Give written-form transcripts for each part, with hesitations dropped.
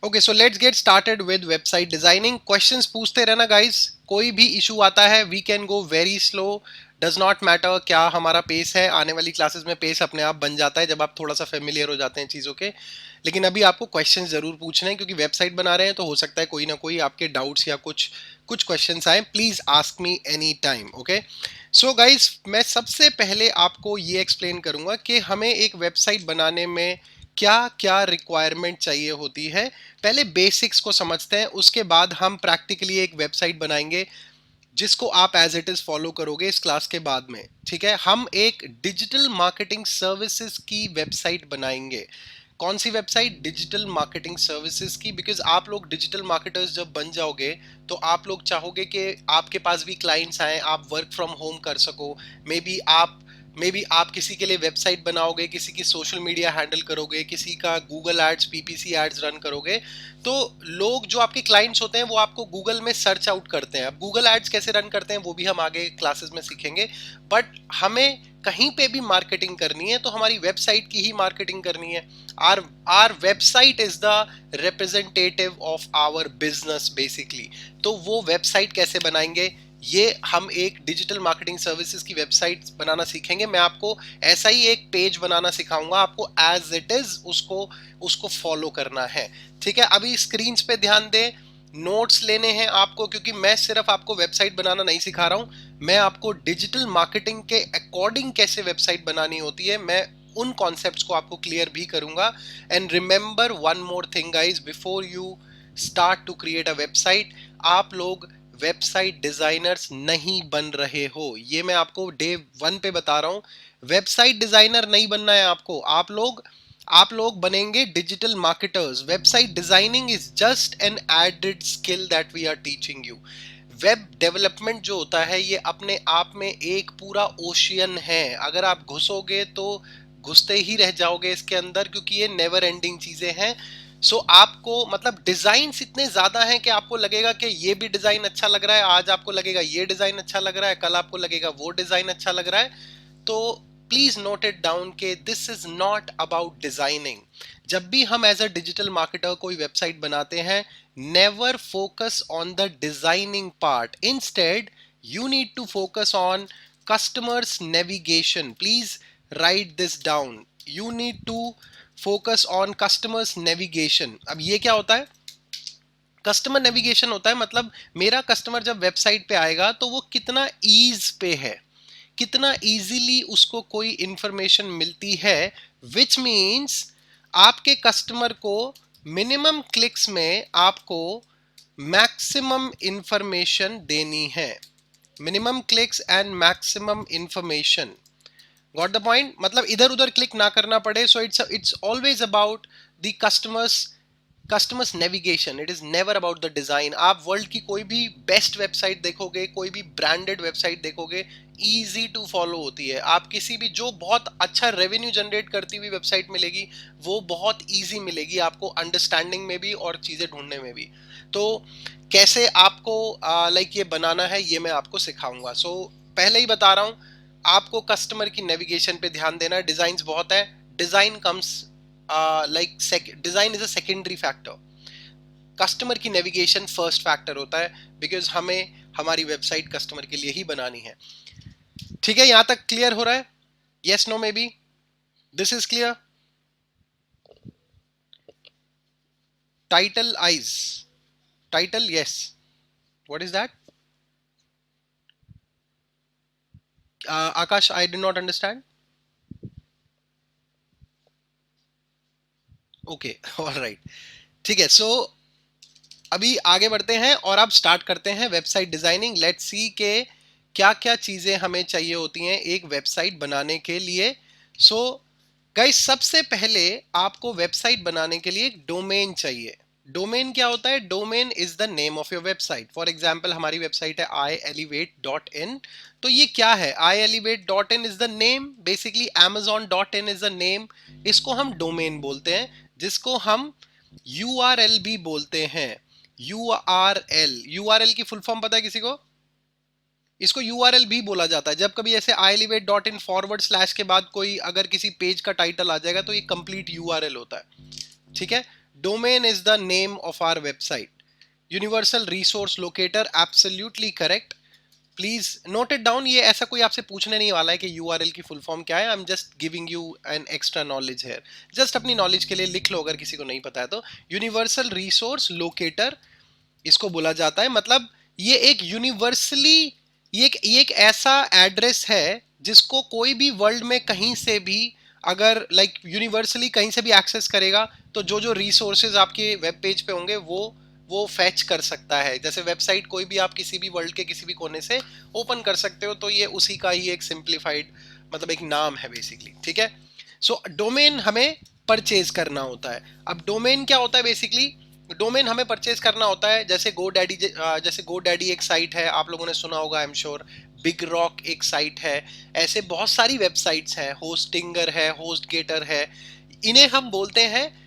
Okay, so let's get started with website designing. Questions पूछते रहना guys, कोई भी इशू आता है we can go very slow, does not matter क्या हमारा पेस है। आने वाली क्लासेस में पेस अपने आप बन जाता है जब आप थोड़ा सा फेमिलियर हो जाते हैं चीज़ों के। लेकिन अभी आपको क्वेश्चंस जरूर पूछने हैं क्योंकि वेबसाइट बना रहे हैं, तो हो सकता है कोई ना कोई आपके डाउट्स या कुछ कुछ क्वेश्चंस आए। Please ask me any time. Okay, so guys, मैं सबसे पहले आपको ये एक्सप्लेन करूंगा कि हमें एक वेबसाइट बनाने में क्या क्या रिक्वायरमेंट चाहिए होती है। पहले बेसिक्स को समझते हैं, उसके बाद हम प्रैक्टिकली एक वेबसाइट बनाएंगे जिसको आप एज इट इज फॉलो करोगे इस क्लास के बाद में। ठीक है, हम एक डिजिटल मार्केटिंग सर्विसेज की वेबसाइट बनाएंगे। कौन सी वेबसाइट? डिजिटल मार्केटिंग सर्विसेज की। बिकॉज आप लोग डिजिटल मार्केटर्स जब बन जाओगे तो आप लोग चाहोगे कि आपके पास भी क्लाइंट्स आए, आप वर्क फ्रॉम होम कर सको। मे बी आप किसी के लिए वेबसाइट बनाओगे, किसी की सोशल मीडिया हैंडल करोगे, किसी का Google ads, PPC ads run करोगे। तो लोग जो आपके क्लाइंट्स होते हैं वो आपको गूगल में सर्च आउट करते हैं। अब गूगल एड्स कैसे रन करते हैं वो भी हम आगे क्लासेस में सीखेंगे। बट हमें कहीं पे भी मार्केटिंग करनी है तो हमारी वेबसाइट की ही मार्केटिंग करनी है। Our website is the representative of our business basically. तो वो वेबसाइट कैसे बनाएंगे, ये हम एक डिजिटल मार्केटिंग सर्विसेज की वेबसाइट बनाना सीखेंगे। मैं आपको ऐसा ही एक पेज बनाना सिखाऊंगा, आपको एज इट इज उसको उसको फॉलो करना है। ठीक है, अभी स्क्रीन पे ध्यान दें, नोट्स लेने हैं आपको, क्योंकि मैं सिर्फ आपको वेबसाइट बनाना नहीं सिखा रहा हूं, मैं आपको डिजिटल मार्केटिंग के अकॉर्डिंग कैसे वेबसाइट बनानी होती है, मैं उन कॉन्सेप्ट्स को आपको क्लियर भी करूंगा। And remember one more thing guys, before you start to create a website, आप लोग वेबसाइट डिजाइनर्स नहीं बन रहे हो। ये मैं आपको डे वन पे बता रहा हूं, वेबसाइट डिजाइनर नहीं बनना है आपको। आप लोग बनेंगे digital marketers. Website designing is just an added skill that we are teaching you. Web development जो होता है ये अपने आप में एक पूरा ओशियन है। अगर आप घुसोगे तो घुसते ही रह जाओगे इसके अंदर, क्योंकि ये नेवर एंडिंग चीजें हैं। सो आपको मतलब डिजाइन्स इतने ज्यादा हैं कि आपको लगेगा कि ये भी डिजाइन अच्छा लग रहा है, आज आपको लगेगा ये डिजाइन अच्छा लग रहा है, कल आपको लगेगा वो डिजाइन अच्छा लग रहा है। तो प्लीज नोट इट डाउन के this is not about designing. जब भी हम एज अ डिजिटल मार्केटर कोई वेबसाइट बनाते हैं, never focus on the designing part, instead you need to focus on customers navigation. Please write this down, you need to focus on customers navigation. अब ये क्या होता है? कस्टमर नेविगेशन होता है मतलब मेरा कस्टमर जब वेबसाइट पे आएगा तो वो कितना ईज पे है, कितना इजीली उसको कोई इंफॉर्मेशन मिलती है। विच मीन्स आपके कस्टमर को मिनिमम क्लिक्स में आपको मैक्सिमम इंफॉर्मेशन देनी है। Minimum clicks and maximum information, got the point? मतलब इधर उधर क्लिक ना करना पड़े। So it's always about the customers navigation, it is never about the design. आप वर्ल्ड की कोई भी बेस्ट वेबसाइट देखोगे, कोई भी ब्रांडेड वेबसाइट देखोगे, इजी टू फॉलो होती है। आप किसी भी जो बहुत अच्छा रेवेन्यू जनरेट करती हुई वेबसाइट मिलेगी वो बहुत इजी मिलेगी आपको, अंडरस्टैंडिंग में भी और चीजें ढूंढने में भी। तो कैसे आपको लाइक ये बनाना है ये मैं आपको सिखाऊंगा। सो पहले ही बता रहा हूं, आपको कस्टमर की नेविगेशन पे ध्यान देना है। डिजाइन बहुत है, design comes design is a secondary factor, customer की नेविगेशन फर्स्ट फैक्टर होता है, बिकॉज हमें हमारी वेबसाइट कस्टमर के लिए ही बनानी है। ठीक है, यहां तक क्लियर हो रहा है? Yes, no, may be this is clear. Title eyes, title, yes, what is that? Akash, I do not understand. Okay, alright, ठीक है। सो अभी आगे बढ़ते हैं और अब स्टार्ट करते हैं वेबसाइट डिजाइनिंग। लेट्स सी के क्या क्या चीजें हमें चाहिए होती हैं एक वेबसाइट बनाने के लिए। सो गाइस, सबसे पहले आपको वेबसाइट बनाने के लिए एक डोमेन चाहिए। डोमेन क्या होता है? Domain is the name of your website. For example हमारी वेबसाइट है ielevate.in। तो ये क्या है? ielevate.in is the name, basically amazon.in is the name. इसको हम डोमेन बोलते हैं, जिसको हम URL भी बोलते हैं। यूआरएल की फुल फॉर्म पता है किसी को? इसको यूआरएल भी बोला जाता है। जब कभी ऐसे ielevate.in फॉरवर्ड स्लैश के बाद कोई अगर किसी पेज का टाइटल आ जाएगा तो ये कंप्लीट यूआरएल होता है। ठीक है, domain is the name of our website. Universal resource locator, absolutely correct. Please note it down. ये ऐसा कोई आपसे पूछने नहीं वाला है कि यूआरएल की फुल फॉर्म क्या है. I am just giving you an extra knowledge here. Just अपनी नॉलेज के लिए लिख लो अगर किसी को नहीं पता है तो. यूनिवर्सल रिसोर्स लोकेटर इसको बोला जाता है. मतलब ये एक यूनिवर्सली, ये एक ऐसा एड्रेस है जिसको कोई भी वर्ल्ड में कहीं से भी अगर लाइक यूनिवर्सली कहीं से भी एक्सेस करेगा तो जो जो रिसोर्सेज आपके वेब पेज पे होंगे वो फैच कर सकता है. जैसे वेबसाइट कोई भी आप किसी भी वर्ल्ड के किसी भी कोने से ओपन कर सकते हो, तो ये उसी का ही एक सिंप्लीफाइड मतलब एक नाम है बेसिकली. ठीक है. सो डोमेन हमें परचेज करना होता है. अब डोमेन क्या होता है बेसिकली? डोमेन हमें परचेज करना होता है. जैसे GoDaddy एक साइट है, आप लोगों ने सुना होगा I am sure. Big rock एक साइट है. ऐसे बहुत सारी वेबसाइट्स हैं. होस्टिंगर है, होस्टगेटर है. इन्हें हम बोलते हैं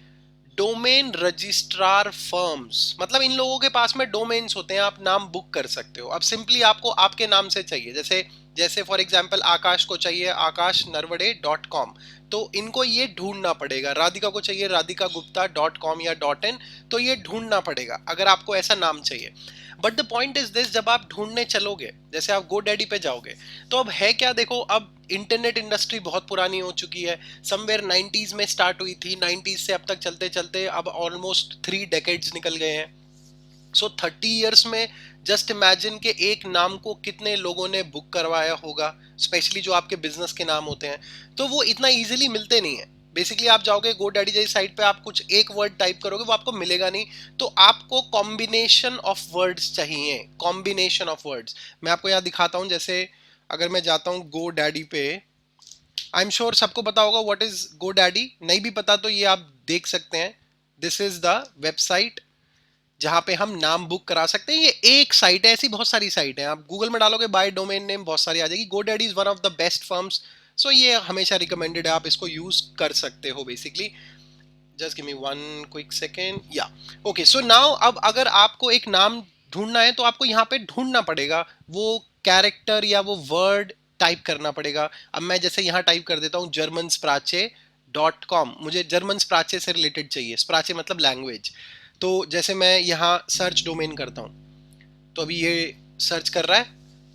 डोमेन रजिस्ट्रार फर्म्स. मतलब इन लोगों के पास में डोमेन्स होते हैं, आप नाम बुक कर सकते हो. अब सिंपली आपको आपके नाम से चाहिए. जैसे जैसे फॉर एग्जांपल आकाश को चाहिए akashnarvade.com, तो इनको ये ढूंढना पड़ेगा. राधिका को चाहिए radhikagupta.com या .in, तो ये ढूंढना पड़ेगा अगर आपको ऐसा नाम चाहिए. But the point is this, जब आप ढूंढने चलोगे, जैसे आप GoDaddy पे जाओगे, तो अब है क्या, देखो अब इंटरनेट इंडस्ट्री बहुत पुरानी हो चुकी है. समवेयर 90s में स्टार्ट हुई थी. 90s से अब तक चलते चलते अब ऑलमोस्ट 3 डेकेड्स निकल गए हैं. सो 30 इयर्स में जस्ट इमेजिन के एक नाम को कितने लोगों ने बुक करवाया होगा. स्पेशली जो आपके बिजनेस के नाम होते हैं, तो वो इतना इजीली मिलते नहीं है. बेसिकली आप जाओगे GoDaddy जैसी साइट पे, आप कुछ एक वर्ड टाइप करोगे वो आपको मिलेगा नहीं. तो आपको कॉम्बिनेशन ऑफ वर्ड्स चाहिए. कॉम्बिनेशन ऑफ वर्ड्स मैं आपको यहाँ दिखाता हूँ. जैसे अगर मैं जाता हूँ GoDaddy पे, आई एम श्योर सबको पता होगा व्हाट इज GoDaddy. नहीं भी पता तो ये आप देख सकते हैं. दिस इज द वेबसाइट जहां पे हम नाम बुक करा सकते हैं. ये एक साइट है, ऐसी बहुत सारी साइट है. आप गूगल में डालोगे बाय डोमेन नेम, बहुत सारी आ जाएगी. GoDaddy is one of the best firms. So ये हमेशा रिकमेंडेड है, आप इसको यूज कर सकते हो basically. Just give me one quick second. या ओके. सो नाउ अब अगर आपको एक नाम ढूंढना है तो आपको यहाँ पे ढूंढना पड़ेगा. वो कैरेक्टर या वो वर्ड टाइप करना पड़ेगा. अब मैं जैसे यहाँ टाइप कर देता हूँ germansprache.com. मुझे जर्मन स्प्राचे से रिलेटेड चाहिए. स्प्राचे मतलब लैंग्वेज. तो जैसे मैं यहाँ सर्च डोमेन करता हूँ, तो अभी ये सर्च कर रहा है.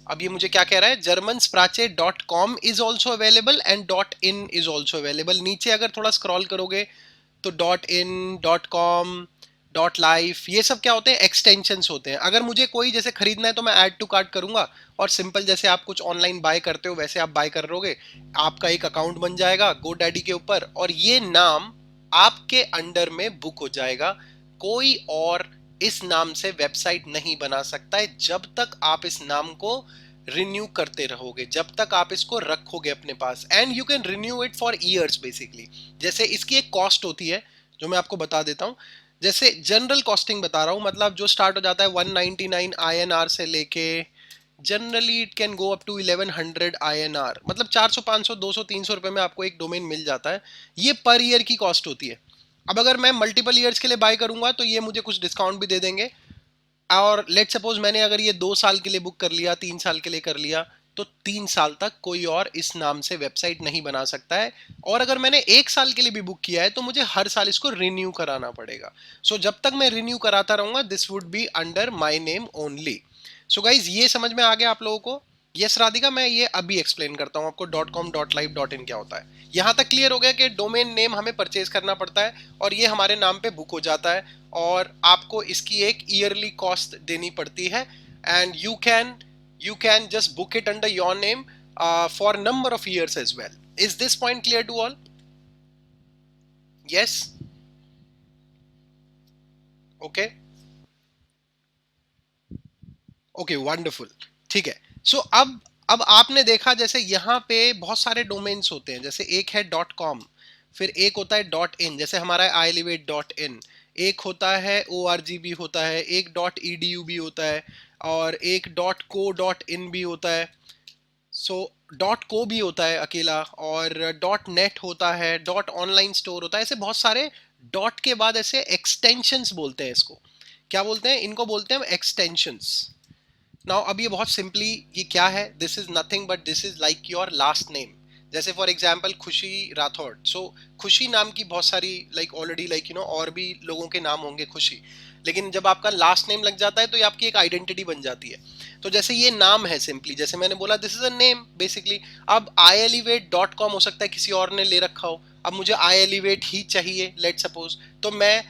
अब ये मुझे क्या कह रहा है, germansprache.com is also available and .in is also available. नीचे अगर थोड़ा स्क्रॉल करोगे तो .in, .com, .life, ये सब क्या होते हैं, एक्सटेंशंस होते हैं. अगर मुझे कोई जैसे खरीदना है तो मैं ऐड टू कार्ट करूंगा और सिंपल जैसे आप कुछ ऑनलाइन बाय करते हो वैसे आप बाय कर लोगे. आपका एक अकाउंट बन जाएगा GoDaddy के ऊपर और ये नाम आपके अंडर में बुक हो जाएगा. कोई और इस नाम से वेबसाइट नहीं बना सकता है जब तक आप इस नाम को रिन्यू करते रहोगे, जब तक आप इसको रखोगे अपने पास. And you can renew it for years basically. जैसे इसकी एक कॉस्ट होती है जो मैं आपको बता देता हूँ. जैसे जनरल कॉस्टिंग बता रहा हूँ, मतलब जो स्टार्ट हो जाता है 199 INR से लेके generally it can go up to 1100 INR. मतलब 400 500 200 300 रुपए में आपको एक डोमेन मिल जाता है. ये पर ईयर की कॉस्ट होती है. अब अगर मैं मल्टीपल ईयर्स के लिए बाय करूंगा तो ये मुझे कुछ डिस्काउंट भी दे देंगे. और लेट सपोज मैंने अगर ये 2 साल के लिए बुक कर लिया, 3 साल के लिए कर लिया, तो 3 साल तक कोई और इस नाम से वेबसाइट नहीं बना सकता है. और अगर मैंने 1 साल के लिए भी बुक किया है तो मुझे हर साल इसको रिन्यू कराना पड़ेगा. सो जब तक मैं रिन्यू कराता रहूंगा this would be under my name only. So guys ये समझ में आ गया आप लोगों को? यस राधिका, मैं ये अभी एक्सप्लेन करता हूँ आपको .com, .live, .in क्या होता है. यहाँ तक क्लियर हो गया कि डोमेन नेम हमें परचेज करना पड़ता है और ये हमारे नाम पे बुक हो जाता है और आपको इसकी एक ईयरली कॉस्ट देनी पड़ती है. And you can just book it under your name for number of years as well. Is this point clear to all? Yes? Okay. Okay, wonderful. ठीक है. So अब आपने देखा जैसे यहाँ पे बहुत सारे डोमेन्स होते हैं. जैसे एक है .com, फिर एक होता है .in, जैसे हमारा है ielevate.in, एक होता है org भी होता है, एक .edu भी होता है और एक .co.in भी होता है. सो .co भी होता है अकेला और .net होता है, .online स्टोर होता है. ऐसे बहुत सारे डॉट के बाद ऐसे एक्सटेंशंस बोलते हैं इसको. क्या बोलते हैं इनको? बोलते हैं एक्सटेंशंस. नाउ अब ये बहुत सिंपली ये क्या है, this is nothing but this is like your last name. जैसे फॉर एग्जांपल खुशी राठौड़, सो खुशी नाम की बहुत सारी लाइक ऑलरेडी लाइक और भी लोगों के नाम होंगे खुशी, लेकिन जब आपका लास्ट नेम लग जाता है तो ये आपकी एक आइडेंटिटी बन जाती है। तो जैसे ये नाम है सिंपली, जैसे मैंने बोला this is a name basically. अब ielevate.com हो सकता है किसी और ने ले रखा हो, अब मुझे ielevate ही चाहिए लेट सपोज, तो मैं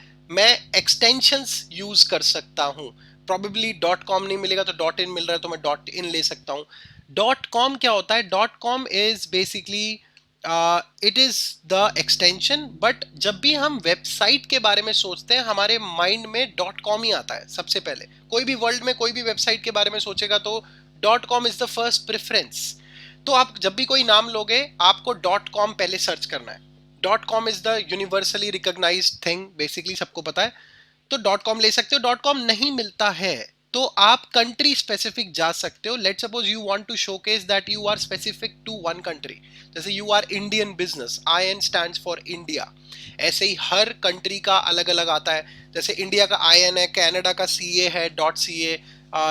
एक्सटेंशंस यूज कर सकता हूँ। प्रॉबेबली डॉट कॉम नहीं मिलेगा तो डॉट इन मिल रहा है तो मैं डॉट इन ले सकता हूँ। डॉट कॉम क्या होता है? Dot com is basically it is the extension, but जब भी हम वेबसाइट के बारे में सोचते हैं हमारे माइंड में डॉट कॉम ही आता है सबसे पहले। कोई भी वर्ल्ड में कोई भी वेबसाइट के बारे में सोचेगा तो dot com is the first preference. तो आप जब भी कोई नाम लोगे आपको डॉट कॉम पहले सर्च करना है। Dot com is the universally recognised thing, basically सबको पता है, तो डॉट कॉम ले सकते हो। डॉट कॉम नहीं मिलता है तो आप कंट्री स्पेसिफिक जा सकते हो। Let suppose you want to showcase that you are specific to one country, जैसे you are Indian business, I N stands for India. ऐसे ही हर कंट्री का अलग अलग आता है, जैसे इंडिया का आई एन है, कनाडा का सी ए है डॉट सी ए,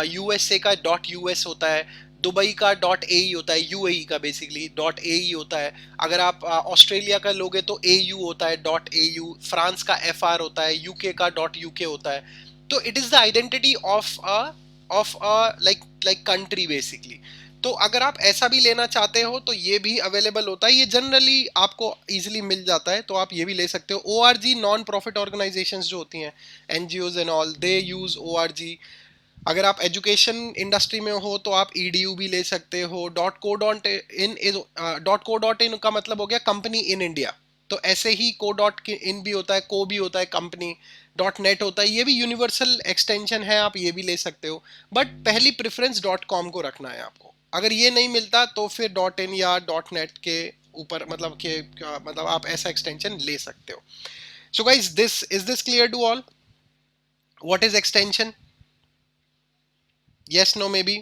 यूएसए का डॉट यूएस होता है, दुबई का डॉट ए ई होता है, यूएई का बेसिकली डॉट ए ई होता है। अगर आप ऑस्ट्रेलिया का लोगे तो ए यू होता है डॉट ए यू, फ्रांस का एफ आर होता है, यूके का डॉट यूके होता है। तो it is the identity of a like country basically. तो अगर आप ऐसा भी लेना चाहते हो तो ये भी अवेलेबल होता है, ये जनरली आपको इजीली मिल जाता है, तो आप ये भी ले सकते हो। O R G non profit organisations जो होती हैं, NGOs and all, they use O R G. अगर आप एजुकेशन इंडस्ट्री में हो तो आप ईडीयू भी ले सकते हो। .co.in का मतलब हो गया कंपनी इन इंडिया, तो ऐसे ही .in भी होता है, को भी होता है कंपनी, .net होता है, ये भी यूनिवर्सल एक्सटेंशन है, आप ये भी ले सकते हो। बट पहली प्रेफरेंस .com को रखना है आपको। अगर ये नहीं मिलता तो फिर .in या .net के ऊपर मतलब आप ऐसा एक्सटेंशन ले सकते हो। So guys, this is this clear to all? What is extension? Yes, no, maybe?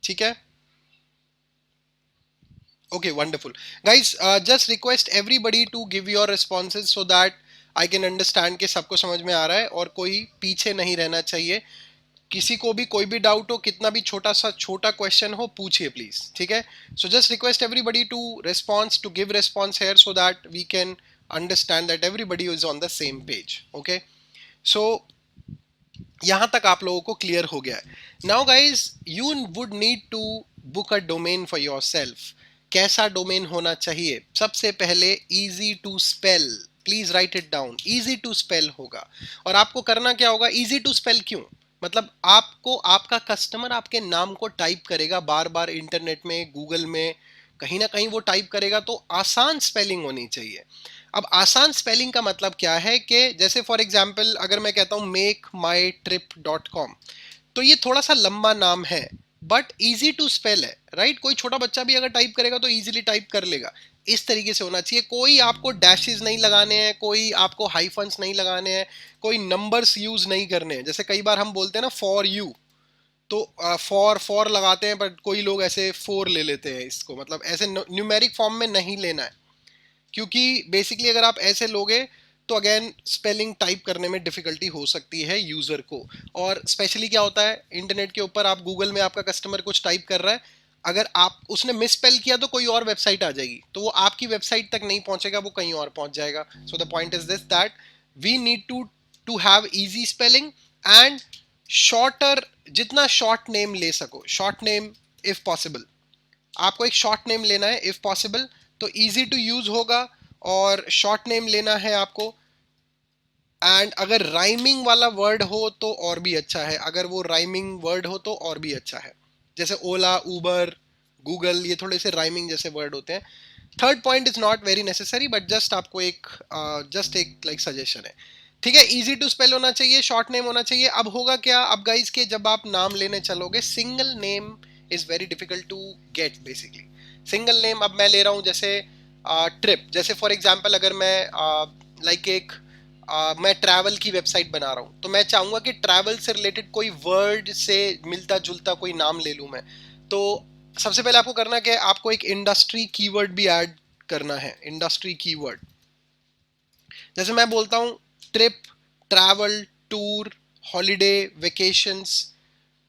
ठीक है? Okay, wonderful. Guys, just request everybody to give your responses so that I can understand कि सबको समझ में आ रहा है और कोई पीछे नहीं रहना चाहिए। किसी को भी कोई भी डाउट हो, कितना भी छोटा सा छोटा क्वेश्चन हो, पूछिए प्लीज, ठीक है? So just request everybody to response, to give response here so that we can understand that everybody is on the same page. Okay, so यहां तक आप लोगों को क्लियर हो गया है। Now guys, you would need to book a domain for yourself. कैसा domain होना चाहिए? सबसे पहले easy to spell, please write it down, easy to spell होगा। और आपको करना क्या होगा? इजी टू स्पेल क्यों? मतलब आपको आपका कस्टमर आपके नाम को टाइप करेगा बार बार इंटरनेट में, गूगल में, कहीं ना कहीं वो टाइप करेगा, तो आसान स्पेलिंग होनी चाहिए। अब आसान स्पेलिंग का मतलब क्या है कि जैसे फॉर एग्जांपल अगर मैं कहता हूं makemytrip.com, तो ये थोड़ा सा लंबा नाम है बट इजी टू स्पेल है, राइट? कोई छोटा बच्चा भी अगर टाइप करेगा तो इजीली टाइप कर लेगा। इस तरीके से होना चाहिए, कोई आपको डैशेस नहीं लगाने हैं, कोई आपको हाइफन्स नहीं लगाने हैं, कोई नंबर्स यूज नहीं करने हैं। जैसे कई बार हम बोलते हैं ना फॉर यू, तो फॉर लगाते हैं बट कोई लोग ऐसे फोर ले लेते हैं इसको, मतलब ऐसे न्यूमेरिक फॉर्म में नहीं लेना है, क्योंकि बेसिकली अगर आप ऐसे लोगे तो अगेन स्पेलिंग टाइप करने में डिफिकल्टी हो सकती है यूजर को। और स्पेशली क्या होता है इंटरनेट के ऊपर, आप गूगल में आपका कस्टमर कुछ टाइप कर रहा है, अगर आप उसने मिस स्पेल किया तो कोई और वेबसाइट आ जाएगी, तो वो आपकी वेबसाइट तक नहीं पहुंचेगा, वो कहीं और पहुंच जाएगा। So the point is this that we need to have easy spelling and shorter, जितना शॉर्ट नेम ले सको, शॉर्ट नेम इफ पॉसिबल। आपको एक शॉर्ट नेम लेना है इफ पॉसिबल, तो इजी टू यूज होगा और शॉर्ट नेम लेना है आपको। एंड अगर राइमिंग वाला वर्ड हो तो और भी अच्छा है, अगर वो राइमिंग वर्ड हो तो और भी अच्छा है। जैसे ओला, उबर, गूगल, ये थोड़े से राइमिंग जैसे वर्ड होते हैं। Third point is not very necessary but just आपको एक जस्ट एक लाइक सजेशन है, ठीक है? इजी टू स्पेल होना चाहिए, शॉर्ट नेम होना चाहिए। अब होगा क्या, अब गाइस के जब आप नाम लेने चलोगे, single name is very difficult to get basically. Single name अब मैं ले रहा हूँ जैसे ट्रिप, जैसे फॉर एग्जांपल अगर मैं लाइक एक मैं ट्रैवल की वेबसाइट बना रहा हूँ, तो मैं चाहूंगा कि ट्रैवल से रिलेटेड कोई वर्ड से मिलता जुलता कोई नाम ले लूँ मैं। तो सबसे पहले आपको करना क्या है, आपको एक इंडस्ट्री कीवर्ड भी ऐड करना है, इंडस्ट्री कीवर्ड। जैसे मैं बोलता हूँ trip, travel, tour, holiday, vacations,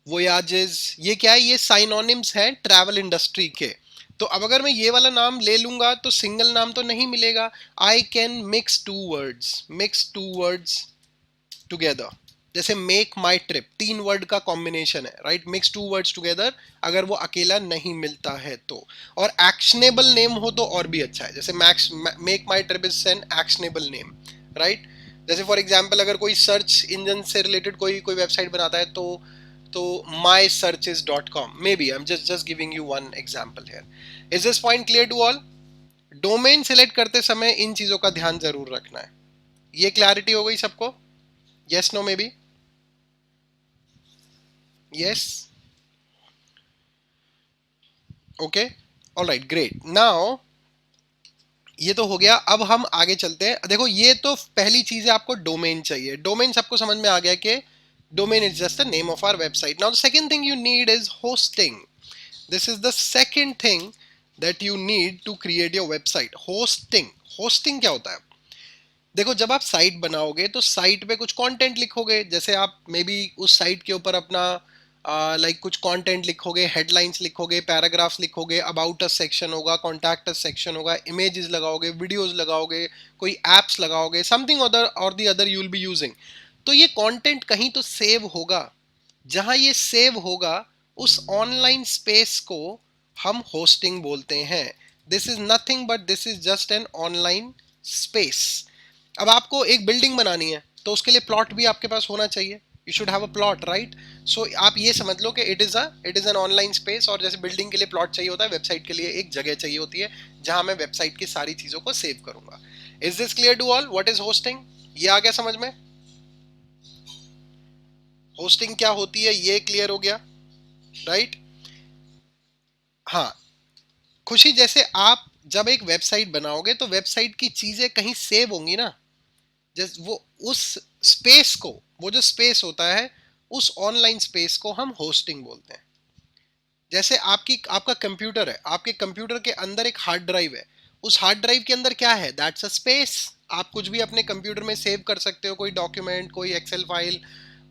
voyages, ये क्या है, ये साइनोनिम्स हैं ट्रैवल इंडस्ट्री के। तो अब अगर मैं ये वाला नाम ले लूंगा तो सिंगल नाम तो नहीं मिलेगा। I can mix two words together. जैसे मेक माई ट्रिप, 3 वर्ड का कॉम्बिनेशन है, राइट, मिक्स 2 वर्ड्स टुगेदर, अगर वो अकेला नहीं मिलता है तो। और एक्शनेबल नेम हो तो और भी अच्छा है, जैसे make my trip is an actionable name, right. जैसे फॉर एग्जाम्पल अगर कोई सर्च इंजन से रिलेटेड कोई कोई वेबसाइट बनाता है तो my search is .com, maybe I am just giving you one example here. Is this point clear to all? Domain select करते समय इन चीजों का ध्यान जरूर रखना है। ये क्लैरिटी हो गई सबको? Yes, no, may be? Yes, okay, alright, great. Now ये तो हो गया, अब हम आगे चलते हैं। देखो ये तो पहली चीज है, आपको डोमेन चाहिए। डोमेन सबको समझ में आ गया कि domain is just the name of our website. Now the second thing you need is hosting. This is the second thing that you need to create your website. Hosting. Hosting क्या होता है? देखो जब आप साइट बनाओगे तो site पे कुछ कंटेंट लिखोगे, जैसे आप मे बी उस साइट के ऊपर अपना लाइक कुछ कंटेंट लिखोगे, हेडलाइंस लिखोगे, पैराग्राफ्स लिखोगे, अबाउट अस सेक्शन होगा, कॉन्टैक्ट अस सेक्शन होगा, इमेजेस लगाओगे, वीडियोस लगाओगे, कोई एप्स लगाओगे, समथिंग अदर और the other you will be using. तो ये कंटेंट कहीं तो सेव होगा। जहां ये सेव होगा उस ऑनलाइन स्पेस को हम होस्टिंग बोलते हैं। This is nothing but this is just N online space. अब आपको एक बिल्डिंग बनानी है तो उसके लिए प्लॉट भी आपके पास होना चाहिए। You should have a plot, right. सो आप ये समझ लो कि it is an online space. और जैसे बिल्डिंग के लिए प्लॉट चाहिए होता है, वेबसाइट के लिए एक जगह चाहिए होती है जहां मैं वेबसाइट की सारी चीजों को सेव करूंगा। Is this clear to all? What is hosting? ये आ गया समझ में? होस्टिंग क्या होती है ये क्लियर हो गया, राइट? हाँ, खुशी, जैसे आप जब एक वेबसाइट बनाओगे तो वेबसाइट की चीजें कहीं सेव होंगी ना। जैसे वो उस स्पेस को, वो जो स्पेस होता है उस ऑनलाइन स्पेस को हम होस्टिंग बोलते हैं। जैसे आपका कंप्यूटर है, आपके कंप्यूटर के अंदर एक हार्ड ड्राइव है। उस हार्ड ड्राइव के अंदर क्या है? That's a space. आप कुछ भी अपने कंप्यूटर में सेव कर सकते हो, कोई डॉक्यूमेंट, कोई एक्सेल फाइल,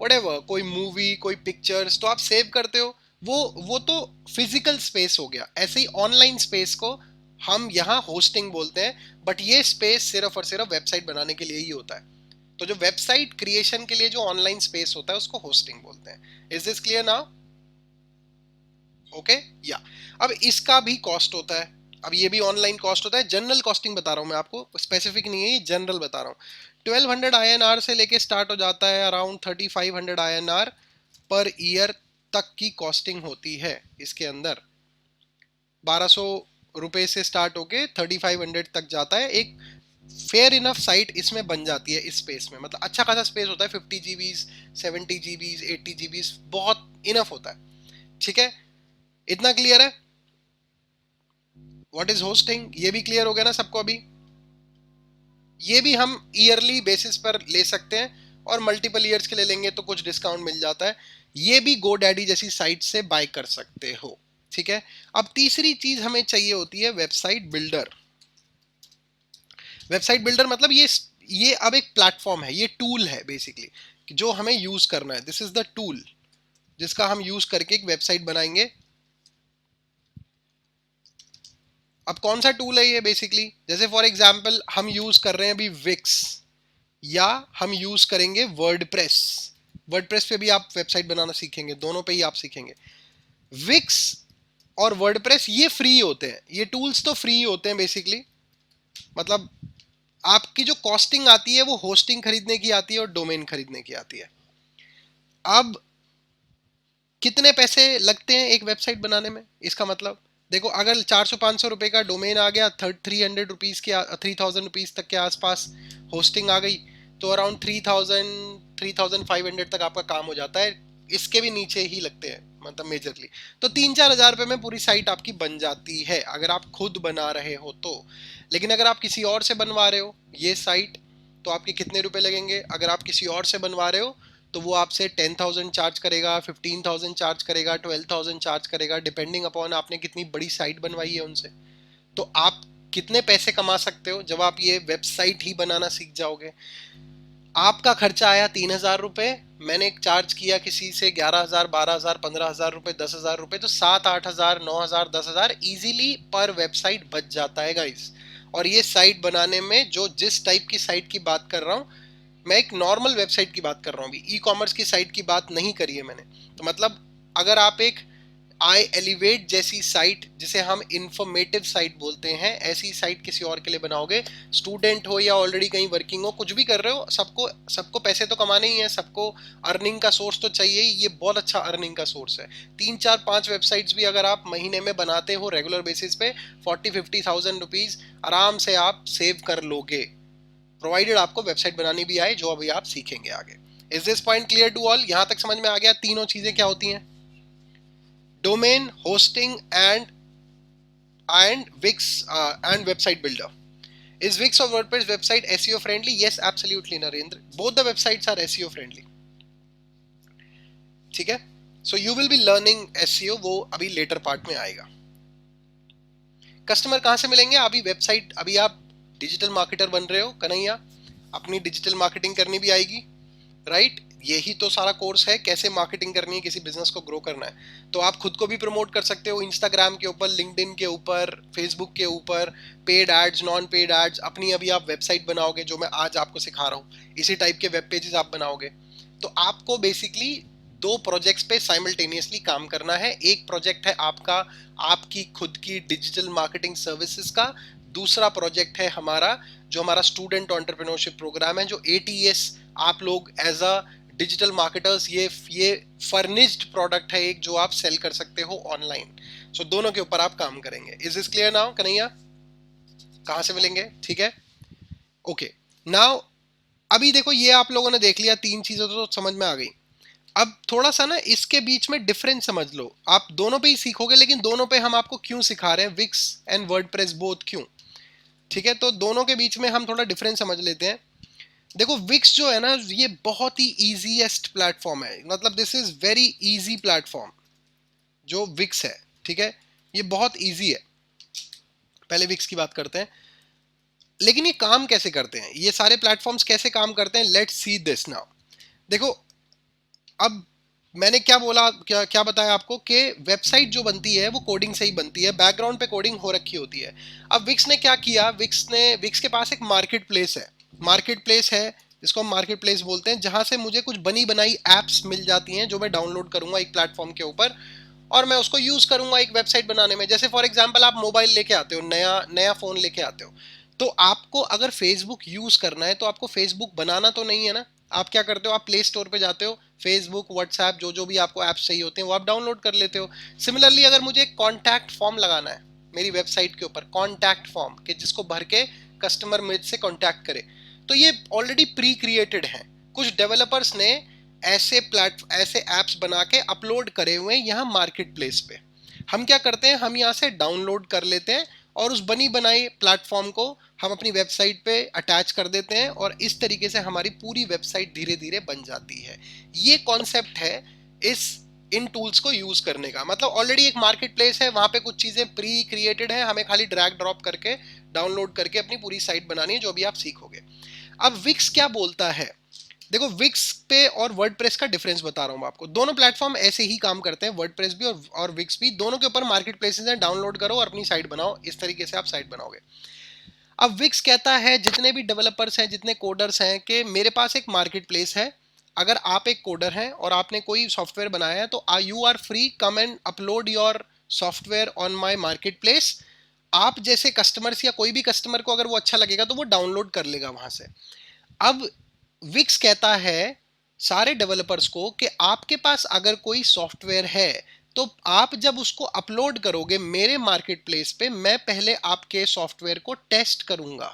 व्हाटएवर, कोई मूवी, कोई पिक्चर्स, तो आप सेव करते हो। वो तो फिजिकल स्पेस हो गया। ऐसे ही ऑनलाइन स्पेस को हम यहाँ होस्टिंग बोलते हैं, बट ये स्पेस सिर्फ और सिर्फ वेबसाइट बनाने के लिए ही होता है। तो जो वेबसाइट क्रिएशन के लिए जो ऑनलाइन स्पेस होता है उसको होस्टिंग बोलते हैं। Is this clear now? Okay, या। अब इसका भी कॉस्ट होता है। अब ये भी ऑनलाइन कॉस्ट होता है। जनरल कॉस्टिंग बता रहा हूँ मैं आपको, स्पेसिफिक नहीं है, ये जनरल बता रहा हूँ। 1200 INR से लेके स्टार्ट हो जाता है अराउंड 3500 INR पर ईयर तक की कॉस्टिंग होती है इसके अंदर। 1200 रुपए से स्टार्ट होके 3500 तक जाता है। एक फेयर इनफ साइट इसमें बन जाती है इस स्पेस में। मतलब अच्छा खासा स्पेस होता है, 50 GB, 70 GB, 80 GB, बहुत इनफ होता है। ठीक है, इतना क्लियर है? व्हाट इज होस्टिंग ये भी क्लियर हो गया ना सबको अभी? ये भी हम ईयरली बेसिस पर ले सकते हैं और मल्टीपल ईयर्स के लिए लेंगे तो कुछ डिस्काउंट मिल जाता है। ये भी GoDaddy जैसी साइट से बाय कर सकते हो। ठीक है, अब तीसरी चीज हमें चाहिए होती है वेबसाइट बिल्डर। वेबसाइट बिल्डर मतलब ये अब एक प्लेटफॉर्म है, ये टूल है बेसिकली जो हमें यूज करना है। दिस इज द टूल जिसका हम यूज करके एक वेबसाइट बनाएंगे। अब कौन सा टूल है ये? बेसिकली जैसे फॉर एग्जांपल हम यूज कर रहे हैं अभी विक्स, या हम यूज करेंगे वर्डप्रेस। वर्डप्रेस पे भी आप वेबसाइट बनाना सीखेंगे, दोनों पे ही आप सीखेंगे। विक्स और वर्डप्रेस ये फ्री होते हैं, ये टूल्स तो फ्री होते हैं बेसिकली। मतलब आपकी जो कॉस्टिंग आती है वो होस्टिंग खरीदने की आती है और डोमेन खरीदने की आती है। अब कितने पैसे लगते हैं एक वेबसाइट बनाने में, इसका मतलब देखो, अगर 400-500 रुपए का डोमेन आ गया, 300 रुपीज के 3000 रुपीज तक के आसपास होस्टिंग आ गई, तो अराउंड 3,000-3,500 तक आपका काम हो जाता है। इसके भी नीचे ही लगते हैं मतलब मेजरली। तो 3-4 हज़ार रुपए में पूरी साइट आपकी बन जाती है अगर आप खुद बना रहे हो तो। लेकिन अगर आप किसी और से बनवा रहे हो ये साइट, तो आपके कितने रुपए लगेंगे? अगर आप किसी और से बनवा रहे हो तो वो आपसे 10,000 चार्ज करेगा, 15,000 चार्ज करेगा, 12,000 चार्ज करेगा, डिपेंडिंग अपॉन आपने कितनी बड़ी साइट बनवाई है उनसे। तो आप कितने पैसे कमा सकते हो जब आप ये वेबसाइट ही बनाना सीख जाओगे? आपका खर्चा आया 3,000 रुपए, मैंने एक चार्ज किया किसी से 11,000, 12,000, 15,000 रुपए, 10,000 रुपए, तो 7-8,000, 9,000, 10,000 इजीली पर वेबसाइट बच जाता है गाइस। और ये साइट बनाने में जो जिस टाइप की साइट की बात कर रहा हूँ, मैं एक नॉर्मल वेबसाइट की बात कर रहा हूँ, अभी ई कॉमर्स की साइट की बात नहीं करी है मैंने। तो मतलब अगर आप एक आई एलिवेट जैसी साइट, जिसे हम इंफॉर्मेटिव साइट बोलते हैं, ऐसी साइट किसी और के लिए बनाओगे, स्टूडेंट हो या ऑलरेडी कहीं वर्किंग हो, कुछ भी कर रहे हो, सबको सबको पैसे तो कमाने ही है, सबको अर्निंग का सोर्स तो चाहिए ही। ये बहुत अच्छा अर्निंग का सोर्स है। 3-4-5 वेबसाइट्स भी अगर आप महीने में बनाते हो रेगुलर बेसिस पे, 40-50,000 रुपीज आराम से आप सेव कर लोगे, प्रोवाइडेड आपको वेबसाइट बनानी भी आए, जो अभी आप सीखेंगे आगे। Is this point clear to all? यहां तक समझ में आ गया तीनों चीजें क्या होती हैं? Domain, hosting and Wix and website builder. Is Wix or WordPress website SEO friendly? Yes, absolutely, Narendra. Both the websites are SEO friendly. ठीक है? So you will be learning SEO, वो अभी later part में आएगा। Customer कहाँ से मिलेंगे? अभी वेबसाइट, अभी आप डिजिटल मार्केटर बन रहे हो कन्हैया, अपनी डिजिटल मार्केटिंग करनी भी आएगी, राइट? यही तो सारा कोर्स है, कैसे मार्केटिंग करनी है, किसी बिजनेस को ग्रो करना है। तो आप खुद को भी प्रमोट कर सकते हो इंस्टाग्राम के ऊपर, लिंक्डइन के ऊपर, फेसबुक के ऊपर, paid ads, non paid ads. अपनी अभी आप वेबसाइट बनाओगे, जो मैं आज आपको सिखा रहा हूँ, इसी टाइप के वेब पेजेस आप बनाओगे। तो आपको बेसिकली दो प्रोजेक्ट्स पे साइमल्टेनियसली काम करना है। एक प्रोजेक्ट है आपका, आपकी खुद की डिजिटल मार्केटिंग सर्विसेज का। दूसरा प्रोजेक्ट है हमारा, जो हमारा स्टूडेंट एंटरप्रेन्योरशिप प्रोग्राम है, जो ATS आप लोग एज अ डिजिटल मार्केटर्स, ये फर्निश्ड प्रोडक्ट है एक, जो आप सेल कर सकते हो ऑनलाइन। सो दोनों के ऊपर आप काम करेंगे। Is this clear now Kanhaiya? कहाँ से मिलेंगे? ठीक है, ओके। नाउ अभी देखो, ये आप लोगों ने देख लिया, तीन चीजें तो समझ में आ गई। अब थोड़ा सा ना इसके बीच में डिफरेंस समझ लो। आप दोनों पे ही सीखोगे, लेकिन दोनों पे हम आपको क्यों सिखा रहे हैं, विक्स एंड वर्डप्रेस बोथ, क्यों? ठीक है, तो दोनों के बीच में हम थोड़ा डिफरेंस समझ लेते हैं। देखो, विक्स जो है ना, ये बहुत ही इजीएस्ट प्लेटफॉर्म है, मतलब this is very easy platform जो विक्स है। ठीक है, ये बहुत इजी है। पहले विक्स की बात करते हैं, लेकिन ये काम कैसे करते हैं, ये सारे प्लेटफॉर्म्स कैसे काम करते हैं, लेट्स सी दिस नाउ। देखो, अब मैंने क्या बोला, क्या क्या बताया आपको कि वेबसाइट जो बनती है वो कोडिंग से ही बनती है, बैकग्राउंड पे कोडिंग हो रखी होती है। अब विक्स ने क्या किया, विक्स के पास एक मार्केट प्लेस है। मार्केट प्लेस है, जिसको हम मार्केट प्लेस बोलते हैं, जहां से मुझे कुछ बनी बनाई एप्स मिल जाती हैं, जो मैं डाउनलोड करूंगा एक प्लेटफॉर्म के ऊपर, और मैं उसको यूज करूंगा एक वेबसाइट बनाने में। जैसे फॉर एग्जांपल, आप मोबाइल लेके आते हो, नया नया फोन लेके आते हो, तो आपको अगर फेसबुक यूज करना है, तो आपको फेसबुक बनाना तो नहीं है ना। आप क्या करते हो, आप प्ले स्टोर पे जाते हो, फेसबुक, व्हाट्सएप, जो जो भी आपको ऐप्स चाहिए होते हैं वो आप डाउनलोड कर लेते हो। सिमिलरली, अगर मुझे एक कॉन्टैक्ट फॉर्म लगाना है मेरी वेबसाइट के ऊपर, कॉन्टैक्ट फॉर्म के, जिसको भर के कस्टमर मुझसे कॉन्टैक्ट करे, तो ये ऑलरेडी प्री क्रिएटेड है। कुछ डेवलपर्स ने ऐसे ऐप्स बना के अपलोड करे हुए हैं यहाँ मार्केट प्लेस पे। हम क्या करते हैं, हम यहाँ से डाउनलोड कर लेते हैं, और उस बनी बनाई प्लेटफॉर्म को हम अपनी वेबसाइट पे अटैच कर देते हैं, और इस तरीके से हमारी पूरी वेबसाइट धीरे धीरे बन जाती है। ये कॉन्सेप्ट है इन टूल्स को यूज करने का। मतलब ऑलरेडी एक मार्केट प्लेस है, वहां पे कुछ चीजें प्री क्रिएटेड है, हमें खाली ड्रैग ड्रॉप करके डाउनलोड करके अपनी पूरी साइट बनानी है, जो भी आप सीखोगे। अब विक्स क्या बोलता है, देखो, विक्स पे और वर्डप्रेस का डिफरेंस बता रहा हूं मैं आपको। दोनों प्लेटफॉर्म ऐसे ही काम करते हैं, वर्डप्रेस भी और विक्स भी। दोनों के ऊपर मार्केट प्लेसेस हैं, डाउनलोड करो और अपनी साइट बनाओ, इस तरीके से आप साइट बनाओगे। अब विक्स कहता है जितने भी डेवलपर्स हैं, जितने कोडर्स हैं, कि मेरे पास एक मार्केट प्लेस है। अगर आप एक कोडर हैं और आपने कोई सॉफ्टवेयर बनाया है, तो you are free, come and upload your software on my market place. आप जैसे कस्टमर्स, या कोई भी कस्टमर को अगर वो अच्छा लगेगा, तो वो डाउनलोड कर लेगा वहां से। अब विक्स कहता है सारे डेवलपर्स को कि आपके पास अगर कोई सॉफ्टवेयर है, तो आप जब उसको अपलोड करोगे मेरे मार्केट प्लेस पे, मैं पहले आपके सॉफ्टवेयर को टेस्ट करूंगा।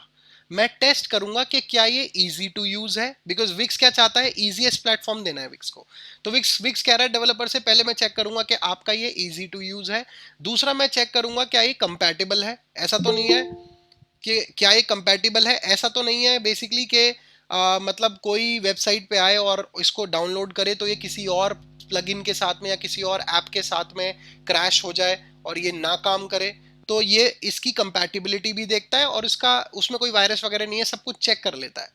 मैं टेस्ट करूंगा कि क्या ये इजी टू यूज है, बिकॉज विक्स क्या चाहता है, इजीएस्ट प्लेटफॉर्म देना है विक्स को। तो विक्स कह रहा है डेवलपर से, पहले मैं चेक करूंगा कि आपका ये इजी टू यूज है। दूसरा, मैं चेक करूंगा क्या ये कंपैटिबल है। ऐसा तो नहीं है कि क्या ये कंपैटिबल है, ऐसा तो नहीं है बेसिकली कि मतलब कोई वेबसाइट पे आए और इसको डाउनलोड करे, तो ये किसी और प्लगइन के साथ में या किसी और ऐप के साथ में क्रैश हो जाए और ये ना काम करे। तो ये इसकी कंपैटिबिलिटी भी देखता है, और इसका उसमें कोई वायरस वगैरह नहीं है, सब कुछ चेक कर लेता है।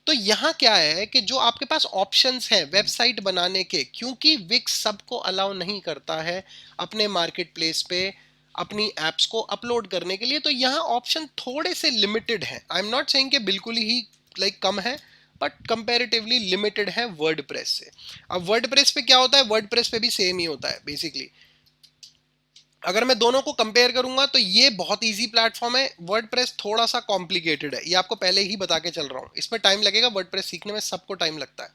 तो यहाँ क्या है कि जो आपके पास ऑप्शंस हैं वेबसाइट बनाने के, क्योंकि विक्स सबको अलाउ नहीं करता है अपने मार्केट प्लेस पे अपनी एप्स को अपलोड करने के लिए, तो यहाँ ऑप्शन थोड़े से लिमिटेड हैं। आई एम नॉट सेइंग कि बिल्कुल ही कम है, बट कंपैरेटिवली लिमिटेड है वर्डप्रेस से। अब वर्डप्रेस पे क्या होता है, वर्डप्रेस पे भी सेम ही होता है बेसिकली। अगर मैं दोनों को कंपेयर करूंगा तो ये बहुत इजी प्लेटफॉर्म है, वर्डप्रेस थोड़ा सा कॉम्प्लिकेटेड है, ये आपको पहले ही बता के चल रहा हूँ। इसमें टाइम लगेगा, वर्डप्रेस सीखने में सबको टाइम लगता है,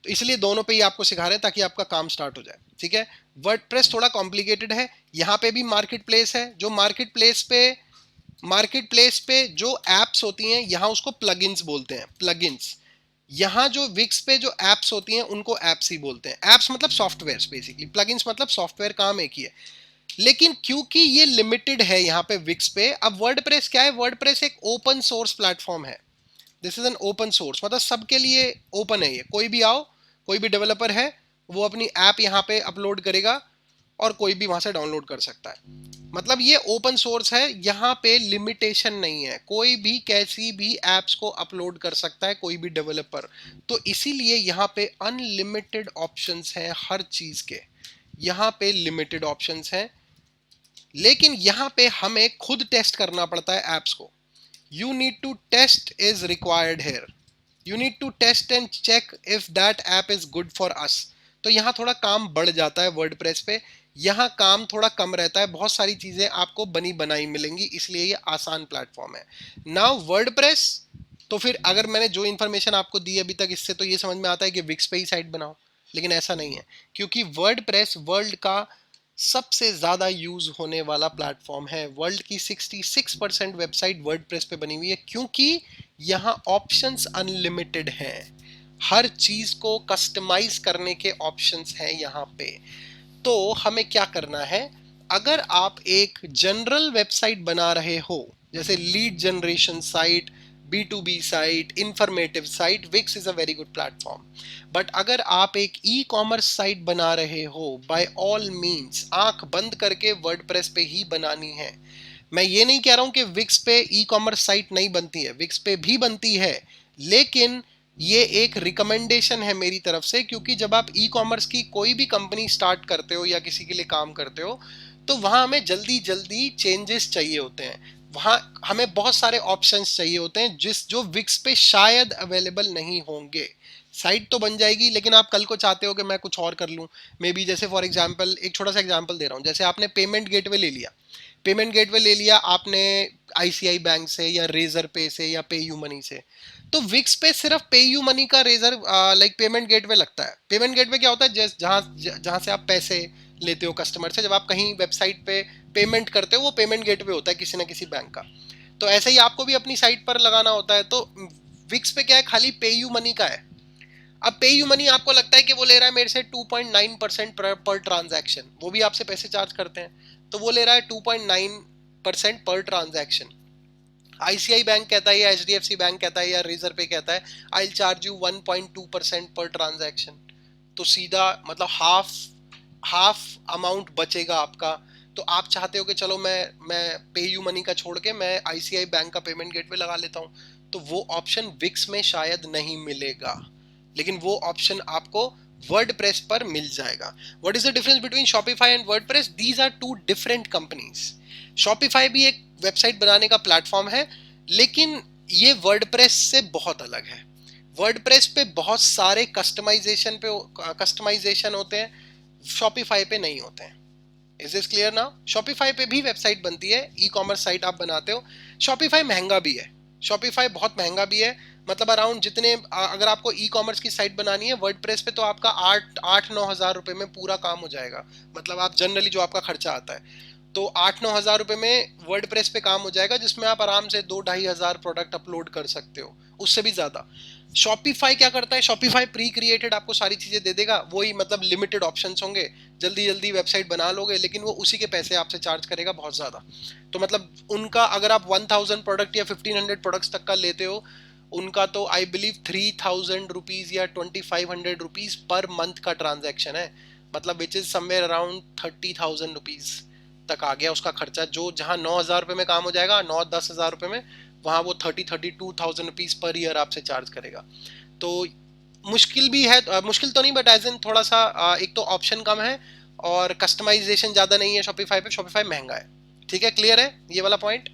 तो इसलिए दोनों पे ही आपको सिखा रहे हैं ताकि आपका काम स्टार्ट हो जाए। ठीक है, वर्डप्रेस थोड़ा कॉम्प्लिकेटेड है। यहाँ पे भी मार्केट प्लेस है, जो मार्केट प्लेस पे जो एप्स होती हैं यहाँ उसको प्लगइन्स बोलते हैं, प्लगइन्स। यहाँ जो विक्स पे जो एप्स होती हैं उनको एप्स ही बोलते हैं। एप्स मतलब सॉफ्टवेयर बेसिकली, प्लगइन्स मतलब सॉफ्टवेयर, काम एक ही है। लेकिन क्योंकि ये लिमिटेड है यहाँ पे विक्स पे, अब वर्डप्रेस क्या है, वर्डप्रेस एक ओपन सोर्स प्लेटफॉर्म है। This is an open source, मतलब सबके लिए ओपन है ये, कोई भी आओ, कोई भी डेवलपर है वो अपनी ऐप यहाँ पे अपलोड करेगा और कोई भी वहां से डाउनलोड कर सकता है। मतलब ये ओपन सोर्स है, यहाँ पे लिमिटेशन नहीं है, कोई भी कैसी भी एप्स को अपलोड कर सकता है कोई भी डेवलपर। तो इसीलिए यहाँ पे अनलिमिटेड ऑप्शंस हैं हर चीज के, यहाँ पे लिमिटेड ऑप्शंस हैं, लेकिन यहाँ पे हमें खुद टेस्ट करना पड़ता है एप्स को। You need to test is required here, you need to test and check if that app is good for us. तो यहाँ थोड़ा काम बढ़ जाता है वर्डप्रेस पे, यहाँ काम थोड़ा कम रहता है, बहुत सारी चीजें आपको बनी बनाई मिलेंगी, इसलिए ये आसान प्लेटफॉर्म है। नाउ वर्डप्रेस, तो फिर अगर मैंने जो इन्फॉर्मेशन आपको दी अभी तक, इससे तो ये समझ में आता है कि विक्स पे ही साइट बनाओ, लेकिन ऐसा नहीं है, क्योंकि वर्डप्रेस वर्ल्ड का सबसे ज़्यादा यूज़ होने वाला प्लेटफॉर्म है। वर्ल्ड की 66% वेबसाइट वर्डप्रेस पे बनी हुई है, क्योंकि यहाँ ऑप्शंस अनलिमिटेड हैं, हर चीज़ को कस्टमाइज करने के ऑप्शंस हैं यहाँ पे। तो हमें क्या करना है, अगर आप एक जनरल वेबसाइट बना रहे हो, जैसे lead generation site, B2B site, informative site, Wix is a very good platform. But अगर आप एक ई कॉमर्स साइट बना रहे हो, बाय ऑल मीन्स आंख बंद करके वर्डप्रेस पे ही बनानी है। मैं ये नहीं कह रहा हूं कि विक्स पे ई कॉमर्स साइट नहीं बनती है, विक्स पे भी बनती है, लेकिन ये एक रिकमेंडेशन है मेरी तरफ से, क्योंकि जब आप ई कॉमर्स की कोई भी कंपनी स्टार्ट करते हो या किसी के लिए काम करते हो, तो वहां हमें जल्दी जल्दी चेंजेस चाहिए होते हैं, वहां हमें बहुत सारे ऑप्शंस चाहिए होते हैं जो विक्स पे शायद अवेलेबल नहीं होंगे। साइट तो बन जाएगी, लेकिन आप कल को चाहते हो कि मैं कुछ और कर लूँ, मे बी जैसे फॉर एग्जांपल, एक छोटा सा एग्जांपल दे रहा हूँ, जैसे आपने पेमेंट गेटवे ले लिया, पेमेंट गेटवे ले लिया आपने आईसीआई बैंक से या रेजर पे से या पे यू मनी से, तो विक्स पे सिर्फ पे यू मनी का रेजर पेमेंट गेटवे लगता है। पेमेंट गेटवे क्या होता है, जहाँ जहाँ से आप पैसे लेते हो कस्टमर से, जब आप कहीं वेबसाइट पे पेमेंट करते हो, वो पेमेंट गेटवे होता है किसी ना किसी बैंक का। तो ऐसे ही आपको भी अपनी साइट पर लगाना होता है। तो विक्स पे क्या है, खाली पे यू मनी का है। अब पे यू मनी आपको लगता है कि वो ले रहा है मेरे से 2.9% पर ट्रांजैक्शन, वो भी आपसे पैसे चार्ज करते हैं, तो वो ले रहा है 2.9% पर ट्रांजैक्शन। आईसीआई बैंक कहता है या एचडीएफसी बैंक कहता है या रेजर पे कहता है आई चार्ज यू 1.2% पर ट्रांजैक्शन, तो सीधा मतलब हाफ अमाउंट बचेगा आपका। तो आप चाहते हो कि चलो मैं पे यू मनी का छोड़ के मैं आईसीआई बैंक का पेमेंट गेटवे लगा लेता हूँ, तो वो ऑप्शन विक्स में शायद नहीं मिलेगा, लेकिन वो ऑप्शन आपको वर्डप्रेस पर मिल जाएगा। What is the difference between Shopify and WordPress? These are two different companies. Shopify भी एक वेबसाइट बनाने का प्लेटफॉर्म है, लेकिन ये वर्डप्रेस से बहुत अलग है। वर्डप्रेस पे बहुत सारे कस्टमाइजेशन होते हैं, शॉपिफाई पे नहीं होते हैं। Is this clear now? Shopify पे भी वेबसाइट बनती है, ई कॉमर्स साइट आप बनाते हो। शॉपिफाई महंगा भी है, शॉपिफाई बहुत महंगा भी है, मतलब अराउंड जितने अगर आपको ई कॉमर्स की साइट बनानी है वर्डप्रेस पे, तो आपका 8-9 हज़ार रुपए में पूरा काम हो जाएगा। मतलब आप जनरली जो आपका खर्चा आता है, तो 8-9 हज़ार रुपए में वर्डप्रेस पे काम हो जाएगा, जिसमें आप आराम से 2-2.5 हज़ार प्रोडक्ट अपलोड कर सकते हो, उससे भी ज़्यादा। शॉपिफाई क्या करता है, शॉपिफाई प्री क्रिएटेड आपको सारी चीज़ें दे देगा, वही मतलब लिमिटेड ऑप्शंस होंगे, जल्दी जल्दी वेबसाइट बना लोगे, लेकिन वो उसी के पैसे आपसे चार्ज करेगा बहुत ज़्यादा। तो मतलब उनका अगर आप 1000 प्रोडक्ट या 1500 प्रोडक्ट्स तक का लेते हो, उनका तो आई बिलीव 3000 रुपीज़ या 2500 रुपीज़ पर मंथ का ट्रांजैक्शन है, मतलब which is somewhere around 30,000 rupees तक आ गया उसका खर्चा, जो जहाँ 9 हज़ार रुपये में काम हो जाएगा, 9-10 हज़ार रुपये में वहाँ वो 32,000 रुपीज़ पर ईयर आपसे चार्ज करेगा। तो मुश्किल भी है, मुश्किल तो नहीं बट एज इन थोड़ा सा एक तो ऑप्शन कम है और कस्टमाइजेशन ज़्यादा नहीं है शॉपिफाई पे, शॉपिफाई महंगा है। ठीक है, क्लियर है ये वाला point.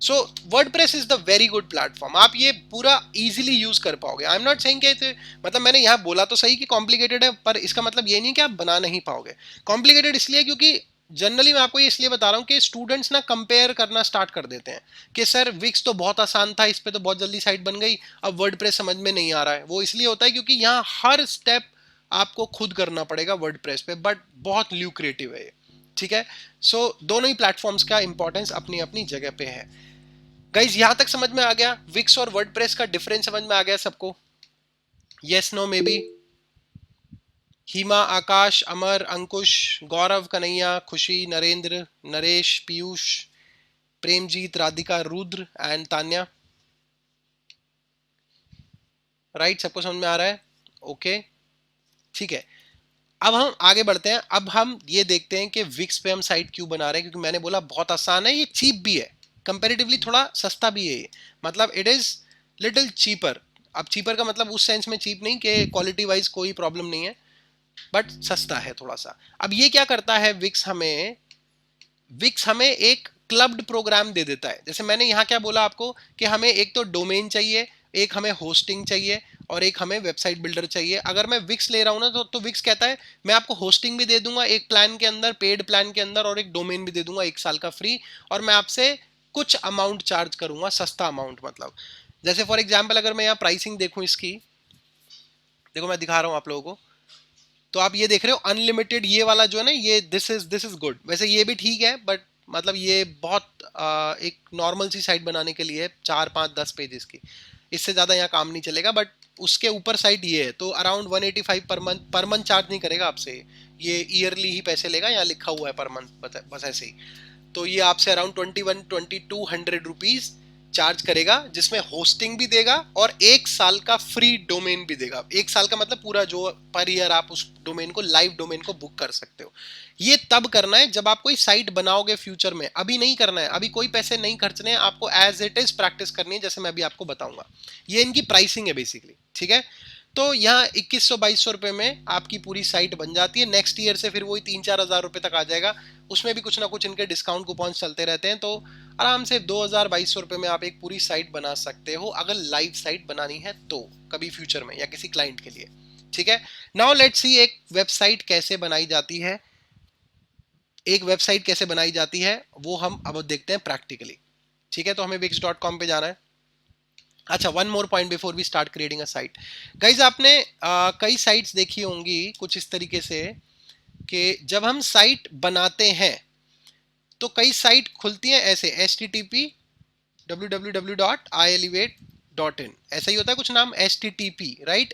So WordPress is the very good platform, आप ये पूरा इजीली यूज कर पाओगे। आई एम नॉट सेइंग कि मतलब मैंने यहाँ बोला तो सही कि कॉम्प्लिकेटेड है, पर इसका मतलब ये नहीं कि आप बना नहीं पाओगे। कॉम्प्लिकेटेड इसलिए क्योंकि जनरली मैं आपको ये इसलिए बता रहा हूँ कि स्टूडेंट्स ना कंपेयर करना स्टार्ट कर देते हैं कि सर विक्स तो बहुत आसान था, इस पे तो बहुत जल्दी साइट बन गई, अब वर्डप्रेस समझ में नहीं आ रहा है। वो इसलिए होता है क्योंकि यहाँ हर स्टेप आपको खुद करना पड़ेगा वर्डप्रेस पे, बट बहुत ल्यूक्रेटिव है ये। ठीक है, सो दोनों ही प्लेटफॉर्म्स का इंपॉर्टेंस अपनी अपनी जगह पे है। गाइज यहां तक समझ में आ गया? विक्स और वर्डप्रेस का डिफरेंस समझ में आ गया सबको? Yes no may be? Heema, Akash, Amar, Ankush, Gaurav, Kanhaiya, Khushi, Narendra, Naresh, Piyush, Premjeet, Radhika, Rudra and Tanya. Right, सबको समझ में आ रहा है? ओके, ठीक है। अब हम आगे बढ़ते हैं। अब हम ये देखते हैं कि विक्स पे हम साइट क्यों बना रहे हैं, क्योंकि मैंने बोला बहुत आसान है, ये चीप भी है, कंपैरेटिवली थोड़ा सस्ता भी है ये, मतलब इट इज लिटिल चीपर। अब चीपर का मतलब उस सेंस में चीप नहीं कि क्वालिटी वाइज कोई प्रॉब्लम नहीं है, बट सस्ता है थोड़ा सा। अब ये क्या करता है विक्स हमें एक क्लब्ड प्रोग्राम दे देता है। जैसे मैंने यहाँ क्या बोला आपको कि हमें एक तो डोमेन चाहिए, एक हमें होस्टिंग चाहिए और एक हमें वेबसाइट बिल्डर चाहिए। अगर मैं विक्स ले रहा हूँ ना तो विक्स कहता है मैं आपको होस्टिंग भी दे दूंगा एक प्लान के अंदर, पेड प्लान के अंदर, और एक डोमेन भी दे दूंगा 1 साल का फ्री, और मैं आपसे कुछ अमाउंट चार्ज करूंगा, सस्ता अमाउंट मतलब। जैसे फॉर एग्जाम्पल अगर मैं यहाँ प्राइसिंग देखूँ इसकी, देखो मैं दिखा रहा हूँ आप लोगों को, तो आप ये देख रहे हो अनलिमिटेड, ये वाला जो है ना, ये दिस इज गुड। वैसे ये भी ठीक है बट मतलब ये बहुत एक नॉर्मल सी साइट बनाने के लिए 4 5 10 पेजेस की, इससे ज़्यादा यहाँ काम नहीं चलेगा। बट उसके ऊपर साइट ये है तो अराउंड 185 पर मंथ चार्ज नहीं करेगा आपसे, ये ईयरली ही पैसे लेगा, यहाँ लिखा हुआ है पर मंथ, बस ऐसे ही। तो ये आपसे अराउंड 21-2200 रुपीज चार्ज करेगा, जिसमें होस्टिंग भी देगा और 1 साल का फ्री डोमेन भी देगा। 1 साल का मतलब पूरा जो पर ईयर आप उस डोमेन को, लाइव डोमेन को बुक कर सकते हो। ये तब करना है जब आप कोई साइट बनाओगे फ्यूचर में, अभी नहीं करना है, अभी कोई पैसे नहीं खर्चने हैं आपको, एज इट इज प्रैक्टिस करनी है, जैसे मैं अभी आपको बताऊंगा। ये इनकी प्राइसिंग है बेसिकली, ठीक है। तो यहाँ 2100-2200 रुपए में आपकी पूरी साइट बन जाती है। नेक्स्ट ईयर से फिर वही 3-4 हज़ार रुपए तक आ जाएगा, उसमें भी कुछ ना कुछ इनके डिस्काउंट कूपन चलते रहते हैं। तो आराम से 2000-2200 रुपए में आप एक पूरी साइट बना सकते हो, अगर लाइव साइट बनानी है तो, कभी फ्यूचर में या किसी क्लाइंट के लिए। ठीक है, नाउ लेट्स सी एक वेबसाइट कैसे बनाई जाती है। एक वेबसाइट कैसे बनाई जाती है वो हम अब देखते हैं प्रैक्टिकली। ठीक है, तो हमें wix.com पे जाना है। अच्छा, one more point before we start creating a site. Guys आपने कई साइट्स देखी होंगी कुछ इस तरीके से कि जब हम साइट बनाते हैं तो कई साइट खुलती हैं ऐसे http www.ielevate.in, ऐसा ही होता है कुछ नाम http, राइट?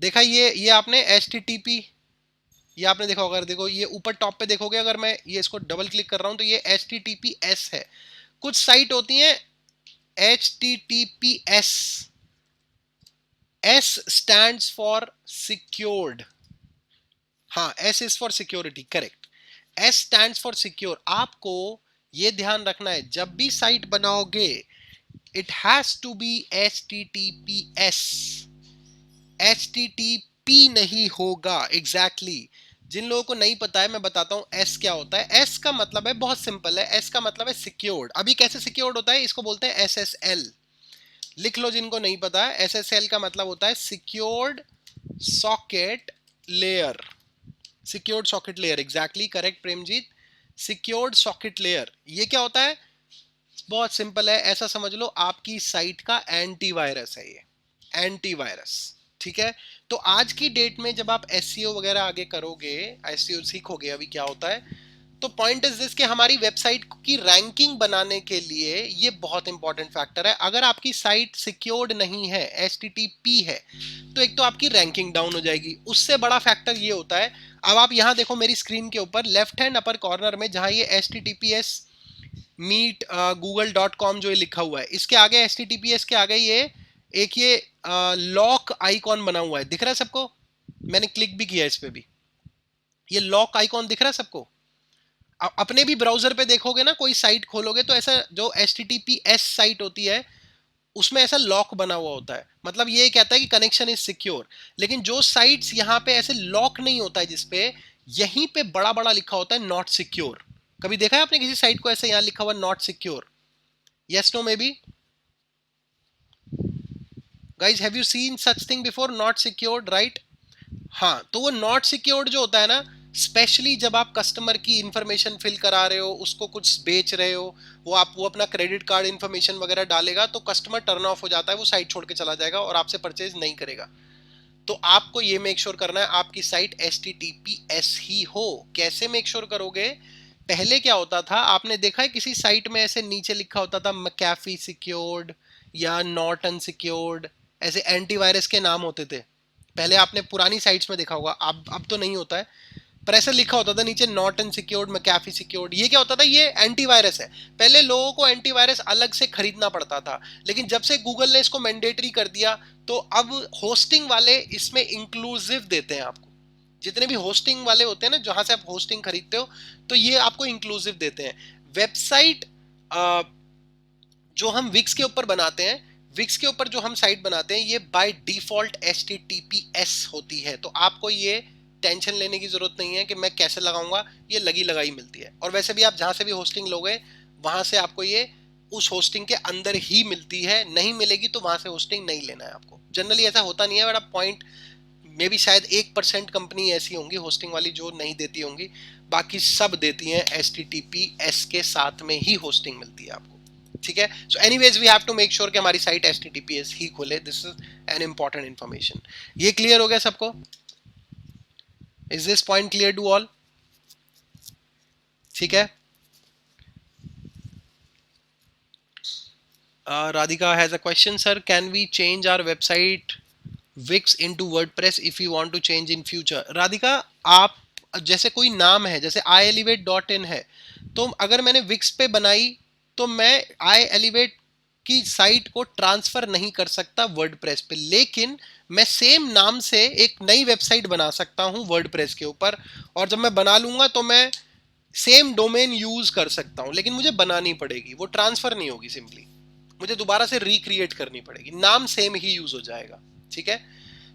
देखा ये आपने http, ये आपने देखा होगा। देखो ये ऊपर टॉप पे देखोगे, अगर मैं ये इसको डबल क्लिक कर रहा हूं तो ये https है। कुछ साइट होती हैं https, S stands for secured, हाँ S is for security, correct. S stands for secure। आपको ये ध्यान रखना है जब भी साइट बनाओगे, it has to be HTTPS, HTTP नहीं होगा। एग्जैक्टली जिन लोगों को नहीं पता है मैं बताता हूं S क्या होता है। S का मतलब है, बहुत सिंपल है, S का मतलब है सिक्योर्ड। अभी कैसे सिक्योर्ड होता है, इसको बोलते हैं SSL। लिख लो जिनको नहीं पता है, SSL का मतलब होता है secured socket layer. Secured socket layer, exactly correct Premjeet, secured socket layer. ये क्या होता है, बहुत सिंपल है, ऐसा समझ लो आपकी साइट का एंटीवायरस है ये, एंटीवायरस। ठीक है, तो आज की डेट में जब आप एसईओ वगैरह आगे करोगे, एसईओ सीखोगे अभी क्या होता है, तो पॉइंट इज दिस कि हमारी वेबसाइट की रैंकिंग बनाने के लिए ये बहुत इंपॉर्टेंट फैक्टर है। अगर आपकी साइट सिक्योर्ड नहीं है, एचटीटीपी है, तो एक तो आपकी रैंकिंग डाउन हो जाएगी। उससे बड़ा फैक्टर ये होता है, अब आप यहां देखो मेरी स्क्रीन के ऊपर लेफ्ट हैंड अपर कॉर्नर में, जहां ये https मीट google.com जो ये लिखा हुआ है, इसके आगे https के आगे ये एक ये लॉक आइकॉन बना हुआ है, दिख रहा है सबको? मैंने क्लिक भी किया इस पे भी, ये लॉक आइकॉन दिख रहा है सबको? अपने भी ब्राउजर पे देखोगे ना, कोई साइट खोलोगे तो ऐसा जो HTTPS साइट होती है उसमें ऐसा लॉक बना हुआ होता है, मतलब ये कहता है कि कनेक्शन इज सिक्योर। लेकिन जो साइट्स यहाँ पे ऐसे लॉक नहीं होता है, जिसपे यहीं पे बड़ा बड़ा लिखा होता है नॉट सिक्योर। कभी देखा है आपने किसी साइट को ऐसे यहाँ लिखा हुआ not secure? Yes no may be guys, have you seen such thing before, not secured, right? हाँ, तो वो नॉट सिक्योर्ड जो होता है ना, स्पेशली जब आप कस्टमर की इंफॉर्मेशन फिल करा रहे हो, उसको कुछ बेच रहे हो, वो अपना क्रेडिट कार्ड इंफॉर्मेशन वगैरह डालेगा तो कस्टमर टर्न ऑफ हो जाता है, वो साइट छोड़ के चला जाएगा और आपसे परचेज नहीं करेगा। तो आपको ये मेक श्योर करना है आपकी साइट HTTPS ही हो। कैसे मेक श्योर करोगे? पहले क्या होता था, आपने देखा है किसी साइट में ऐसे नीचे लिखा होता था मैकेफी सिक्योर्ड या नॉट अनसिक्योर्ड, ऐसे एंटीवायरस के नाम होते थे। पहले आपने पुरानी साइट्स में देखा होगा, अब तो नहीं होता है, पर ऐसा लिखा होता था नीचे नॉट अनसिक्योर्ड, मैकेफी सिक्योर्ड। ये क्या होता था? ये एंटीवायरस है। पहले लोगों को एंटीवायरस अलग से खरीदना पड़ता था, लेकिन जब से गूगल ने इसको मैंडेटरी कर दिया तो अब होस्टिंग वाले इसमें इंक्लूसिव देते हैं आपको। जितने भी होस्टिंग वाले होते हैं ना, जहां से आप होस्टिंग खरीदते हो, तो ये आपको इंक्लूसिव देते हैं। वेबसाइट जो हम विक्स के ऊपर बनाते हैं, विक्स के ऊपर जो हम साइट बनाते हैं, ये बाय डिफॉल्ट HTTPS होती है। तो आपको ये टेंशन लेने की जरूरत नहीं है कि मैं कैसे लगाऊंगा, ये लगी लगाई मिलती है। और वैसे भी आप जहां से भी होस्टिंग लोगे, वहां से आपको ये उस होस्टिंग के अंदर ही मिलती है। नहीं मिलेगी तो वहां से होस्टिंग नहीं लेना है आपको। जनरली ऐसा होता नहीं है, बट पॉइंट मे भी शायद 1% कंपनी ऐसी होंगी होस्टिंग वाली जो नहीं देती होंगी, बाकी सब देती हैं। HTTPS के साथ में ही होस्टिंग मिलती है आपको, ठीक है? So anyways we have to make sure कि हमारी साइट HTTPS ही खोले। This is an important information. ये क्लियर हो गया सबको? Is this point clear to all? ठीक है। Radhika has a question, sir. Can we change our website Wix into WordPress if we want to change in future? Radhika, आप जैसे कोई नाम है, जैसे iElevate.in है, तो अगर मैंने Wix पे बनाई तो मैं iElevate की साइट को ट्रांसफर नहीं कर सकता वर्डप्रेस पे, लेकिन मैं सेम नाम से एक नई वेबसाइट बना सकता हूं वर्डप्रेस के ऊपर। और जब मैं बना लूंगा तो मैं सेम डोमेन यूज कर सकता हूं, लेकिन मुझे बनानी पड़ेगी, वो ट्रांसफर नहीं होगी, सिंपली मुझे दोबारा से रिक्रिएट करनी पड़ेगी, नाम सेम ही यूज हो जाएगा, ठीक है?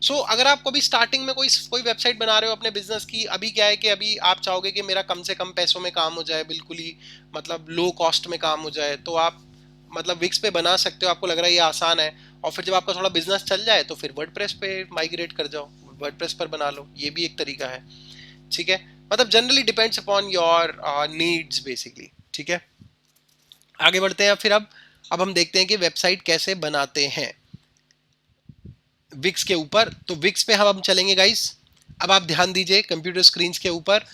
अगर आप कभी स्टार्टिंग में कोई कोई वेबसाइट बना रहे हो अपने बिजनेस की, अभी क्या है कि अभी आप चाहोगे कि मेरा कम से कम पैसों में काम हो जाए, बिल्कुल ही मतलब लो कॉस्ट में काम हो जाए, तो आप मतलब विक्स पे बना सकते हो, आपको लग रहा है ये आसान है। और फिर जब आपका थोड़ा बिजनेस चल जाए तो फिर वर्डप्रेस पे माइग्रेट कर जाओ, वर्डप्रेस पर बना लो, ये भी एक तरीका है, ठीक है? मतलब generally depends upon your needs basically, ठीक है? आगे बढ़ते हैं फिर। अब हम देखते हैं कि वेबसाइट कैसे बनाते हैं विक्स के ऊपर। तो विक्स पे हम चलेंगे गाइस। अब आप ध्यान दीजिए कंप्यूटर स्क्रीन के ऊपर,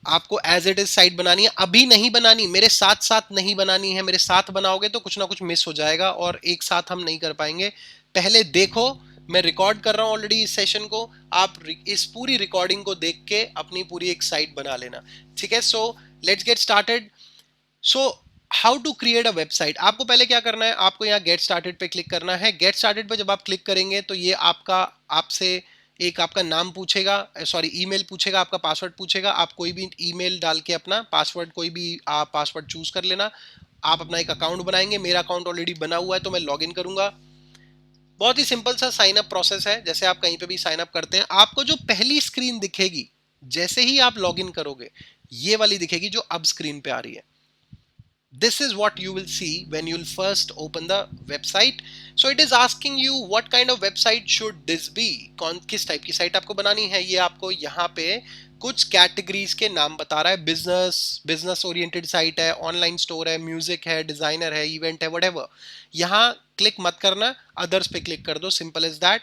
आपको एज इट इज साइट बनानी है। अभी नहीं बनानी, मेरे साथ साथ नहीं बनानी है। मेरे साथ बनाओगे तो कुछ ना कुछ मिस हो जाएगा और एक साथ हम नहीं कर पाएंगे। पहले देखो, मैं रिकॉर्ड कर रहा हूं ऑलरेडी इस सेशन को, आप इस पूरी रिकॉर्डिंग को देख के अपनी पूरी एक साइट बना लेना, ठीक है? So let's get started. So how to create a website. आपको पहले क्या करना है, आपको यहाँ गेट स्टार्टेड पे क्लिक करना है। गेट स्टार्टेड पे जब आप क्लिक करेंगे तो ये आपसे एक आपका नाम पूछेगा, सॉरी ईमेल पूछेगा, आपका पासवर्ड पूछेगा। आप कोई भी ईमेल डाल के अपना पासवर्ड, कोई भी आप पासवर्ड चूज कर लेना। आप अपना एक अकाउंट बनाएंगे। मेरा अकाउंट ऑलरेडी बना हुआ है तो मैं लॉग इन करूंगा। बहुत ही सिंपल सा साइन अप प्रोसेस है, जैसे आप कहीं पे भी साइन अप करते हैं। आपको जो पहली स्क्रीन दिखेगी जैसे ही आप लॉग इन करोगे, ये वाली दिखेगी जो अब स्क्रीन पे आ रही है। This is what you will see when you will first open the website. So it is asking you what kind of website should this be, कौन किस टाइप की साइट आपको बनानी है। ये आपको यहाँ पे कुछ कैटेगरीज के नाम बता रहा है। बिजनेस ओरिएंटेड साइट है, ऑनलाइन स्टोर है, म्यूजिक है, डिजाइनर है, इवेंट है, व्हाटएवर। यहाँ क्लिक मत करना, अदर्स पे क्लिक कर दो, सिंपल इज दैट।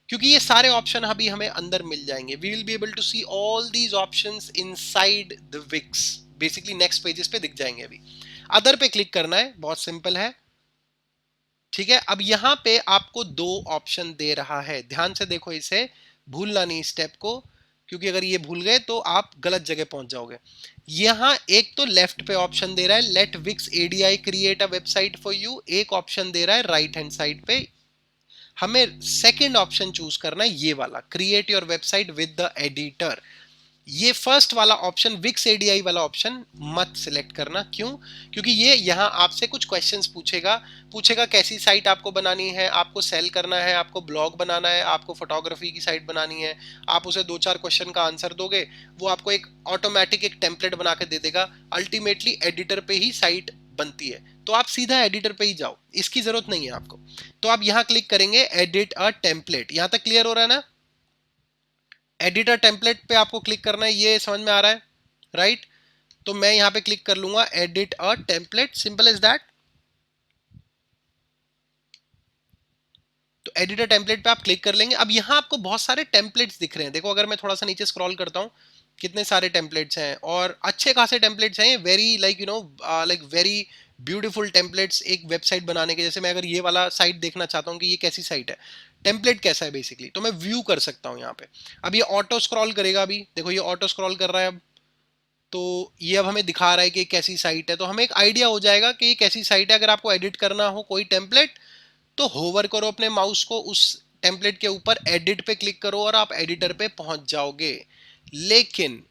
क्योंकि ये सारे ऑप्शन अभी हमें अंदर मिल जाएंगे। We will be able to see all these options inside the Wix, basically next pages पे दिख जाएंगे। अभी अदर पे क्लिक करना है, बहुत सिंपल है, ठीक है? अब यहां पे आपको दो ऑप्शन दे रहा है, ध्यान से देखो, इसे भूलना नहीं स्टेप को, क्योंकि अगर ये भूल गए तो आप गलत जगह पहुंच जाओगे। यहां एक तो लेफ्ट पे ऑप्शन दे रहा है let Wix ADI create a website for you, एक ऑप्शन दे रहा है राइट हैंड साइड पे। हमें सेकंड ऑप्शन चूज करना है, ये वाला, create your website with the editor. ये फर्स्ट वाला ऑप्शन विक्स एडीआई वाला ऑप्शन मत सिलेक्ट करना। क्यों? क्योंकि ये यहाँ आपसे कुछ क्वेश्चंस पूछेगा। पूछेगा कैसी साइट आपको बनानी है, आपको सेल करना है, आपको ब्लॉग बनाना है, आपको फोटोग्राफी की साइट बनानी है। आप उसे 2-4 क्वेश्चन का आंसर दोगे, वो आपको एक ऑटोमेटिक एक टेम्पलेट बना के दे देगा। अल्टीमेटली एडिटर पे ही साइट बनती है, तो आप सीधा एडिटर पे ही जाओ, इसकी जरूरत नहीं है आपको। तो आप यहाँ क्लिक करेंगे एडिट अ टेम्पलेट। यहाँ तक क्लियर हो रहा है ना? एडिटर टेम्पलेट पे आपको क्लिक करना है, ये समझ में आ रहा है, राइट? तो मैं यहां पे क्लिक कर लूंगा edit a template, simple as that. तो एडिटर टेम्पलेट पे आप क्लिक कर लेंगे। अब यहां आपको बहुत सारे टेम्पलेट्स दिख रहे हैं। देखो अगर मैं थोड़ा सा नीचे स्क्रॉल करता हूं, कितने सारे टेम्पलेट्स हैं और अच्छे खासे टेम्पलेट्स हैं। Very like you know like very beautiful templates एक वेबसाइट बनाने के। जैसे मैं अगर ये वाला साइट देखना चाहता हूँ कि ये कैसी साइट है, टेम्पलेट कैसा है बेसिकली, तो मैं व्यू कर सकता हूँ यहाँ पे। अब ये ऑटो स्क्रॉल करेगा। अभी देखो ये ऑटो स्क्रॉल कर रहा है। अब तो ये अब हमें दिखा रहा है कि कैसी साइट है, तो हमें एक आइडिया हो जाएगा कि ये कैसी साइट है। अगर आपको एडिट करना हो कोई टेम्पलेट, तो होवर करो अपने माउस को उस टेम्पलेट के ऊपर, एडिट पे क्लिक करो और आप एडिटर पे पहुंच जाओगे। लेकिन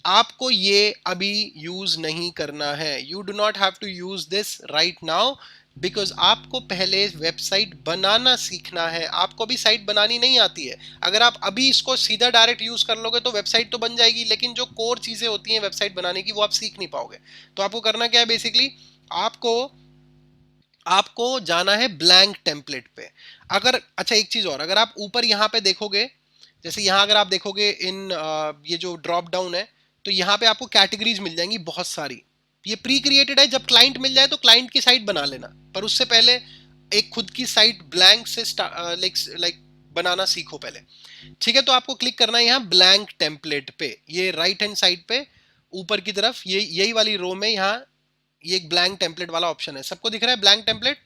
आपको ये अभी यूज नहीं करना है। You do not have to use this right now, because आपको पहले वेबसाइट बनाना सीखना है। आपको भी साइट बनानी नहीं आती है। अगर आप अभी इसको सीधा डायरेक्ट यूज कर लोगे तो वेबसाइट तो बन जाएगी, लेकिन जो कोर चीजें होती हैं वेबसाइट बनाने की वो आप सीख नहीं पाओगे। तो आपको करना क्या है बेसिकली, आपको आपको जाना है ब्लैंक टेम्पलेट पे। अगर अच्छा एक चीज और, अगर आप ऊपर यहाँ पे देखोगे, जैसे यहाँ अगर आप देखोगे इन ये जो ड्रॉप डाउन है, तो यहाँ पे आपको कैटेगरीज मिल जाएंगी बहुत सारी। ये प्री क्रिएटेड है, जब क्लाइंट मिल जाए तो क्लाइंट की साइट बना लेना, पर उससे पहले एक खुद की साइट ब्लैंक से लाइक लाइक बनाना सीखो पहले। ठीक है, तो आपको क्लिक करना है यहाँ ब्लैंक टेम्पलेट पे। ये राइट हैंड साइड पे ऊपर की तरफ ये यही वाली रो में यहाँ ये एक ब्लैंक टेम्पलेट वाला ऑप्शन है। सबको दिख रहा है blank template?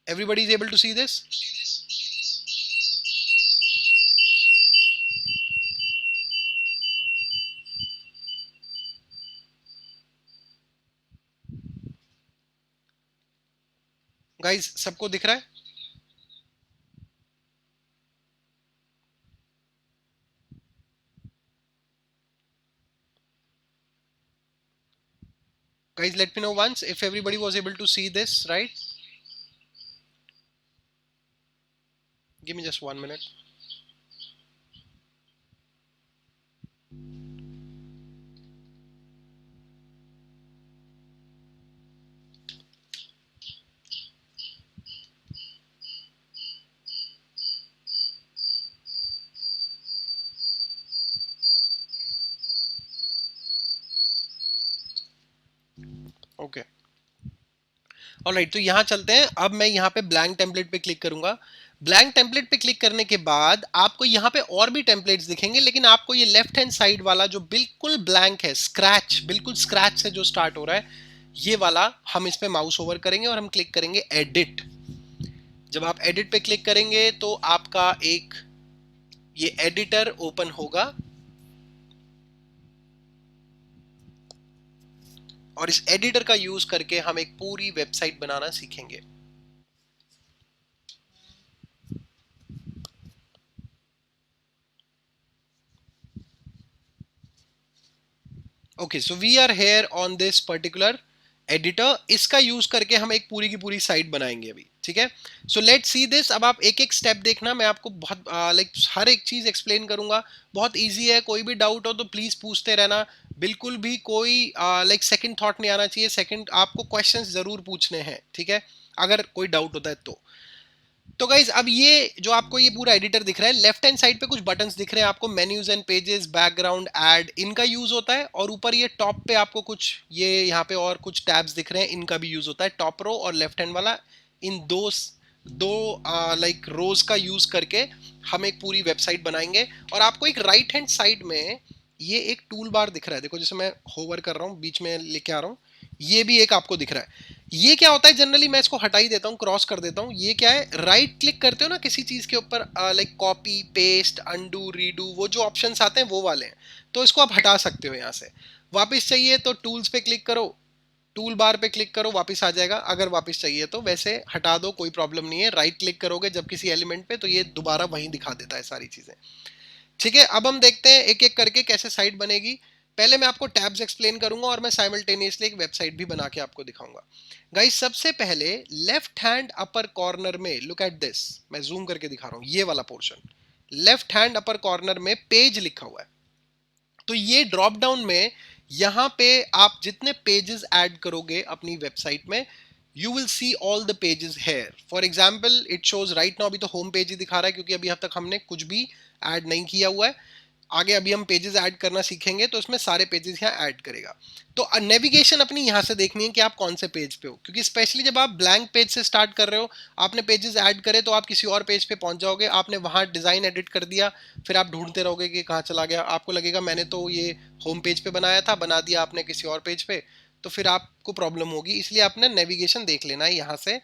Everybody is able to see this? Guys सबको दिख रहा है? Guys, let me know once if everybody was able to see this, right? Give me just 1 minute. Okay, alright, तो यहाँ चलते हैं। अब मैं यहाँ पे ब्लैंक टेम्पलेट पे क्लिक करूंगा। ब्लैंक टेम्पलेट पे क्लिक करने के बाद आपको यहाँ पे और भी टेम्पलेट्स दिखेंगे, लेकिन आपको ये लेफ्ट हैंड साइड वाला जो बिल्कुल ब्लैंक है, स्क्रैच, बिल्कुल स्क्रैच से जो स्टार्ट हो रहा है, ये वाला हम इस पे माउस ओवर करेंगे और हम क्लिक करेंगे एडिट। जब आप एडिट पे क्लिक करेंगे तो आपका एक ये एडिटर ओपन होगा और इस एडिटर का यूज करके हम एक पूरी वेबसाइट बनाना सीखेंगे। Okay, so we are here on this particular editor. इसका यूज करके हम एक पूरी की पूरी साइट बनाएंगे अभी। ठीक है, सो लेट्स सी दिस। अब आप एक एक स्टेप देखना, मैं आपको बहुत लाइक हर एक चीज एक्सप्लेन करूंगा। बहुत इजी है, कोई भी डाउट हो तो प्लीज पूछते रहना। बिल्कुल भी कोई लाइक सेकंड थॉट नहीं आना चाहिए। सेकंड आपको क्वेश्चंस जरूर पूछने हैं, ठीक है, अगर कोई डाउट होता है तो गाइज अब ये जो आपको ये पूरा एडिटर दिख रहा है, लेफ्ट हैंड साइड पे कुछ बटन्स दिख रहे हैं आपको, menus and pages, background, add, इनका यूज होता है। और ऊपर ये टॉप पे आपको कुछ ये यहाँ पे और कुछ टैब्स दिख रहे हैं, इनका भी यूज होता है। टॉप रो और लेफ्ट हैंड वाला, इन दो लाइक रोज का यूज करके हम एक पूरी वेबसाइट बनाएंगे। और आपको एक राइट हैंड साइड में ये एक टूल बार दिख रहा है। देखो जैसे मैं होवर कर रहा हूँ, बीच में लेके आ रहा हूँ, ये भी एक आपको दिख रहा है। ये क्या होता है, जनरली मैं इसको हटा ही देता हूँ, क्रॉस कर देता हूँ। ये क्या है, राइट क्लिक करते हो ना किसी चीज के ऊपर, like copy paste undo redo, वो जो ऑप्शंस आते हैं वो वाले हैं। तो इसको आप हटा सकते हो। यहाँ से वापस चाहिए तो टूल्स पे क्लिक करो, टूल बार पे क्लिक करो, वापस आ जाएगा। अगर वापस चाहिए तो, वैसे हटा दो, कोई प्रॉब्लम नहीं है। राइट क्लिक करोगे जब किसी एलिमेंट पे तो ये दोबारा वहीं दिखा देता है सारी चीजें। ठीक है, अब हम देखते हैं एक एक करके कैसे साइट बनेगी। पहले मैं आपको टैब्स एक्सप्लेन करूंगा और मैं साइमल्टेनियसली एक वेबसाइट भी बना के आपको दिखाऊंगा। गाइस, सबसे पहले लेफ्ट हैंड अपर कॉर्नर में, लुक एट दिस, मैं जूम करके दिखा रहा हूं ये वाला पोर्शन। लेफ्ट हैंड अपर कॉर्नर में पेज लिखा हुआ है। तो ये ड्रॉप डाउन में यहां पे आप जितने पेजेस ऐड करोगे अपनी वेबसाइट में, you will see all the pages here. For example it shows right now, अभी तो होम पेज ही दिखा रहा है क्योंकि अभी अब तक हमने कुछ भी ऐड नहीं किया हुआ है। आगे अभी हम पेजेस ऐड करना सीखेंगे तो इसमें सारे पेजेस यहाँ ऐड करेगा। तो नेविगेशन अपनी यहाँ से देखनी है कि आप कौन से पेज पे हो, क्योंकि स्पेशली जब आप ब्लैंक पेज से स्टार्ट कर रहे हो, आपने पेजेस ऐड करे तो आप किसी और पेज पे पहुंच जाओगे, आपने वहां डिजाइन एडिट कर दिया, फिर आप ढूंढते रहोगे कि कहाँ चला गया। आपको लगेगा मैंने तो ये होम पेज पे बनाया था, बना दिया आपने किसी और पेज पे, तो फिर आपको प्रॉब्लम होगी। इसलिए आपने नेविगेशन देख लेना है यहाँ से,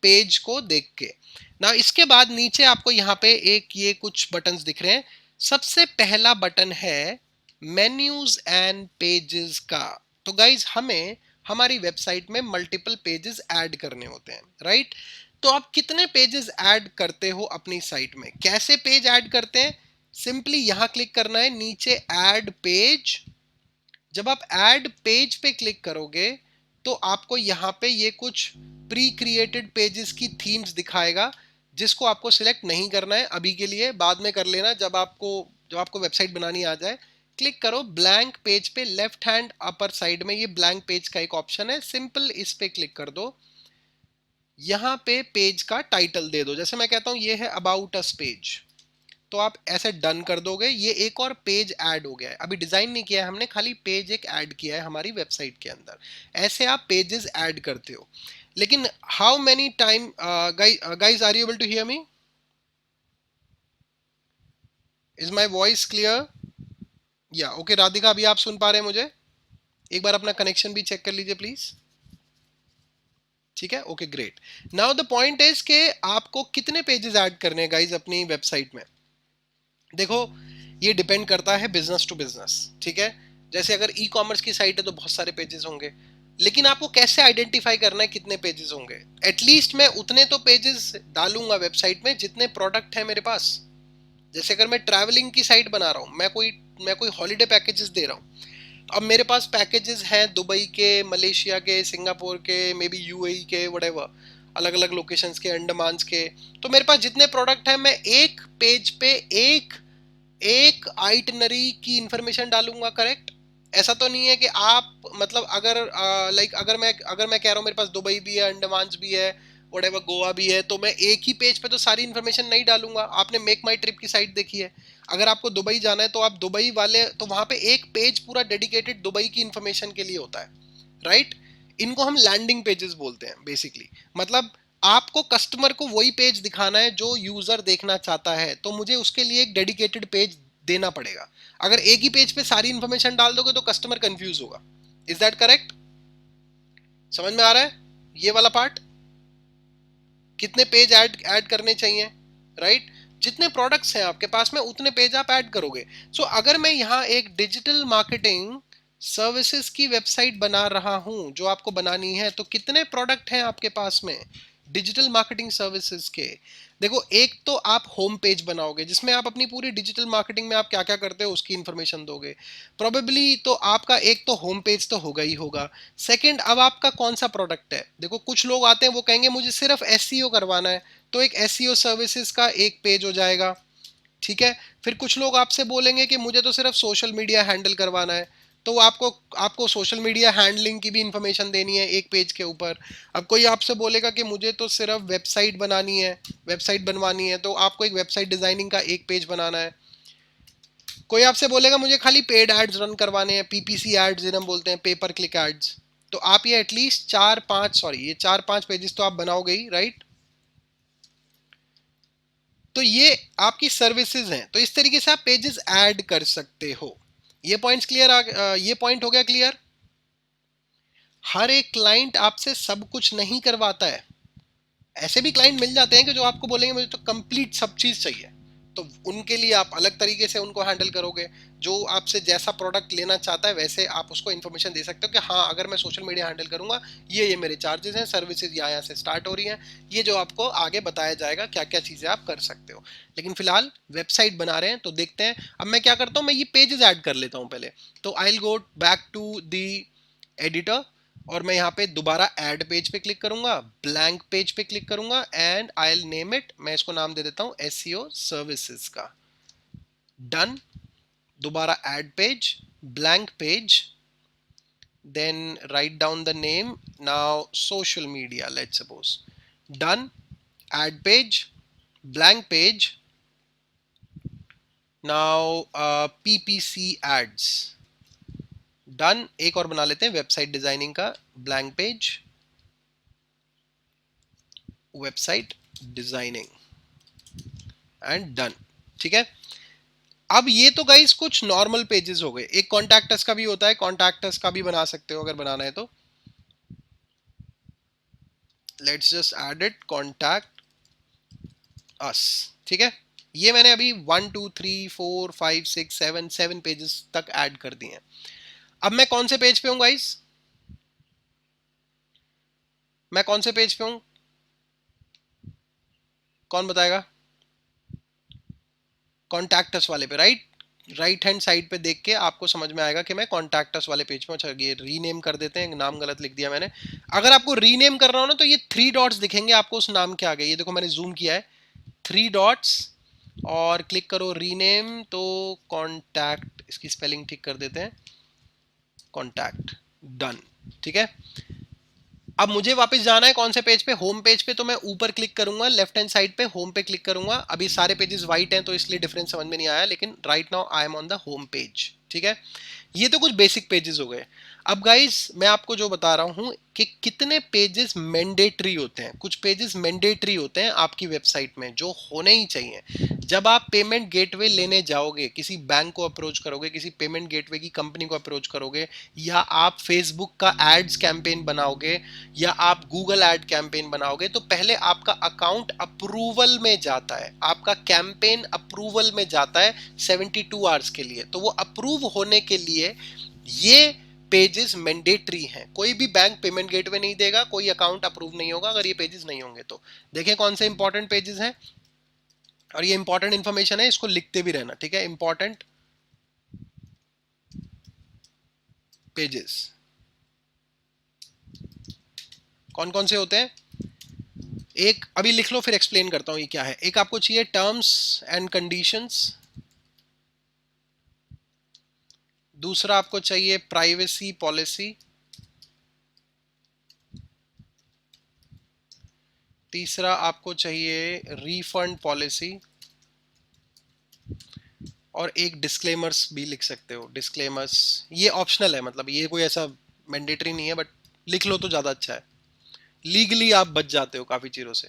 पेज को देख के ना। इसके बाद नीचे आपको यहाँ पे एक ये कुछ बटन्स दिख रहे हैं। सबसे पहला बटन है मेन्यूज एंड पेजेस का। तो गाइज, हमें हमारी वेबसाइट में मल्टीपल पेजेस ऐड करने होते हैं, राइट? तो आप कितने पेजेस ऐड करते हो अपनी साइट में? कैसे पेज ऐड करते हैं? सिंपली यहां क्लिक करना है नीचे ऐड पेज। जब आप ऐड पेज पे क्लिक करोगे तो आपको यहाँ पे ये कुछ प्री क्रिएटेड पेजेस की थीम्स दिखाएगा, जिसको आपको सिलेक्ट नहीं करना है अभी के लिए, बाद में कर लेना जब आपको वेबसाइट बनानी आ जाए। क्लिक करो ब्लैंक पेज पे, लेफ्ट हैंड अपर साइड में ये ब्लैंक पेज का एक ऑप्शन है, सिंपल इस पे क्लिक कर दो। यहाँ पे पेज का टाइटल दे दो, जैसे मैं कहता हूँ ये है अबाउट अस पेज, तो आप ऐसे डन कर दोगे। ये एक और पेज ऐड हो गया है, अभी डिजाइन नहीं किया है हमने, खाली पेज एक ऐड किया है हमारी वेबसाइट के अंदर। ऐसे आप पेजेस ऐड करते हो। लेकिन how many time, guys are you able to hear me? Is my voice clear? या ओके राधिका, अभी आप सुन पा रहे हैं मुझे? एक बार अपना कनेक्शन भी चेक कर लीजिए प्लीज। ठीक है, okay great. Now the point is के आपको कितने पेजेस ऐड करने हैं गाइज अपनी वेबसाइट में। देखो, ये डिपेंड करता है बिजनेस टू बिजनेस, ठीक है? जैसे अगर ई कॉमर्स की साइट है तो बहुत सारे पेजेस होंगे, लेकिन आपको कैसे आइडेंटिफाई करना है कितने पेजेस होंगे? एटलीस्ट मैं उतने तो पेजेस डालूंगा वेबसाइट में जितने प्रोडक्ट है मेरे पास। जैसे अगर मैं ट्रैवलिंग की साइट बना रहा हूँ, मैं कोई हॉलीडे पैकेजेस दे रहा हूँ, अब मेरे पास पैकेजेस हैं दुबई के, मलेशिया के, सिंगापुर के, मे बी यूएई के, व्हाटएवर, अलग अलग लोकेशंस के, अंडमान के। तो मेरे पास जितने प्रोडक्ट हैं, मैं एक पेज पे एक एक आइटनरी की इंफॉर्मेशन डालूंगा, करेक्ट? ऐसा तो नहीं है कि आप, मतलब अगर लाइक अगर मैं कह रहा हूँ मेरे पास दुबई भी है, अंडमान भी है, व्हाटएवर, गोवा भी है, तो मैं एक ही पेज पे तो सारी इन्फॉर्मेशन नहीं डालूंगा। आपने मेक माई ट्रिप की साइट देखी है, अगर आपको दुबई जाना है तो आप दुबई वाले, तो वहां पे एक पेज पूरा डेडिकेटेड दुबई की इंफॉर्मेशन के लिए होता है, राइट? इनको हम लैंडिंग पेजेस बोलते हैं बेसिकली। मतलब आपको कस्टमर को वही पेज दिखाना है जो यूजर देखना चाहता है, तो मुझे उसके लिए एक डेडिकेटेड पेज देना पड़ेगा। अगर एक ही पेज पे सारी इंफॉर्मेशन डाल दोगे तो कस्टमर कंफ्यूज होगा। Is that correct? समझ में आ रहा है ये वाला पार्ट? कितने पेज ऐड करने चाहिए, राइट? जितने प्रोडक्ट्स हैं आपके पास में उतने पेज आप ऐड करोगे। सो अगर मैं यहाँ एक डिजिटल मार्केटिंग सर्विसेज की वेबसाइट बना रहा हूं जो आपको बनानी है, तो कितने प्रोडक्ट हैं आपके पास में डिजिटल मार्केटिंग सर्विसेज के? देखो, एक तो आप होम पेज बनाओगे जिसमें आप अपनी पूरी डिजिटल मार्केटिंग में आप क्या क्या करते हो उसकी इंफॉर्मेशन दोगे, प्रोबेबली। तो आपका एक तो होम पेज तो होगा ही होगा। सेकंड, अब आपका कौन सा प्रोडक्ट है? देखो, कुछ लोग आते हैं वो कहेंगे मुझे सिर्फ एसईओ करवाना है, तो एक एसईओ सर्विसेज का एक पेज हो जाएगा, ठीक है? फिर कुछ लोग आपसे बोलेंगे कि मुझे तो सिर्फ सोशल मीडिया हैंडल करवाना है, तो आपको आपको सोशल मीडिया हैंडलिंग की भी इंफॉर्मेशन देनी है एक पेज के ऊपर। अब कोई आपसे बोलेगा कि मुझे तो सिर्फ वेबसाइट बनानी है, वेबसाइट बनवानी है, तो आपको एक वेबसाइट डिजाइनिंग का एक पेज बनाना है। कोई आपसे बोलेगा मुझे खाली पेड एड्स रन करवाने हैं, पीपीसी एड्स जिन्हें हम बोलते हैं, पेपर क्लिक एड्स, तो आप ये एटलीस्ट ये चार पांच पेजेस तो आप बनाओगे ही, राइट? तो ये आपकी सर्विसेज हैं। तो इस तरीके से आप पेजेस ऐड कर सकते हो। ये पॉइंट्स क्लियर? ये पॉइंट हो गया क्लियर? हर एक क्लाइंट आपसे सब कुछ नहीं करवाता है। ऐसे भी क्लाइंट मिल जाते हैं कि जो आपको बोलेंगे मुझे तो कंप्लीट सब चीज चाहिए, तो उनके लिए आप अलग तरीके से उनको हैंडल करोगे। जो आपसे जैसा प्रोडक्ट लेना चाहता है वैसे आप उसको इन्फॉर्मेशन दे सकते हो कि हाँ अगर मैं सोशल मीडिया हैंडल करूंगा ये मेरे चार्जेस हैं, सर्विसेज यहाँ से स्टार्ट हो रही हैं, ये जो आपको आगे बताया जाएगा क्या क्या चीज़ें आप कर सकते हो। लेकिन फिलहाल वेबसाइट बना रहे हैं तो देखते हैं। अब मैं क्या करता हूँ, मैं ये पेजेस ऐड कर लेता हूँ पहले। तो I will go back to the editor और मैं यहाँ पे दोबारा ऐड पेज पे क्लिक करूंगा, ब्लैंक पेज पे क्लिक करूंगा and I will name it, मैं इसको नाम दे देता हूँ एसईओ सर्विसेज का। डन। दोबारा add page, blank page, then write down the name, now social media, let's suppose. Done. Add page, blank page, now PPC ads. Done. एक और बना लेते हैं वेबसाइट डिजाइनिंग का, blank page, website designing and done. ठीक है। अब ये तो गाइस कुछ नॉर्मल पेजेस हो गए। एक कॉन्टैक्ट अस का भी होता है, कॉन्टैक्ट अस का भी बना सकते हो अगर बनाना है तो। Let's just add it contact us. ठीक है। ये मैंने अभी 1 2 3 4 5 6 7 पेजेस तक ऐड कर दिए हैं। अब मैं कौन से पेज पे हूं गाइस, मैं कौन से पेज पे हूं, कौन बताएगा? कॉन्टैक्ट अस वाले पे, राइट। राइट हैंड साइड पे देख के आपको समझ में आएगा कि मैं कॉन्टैक्ट अस वाले पेज पे। अच्छा ये रीनेम कर देते हैं, नाम गलत लिख दिया मैंने। अगर आपको रीनेम करना हो ना तो ये 3 डॉट्स दिखेंगे आपको उस नाम के आगे, ये देखो मैंने जूम किया है, 3 डॉट्स और क्लिक करो रीनेम, तो कॉन्टैक्ट, इसकी स्पेलिंग ठीक कर देते हैं, कॉन्टैक्ट। डन। ठीक है। अब मुझे वापस जाना है कौन से पेज पे, होम पेज पे। तो मैं ऊपर क्लिक करूंगा, लेफ्ट हैंड साइड पे होम पे क्लिक करूंगा। अभी सारे पेजेस वाइट हैं तो इसलिए डिफरेंस समझ में नहीं आया, लेकिन right now I am on the home page. ठीक है। ये तो कुछ बेसिक पेजेस हो गए। अब गाइस मैं आपको जो बता रहा हूं कि कितने पेजेस मैंडेटरी होते हैं। कुछ पेजेस मैंडेटरी होते हैं आपकी वेबसाइट में जो होने ही चाहिए। जब आप पेमेंट गेटवे लेने जाओगे, किसी बैंक को अप्रोच करोगे, किसी पेमेंट गेटवे की कंपनी को अप्रोच करोगे, या आप फेसबुक का एड्स कैंपेन बनाओगे, या आप गूगल एड कैंपेन बनाओगे, तो पहले आपका अकाउंट अप्रूवल में जाता है, आपका कैंपेन अप्रूवल में जाता है 72 आवर्स के लिए। तो वो अप्रूव होने के लिए ये पेजेस मैंडेटरी हैं। कोई भी बैंक पेमेंट गेटवे नहीं देगा, कोई अकाउंट अप्रूव नहीं होगा अगर ये पेजेस नहीं होंगे। तो देखें कौन से इंपॉर्टेंट पेजेस हैं, और ये इंपॉर्टेंट इंफॉर्मेशन है, इसको लिखते भी रहना। ठीक है। इंपॉर्टेंट पेजेस कौन कौन से होते हैं, एक अभी लिख लो फिर एक्सप्लेन करता हूं ये क्या है। एक आपको चाहिए टर्म्स एंड कंडीशंस, दूसरा आपको चाहिए प्राइवेसी पॉलिसी, तीसरा आपको चाहिए रीफंड पॉलिसी, और एक डिस्क्लेमर्स भी लिख सकते हो। डिस्क्लेमर्स ये ऑप्शनल है, मतलब ये कोई ऐसा मैंडेटरी नहीं है, बट लिख लो तो ज़्यादा अच्छा है। लीगली आप बच जाते हो काफ़ी चीज़ों से।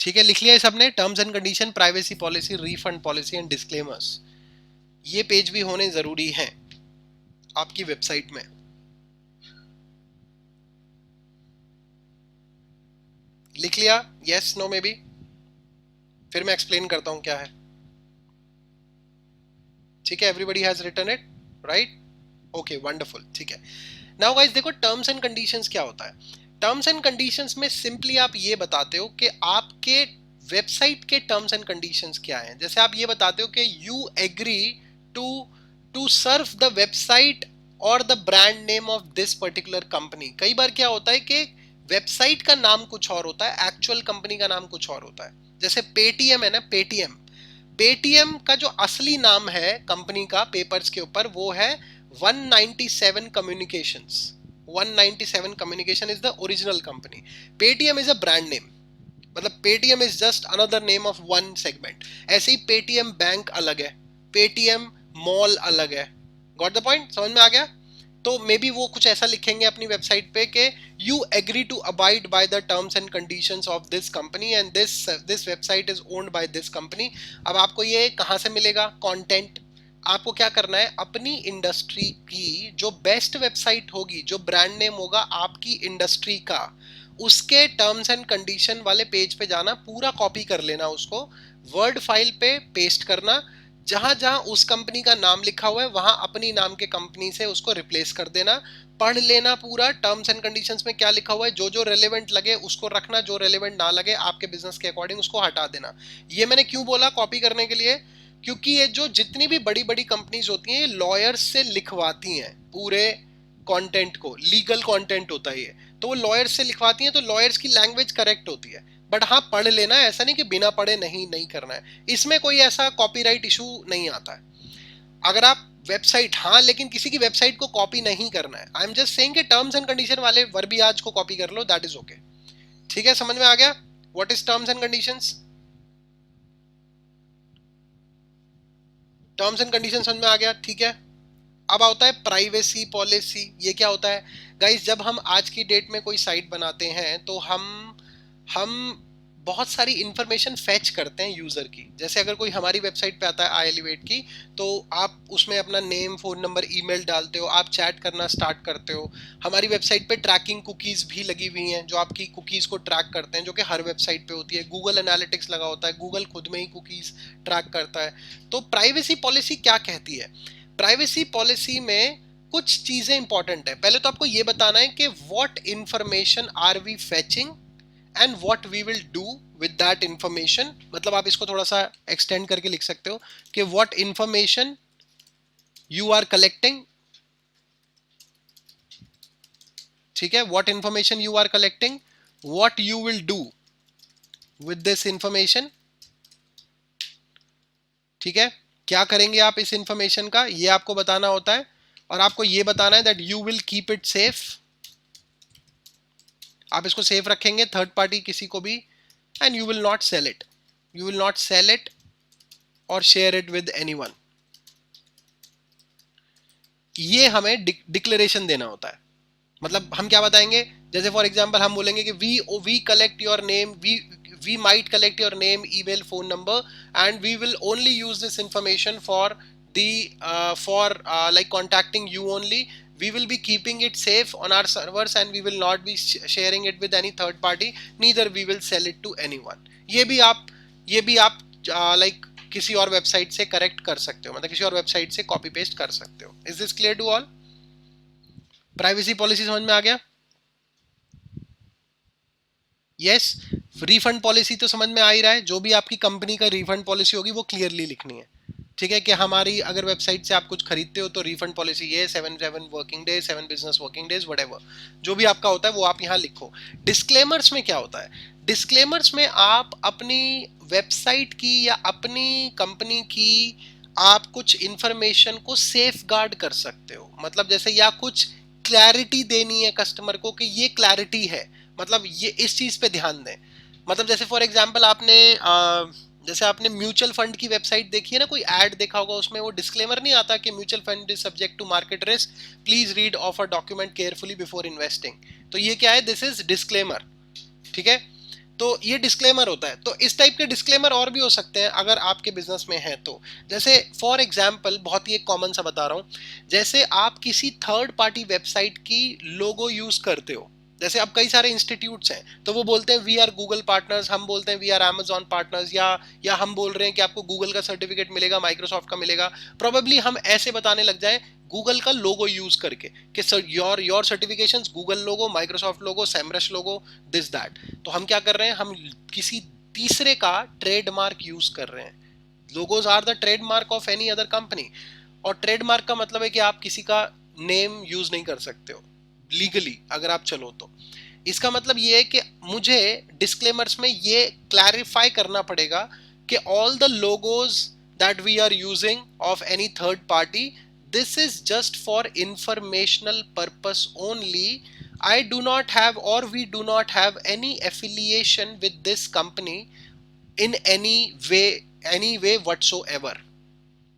ठीक है, लिख लिया है सबने, terms and condition, privacy policy, refund policy and disclaimers. ये पेज भी होने ज़रूरी हैं आपकी वेबसाइट में। लिख लिया, यस नो में भी, फिर मैं एक्सप्लेन करता हूं क्या है। ठीक है, everybody has written it, right? Okay wonderful. ठीक है। नाउ गाइस देखो टर्म्स एंड कंडीशंस क्या होता है। टर्म्स एंड कंडीशंस में सिंपली आप ये बताते हो कि आपके वेबसाइट के टर्म्स एंड कंडीशंस क्या हैं। जैसे आप ये बताते हो कि you agree to to serve the website और the brand name of this particular company. कई बार क्या होता है कि वेबसाइट का नाम कुछ और होता है, एक्चुअल कंपनी का नाम कुछ और होता है। जैसे पेटीएम है ना, पेटीएम, पेटीएम का जो असली नाम है कंपनी का पेपर्स के ऊपर वो है 197 communications. 197 communication is the original company. Paytm is a brand name, मतलब Paytm is just another name of one segment. ऐसे ही पेटीएम बैंक अलग है, पेटीएम मॉल अलग है। गॉट द पॉइंट, समझ में आ गया? तो मे बी वो कुछ ऐसा लिखेंगे अपनी वेबसाइट पे कि you agree to abide by the terms and conditions of this company and this website is owned by this company. अब आपको ये कहाँ से मिलेगा कंटेंट? आपको क्या करना है, अपनी इंडस्ट्री की जो बेस्ट वेबसाइट होगी, जो ब्रांड नेम होगा आपकी इंडस्ट्री का, उसके टर्म्स एंड कंडीशन वाले पेज पे जाना, पूरा कॉपी कर लेना, उसको वर्ड फाइल पे पेस्ट करना, जहां जहां उस कंपनी का नाम लिखा हुआ है वहां अपनी नाम के कंपनी से उसको रिप्लेस कर देना, पढ़ लेना पूरा टर्म्स एंड कंडीशंस में क्या लिखा हुआ है, जो जो रेलेवेंट लगे उसको रखना, जो रेलेवेंट ना लगे आपके बिजनेस के अकॉर्डिंग उसको हटा देना। ये मैंने क्यों बोला कॉपी करने के लिए, क्योंकि ये जो जितनी भी बड़ी बड़ी कंपनीज होती हैं ये लॉयर्स से लिखवाती हैं पूरे कंटेंट को, लीगल कंटेंट होता है ये, तो वो लॉयर्स से लिखवाती हैं, तो लॉयर्स की लैंग्वेज करेक्ट होती है। बट हाँ पढ़ लेना है, ऐसा नहीं कि बिना पढ़े नहीं नहीं करना है, इसमें कोई ऐसा कॉपीराइट इशू नहीं आता है। अगर आप वेबसाइट, हाँ लेकिन किसी की वेबसाइट को कॉपी नहीं करना है, आई एम जस्ट सेइंग कि टर्म्स एंड कंडीशन वाले वर्बियाज को कॉपी कर लो, दैट इज ओके। ठीक है, समझ में आ गया what is terms and conditions? Terms and condition समझ में आ गया, ठीक है। अब आता है प्राइवेसी पॉलिसी। ये क्या होता है गाइस, जब हम आज की डेट में कोई साइट बनाते हैं तो हम बहुत सारी इंफॉर्मेशन फेच करते हैं यूजर की। जैसे अगर कोई हमारी वेबसाइट पे आता है आई एलिवेट की, तो आप उसमें अपना नेम, फोन नंबर, ईमेल डालते हो, आप चैट करना स्टार्ट करते हो। हमारी वेबसाइट पे ट्रैकिंग कुकीज भी लगी हुई हैं जो आपकी कुकीज को ट्रैक करते हैं, जो कि हर वेबसाइट पे होती है। गूगल एनालिटिक्स लगा होता है, गूगल खुद में ही कुकीज ट्रैक करता है। तो प्राइवेसी पॉलिसी क्या कहती है, प्राइवेसी पॉलिसी में कुछ चीजें इंपॉर्टेंट है। पहले तो आपको ये बताना है कि what information are we fetching and what we will do with that information. मतलब आप इसको थोड़ा सा एक्सटेंड करके लिख सकते हो कि what information you are collecting, ठीक है, what information you are collecting, what you will do with this information. ठीक है, क्या करेंगे आप इस इंफॉर्मेशन का, ये आपको बताना होता है। और आपको ये बताना है that you will keep it safe, आप इसको सेफ रखेंगे थर्ड पार्टी किसी को भी, and you will not sell it, you will not sell it और शेयर इट विद एनीवन। ये हमें डिक्लेरेशन देना होता है। मतलब हम क्या बताएंगे, जैसे फॉर एग्जांपल हम बोलेंगे कि we collect your name, we might collect your name, email, phone number, and we will only use this information for like contacting you only. We will be keeping it safe on our servers and we will not be sharing it with any third party, neither we will sell it to anyone. ये भी आप like किसी और website से correct कर सकते हो, मतलब किसी और वेबसाइट से कॉपी पेस्ट कर सकते हो। Is this clear to all? Privacy policy समझ में आ गया? यस। रिफंड पॉलिसी तो समझ में आ ही रहा है, जो भी आपकी कंपनी का रिफंड पॉलिसी होगी वो क्लियरली लिखनी है। ठीक है, कि हमारी अगर वेबसाइट से आप कुछ खरीदते हो तो रिफंड पॉलिसी ये 7 working days, 7 business working days, whatever जो भी आपका होता है वो आप यहाँ लिखो। डिस्क्लेमर्स में क्या होता है, डिस्क्लेमर्स में आप अपनी वेबसाइट की या अपनी कंपनी की आप कुछ इंफॉर्मेशन को सेफ गार्ड कर सकते हो। मतलब जैसे या कुछ क्लैरिटी देनी है कस्टमर को कि ये क्लैरिटी है, मतलब ये इस चीज पे ध्यान दें। मतलब जैसे फॉर एग्जांपल जैसे आपने म्यूचुअल फंड की वेबसाइट देखी है ना, कोई ऐड देखा होगा, उसमें वो डिस्क्लेमर नहीं आता कि mutual fund is subject to market risk, please read offer document carefully before investing. तो ये क्या है, दिस इज डिस्क्लेमर। ठीक है, तो ये डिस्क्लेमर होता है। तो इस टाइप के डिस्क्लेमर और भी हो सकते हैं अगर आपके बिजनेस में है तो। जैसे फॉर एग्जांपल बहुत ही एक कॉमन सा बता रहा हूँ, जैसे आप किसी थर्ड पार्टी वेबसाइट की लोगो यूज करते हो, जैसे अब कई सारे इंस्टीट्यूट्स हैं तो वो बोलते हैं वी आर गूगल पार्टनर्स, हम बोलते हैं वी आर अमेजॉन पार्टनर्स, या हम बोल रहे हैं कि आपको गूगल का सर्टिफिकेट मिलेगा, माइक्रोसॉफ्ट का मिलेगा। प्रोबेबली हम ऐसे बताने लग जाए गूगल का लोगो यूज करके कि sir your certifications Google logo, Microsoft logo, Semrush logo, this that. तो हम क्या कर रहे हैं, हम किसी तीसरे का ट्रेडमार्क यूज कर रहे हैं। Logos are the trademark of any other company, और ट्रेडमार्क का मतलब है कि आप किसी का नेम यूज नहीं कर सकते हो लीगली अगर आप चलो तो। इसका मतलब ये है कि मुझे डिस्क्लेमर्स में ये क्लैरिफाई करना पड़ेगा कि all the logos that we are using of any third party, this is just for informational purpose only. I do not have, or we do not have any affiliation with this company in any way whatsoever.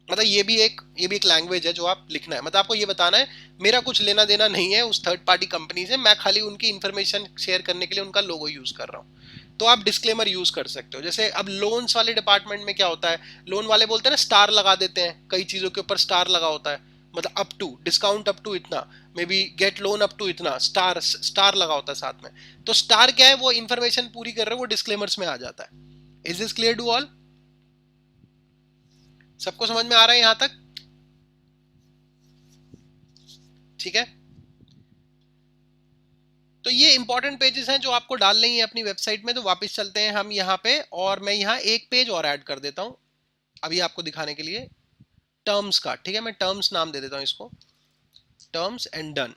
मतलब ये भी एक language है जो आप लिखना है। मतलब आपको ये बताना है मेरा कुछ लेना देना नहीं है उस थर्ड पार्टी कंपनी से, मैं खाली उनकी इंफॉर्मेशन शेयर करने के लिए उनका लोगो यूज कर रहा हूँ। तो आप डिस्क्लेमर यूज कर सकते हो। जैसे अब लोन्स वाले डिपार्टमेंट में क्या होता है, लोन वाले बोलते हैं ना स्टार लगा देते हैं, कई चीजों के ऊपर स्टार लगा होता है, मतलब up to discount up to इतना, maybe get loan up to इतना, स्टार स्टार लगा होता है साथ में। तो स्टार क्या है, वो इन्फॉर्मेशन पूरी कर रहे हो, वो डिस्क्लेमर्स में आ जाता है। Is this clear to all? सबको समझ में आ रहा है यहां तक? ठीक है, तो ये इंपॉर्टेंट पेजेस हैं जो आपको डालने ही है अपनी वेबसाइट में। तो वापस चलते हैं हम यहाँ पे, और मैं यहाँ एक पेज और ऐड कर देता हूँ अभी आपको दिखाने के लिए, टर्म्स का। ठीक है, मैं टर्म्स नाम दे देता हूँ इसको, टर्म्स एंड डन।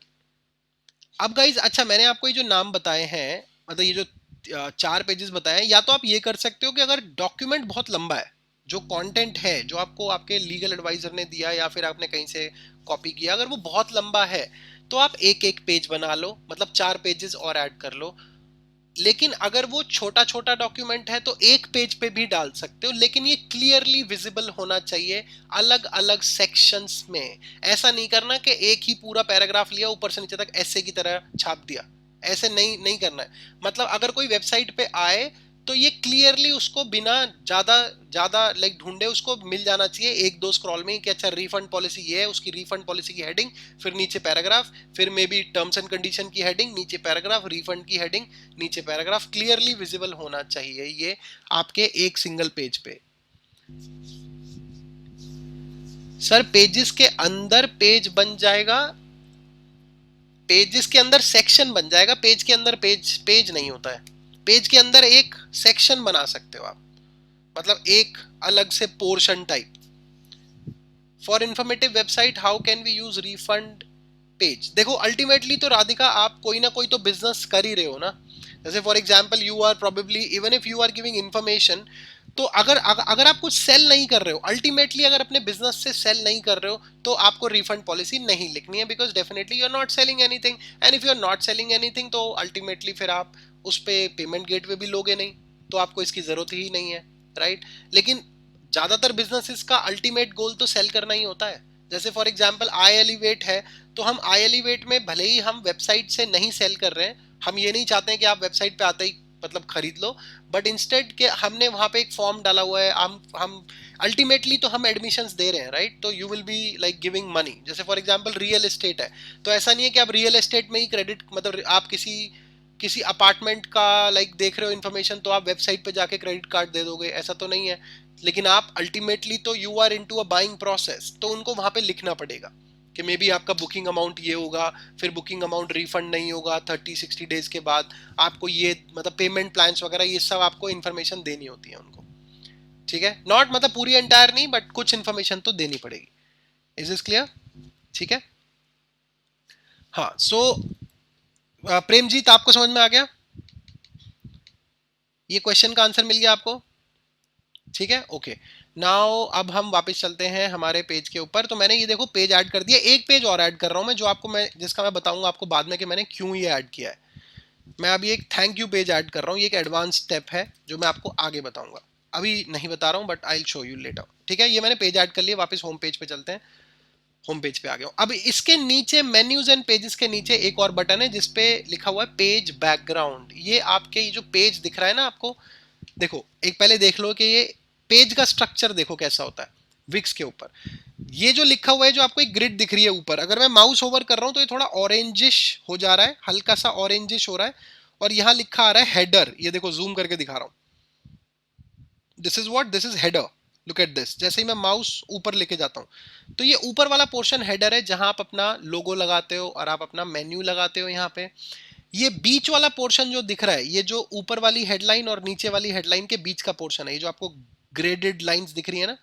अब गाइज, अच्छा मैंने आपको ये जो नाम बताए हैं, मतलब ये जो 4 पेजेस बताए हैं, या तो आप ये कर सकते हो कि अगर डॉक्यूमेंट बहुत लंबा है, जो कंटेंट है जो आपको आपके लीगल एडवाइजर ने दिया या फिर आपने कहीं से कॉपी किया, अगर वो बहुत लंबा है तो आप एक एक पेज बना लो, मतलब 4 पेजेस और ऐड कर लो। लेकिन अगर वो छोटा छोटा डॉक्यूमेंट है तो एक पेज पे भी डाल सकते हो, लेकिन ये क्लियरली विजिबल होना चाहिए अलग अलग सेक्शंस में। ऐसा नहीं करना कि एक ही पूरा पैराग्राफ लिया ऊपर से नीचे तक ऐसे की तरह छाप दिया, ऐसे नहीं नहीं करना है। मतलब अगर कोई वेबसाइट पे आए तो ये क्लियरली उसको बिना ज्यादा ज्यादा लाइक ढूंढे उसको मिल जाना चाहिए एक दो स्क्रॉल में कि अच्छा रिफंड पॉलिसी ये है, उसकी रिफंड पॉलिसी की हेडिंग, फिर नीचे पैराग्राफ, फिर may be terms and condition की हेडिंग, नीचे पैराग्राफ, रिफंड की हेडिंग, नीचे पैराग्राफ। क्लियरली विजिबल होना चाहिए ये आपके एक सिंगल पेज पे। सर पेजेस के अंदर पेज बन जाएगा, पेजेस के अंदर सेक्शन बन जाएगा, पेज के अंदर पेज पेज नहीं होता है। पेज के अंदर एक सेक्शन बना सकते हो आप, मतलब एक अलग से portion type. For informative website how can we use refund page. देखो अल्टीमेटली तो राधिका आप कोई ना कोई तो बिजनेस कर ही रहे हो ना। जैसे for example you are probably even if you are giving information, तो अगर आप कुछ सेल नहीं कर रहे हो, अल्टीमेटली अगर अपने बिजनेस से सेल नहीं कर रहे हो, तो आपको रिफंड पॉलिसी नहीं लिखनी है, because definitely you are not selling anything. And if you are not selling anything तो अल्टीमेटली फिर आप उस पे पेमेंट गेटवे भी लोगे नहीं, तो आपको इसकी जरूरत ही नहीं है, राइट। लेकिन ज्यादातर बिजनेसेस का अल्टीमेट गोल तो सेल करना ही होता है। जैसे फॉर एग्जांपल आई एलिवेट है, तो हम आई एलिवेट में भले ही हम वेबसाइट से नहीं सेल कर रहे हैं, हम ये नहीं चाहते हैं कि आप वेबसाइट पे आते ही मतलब खरीद लो, बट इंस्टेड के हमने वहां पे एक फॉर्म डाला हुआ है, हम अल्टीमेटली तो हम एडमिशंस दे रहे हैं, राइट। तो you will be like giving money. जैसे फॉर एग्जांपल रियल एस्टेट है, तो ऐसा नहीं है कि आप रियल एस्टेट में ही क्रेडिट, मतलब आप किसी किसी अपार्टमेंट का लाइक देख रहे हो इन्फॉर्मेशन, तो आप वेबसाइट पे जाके क्रेडिट कार्ड दे दोगे, ऐसा तो नहीं है। लेकिन आप अल्टीमेटली तो you are into a buying process, तो उनको वहां पे लिखना पड़ेगा कि मे बी आपका बुकिंग अमाउंट ये होगा, फिर बुकिंग अमाउंट रिफंड नहीं होगा 30-60 डेज के बाद, आपको ये मतलब पेमेंट प्लान्स वगैरह ये सब आपको इन्फॉर्मेशन देनी होती है उनको। ठीक है, नॉट मतलब पूरी एंटायर नहीं, बट कुछ इन्फॉर्मेशन तो देनी पड़ेगी। Is this clear? ठीक है, हाँ। सो प्रेमजीत आपको समझ में आ गया, ये क्वेश्चन का आंसर मिल गया आपको? ठीक है, ओके। नाउ अब हम वापस चलते हैं हमारे पेज के ऊपर। तो मैंने ये देखो पेज ऐड कर दिया, एक पेज और ऐड कर रहा हूं मैं, जो आपको मैं जिसका मैं बताऊंगा आपको बाद में कि मैंने क्यों ये ऐड किया है। मैं अभी एक थैंक यू पेज ऐड कर रहा हूँ, ये एक एडवांस स्टेप है जो मैं आपको आगे बताऊंगा, अभी नहीं बता रहा हूँ, but I will show you later. ठीक है, ये मैंने पेज ऐड कर लिया, वापस होम पेज पे चलते हैं। होम पेज पे आ गया हूं। अब इसके नीचे मेन्यूज एंड पेजेस के नीचे एक और बटन है जिसपे लिखा हुआ है पेज बैकग्राउंड। ये आपके ये जो पेज दिख रहा है ना आपको, देखो एक पहले देख लो कि ये पेज का स्ट्रक्चर देखो कैसा होता है। विक्स के ऊपर ये जो लिखा हुआ है, जो आपको एक ग्रिड दिख रही है ऊपर, अगर मैं माउस ओवर कर रहा हूं तो ये थोड़ा ऑरेंजिश हो जा रहा है, हल्का सा ऑरेंजिश हो रहा है। और यहां लिखा आ रहा है हेडर, ये देखो जूम करके दिखा रहा हूं, this is what, this is header. Look at this, जैसे ही मैं माउस ऊपर लेके जाता हूं तो ये ऊपर वाला पोर्शन हेडर है, जहां आप अपना लोगो लगाते हो और आप अपना मेन्यू लगाते हो यहाँ पे। ये बीच वाला पोर्शन जो दिख रहा है, ये जो ऊपर वाली हेडलाइन और नीचे वाली हेडलाइन के बीच का पोर्शन है, ये जो आपको ग्रेडेड लाइंस दिख रही है ना,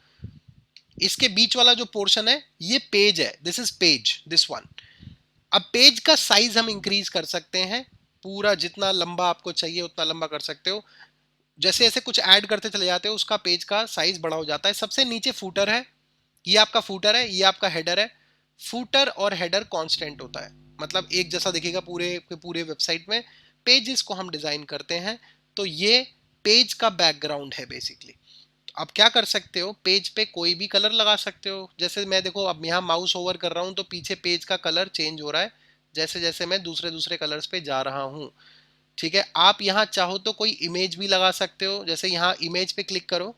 इसके बीच वाला जो पोर्शन है ये पेज है, this is page, this one. अब पेज का साइज हम इंक्रीज कर सकते हैं, पूरा जितना लंबा आपको चाहिए उतना लंबा कर सकते हो। जैसे जैसे कुछ ऐड करते चले जाते हो उसका पेज का साइज बड़ा हो जाता है। सबसे नीचे फूटर है, ये आपका फूटर है, ये आपका हेडर है। फूटर और हेडर कांस्टेंट होता है, मतलब एक जैसा दिखेगा पूरे के पूरे वेबसाइट में। पेजेस को हम डिजाइन करते हैं, तो ये पेज का बैकग्राउंड है बेसिकली। आप क्या कर सकते हो, पेज पे कोई भी कलर लगा सकते हो। जैसे मैं देखो अब यहाँ माउस ओवर कर रहा हूँ तो पीछे पेज का कलर चेंज हो रहा है जैसे जैसे मैं दूसरे दूसरे कलर्स पे जा रहा हूँ। ठीक है, आप यहाँ चाहो तो कोई इमेज भी लगा सकते हो, जैसे यहाँ इमेज पे क्लिक करो।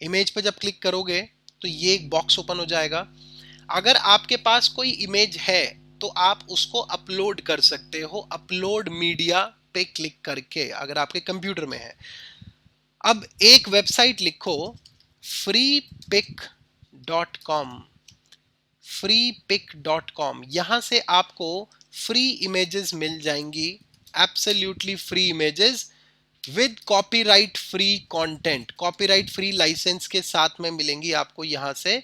इमेज पे जब क्लिक करोगे तो ये एक बॉक्स ओपन हो जाएगा। अगर आपके पास कोई इमेज है तो आप उसको अपलोड कर सकते हो अपलोड मीडिया पे क्लिक करके, अगर आपके कंप्यूटर में है। अब एक वेबसाइट लिखो, freepik.com। freepik.com, यहां से आपको फ्री इमेजेस मिल जाएंगी, absolutely free images with copyright free content, copyright free license के साथ में मिलेंगी आपको यहां से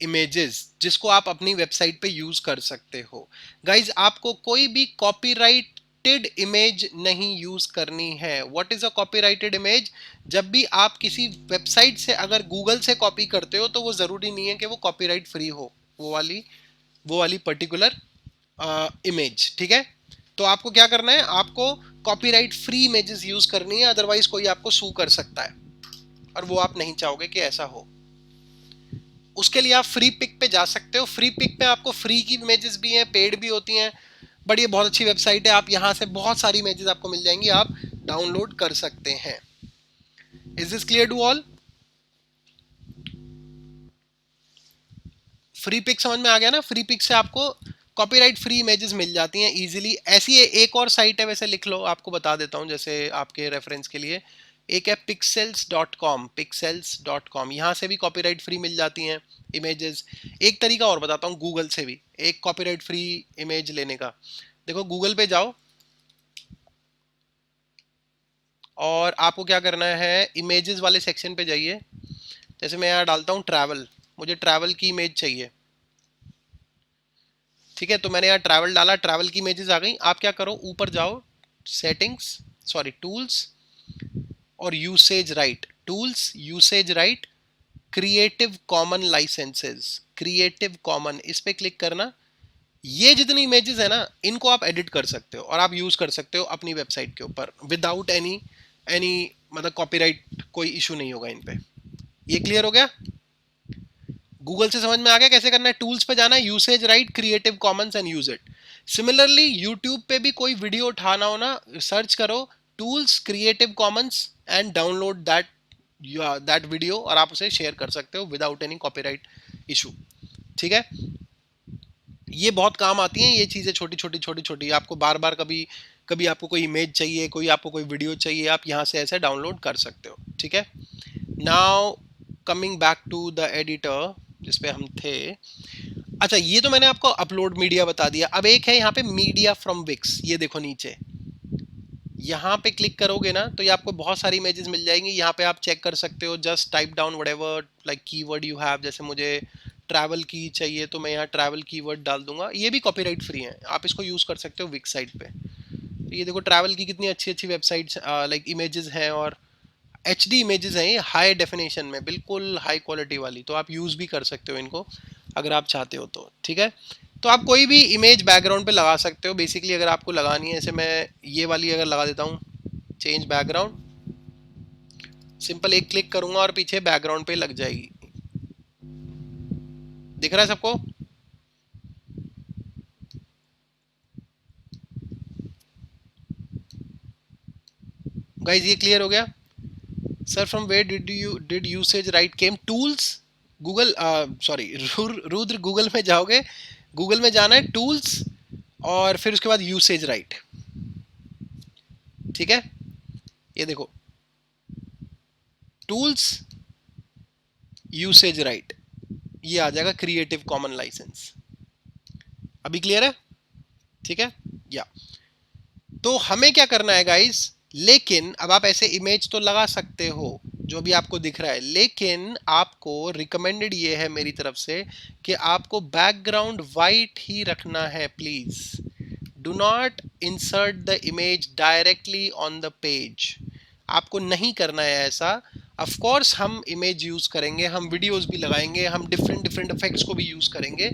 इमेजेस, जिसको आप अपनी वेबसाइट पे यूज कर सकते हो। गाइज, आपको कोई भी कॉपीराइटेड इमेज नहीं यूज करनी है। What is a copyrighted image? जब भी आप किसी वेबसाइट से अगर गूगल से कॉपी करते हो तो वो जरूरी नहीं है कि वो कॉपीराइट फ्री हो, वो वाली पर्टिकुलर इमेज, ठीक है। तो आपको क्या करना है, आपको कॉपीराइट फ्री इमेजेस यूज करनी है, अदरवाइज कोई आपको सू कर सकता है और वो आप नहीं चाहोगे कि ऐसा हो। उसके लिए आप फ्री पिक पे जा सकते हो। फ्री पिक पे आपको फ्री की इमेजेस भी हैं, पेड भी होती हैं, बट ये बहुत अच्छी वेबसाइट है। आप यहाँ से बहुत सारी इमेजेस आपको मिल जाएंगी, आप डाउनलोड कर सकते हैं। Is this clear to all? Free pic समझ में आ गया ना? फ्री पिक से आपको कॉपीराइट फ्री इमेजेस मिल जाती हैं इजीली। ऐसी एक और साइट है, वैसे लिख लो, आपको बता देता हूँ जैसे आपके रेफरेंस के लिए। एक है pixels.com, pixels.com, यहाँ से भी कॉपीराइट फ्री मिल जाती हैं इमेजेस। एक तरीका और बताता हूँ, गूगल से भी एक कॉपीराइट फ्री इमेज लेने का। देखो, गूगल पे जाओ और आपको क्या करना है, इमेजेस वाले सेक्शन पे जाइए। जैसे मैं यहाँ डालता हूँ ट्रैवल, मुझे ट्रैवल की इमेज चाहिए, ठीक है। तो मैंने यहाँ ट्रैवल डाला, ट्रैवल की इमेजेस आ गई। आप क्या करो, ऊपर जाओ, सेटिंग्स, सॉरी टूल्स और usage right, tools usage right, creative common licenses, creative common, इस पे क्लिक करना। ये जितनी इमेजेस है ना, इनको आप एडिट कर सकते हो और आप यूज कर सकते हो अपनी वेबसाइट के ऊपर विदाउट एनी एनी मतलब कॉपीराइट, कोई इशू नहीं होगा इन पे। ये क्लियर हो गया? गूगल से समझ में आ गया कैसे करना है? टूल्स पे जाना है, usage right, creative Commons and use it. Similarly YouTube पे भी कोई वीडियो उठाना हो ना, सर्च करो tools creative Commons and download that video, और आप उसे शेयर कर सकते हो विदाउट एनी कॉपीराइट इशू, ठीक है। ये बहुत काम आती हैं ये चीज़ें, छोटी छोटी छोटी छोटी। आपको बार बार कभी कभी आपको कोई इमेज चाहिए, कोई आपको कोई वीडियो चाहिए, आप यहाँ से ऐसे डाउनलोड कर सकते हो, ठीक है। Now coming back to the editor जिसपे हम थे। अच्छा, ये तो मैंने आपको अपलोड मीडिया बता दिया। अब एक है यहाँ पे मीडिया फ्रॉम विक्स, ये देखो नीचे, यहाँ पे क्लिक करोगे ना तो ये आपको बहुत सारी इमेजेस मिल जाएंगी। यहाँ पे आप चेक कर सकते हो, just type down whatever like keyword you have. जैसे मुझे ट्रैवल की चाहिए तो मैं यहाँ ट्रैवल कीवर्ड डाल दूंगा। ये भी कॉपीराइट फ्री है, आप इसको यूज कर सकते हो विक्स साइट पे। तो ये देखो ट्रैवल की कितनी अच्छी अच्छी वेबसाइट्स लाइक इमेजेस हैं, और HD इमेजेस हैं ये, हाई डेफिनेशन में, बिल्कुल हाई क्वालिटी वाली। तो आप यूज़ भी कर सकते हो इनको अगर आप चाहते हो तो, ठीक है। तो आप कोई भी इमेज बैकग्राउंड पे लगा सकते हो बेसिकली, अगर आपको लगानी है। जैसे मैं ये वाली अगर लगा देता हूँ, चेंज बैकग्राउंड, सिंपल एक क्लिक करूंगा और पीछे बैकग्राउंड पे लग जाएगी। दिख रहा है सबको? गाइज ये क्लियर हो गया? Sir from where did usage right came? Tools, Google, sorry Rudra, Google में जाओगे, गूगल में जाना है टूल्स और फिर उसके बाद यूसेज राइट, ठीक है। ये देखो टूल्स यूसेज राइट, ये आ जाएगा क्रिएटिव कॉमन लाइसेंस। अभी क्लियर है? ठीक है, या तो हमें क्या करना है गाइस, लेकिन अब आप ऐसे इमेज तो लगा सकते हो जो भी आपको दिख रहा है, लेकिन आपको रिकमेंडेड ये है मेरी तरफ से कि आपको बैकग्राउंड वाइट ही रखना है please. Do not insert the image directly on the page, आपको नहीं करना है ऐसा। ऑफ कोर्स हम इमेज यूज करेंगे, हम वीडियोस भी लगाएंगे, हम डिफरेंट डिफरेंट इफेक्ट्स को भी यूज करेंगे,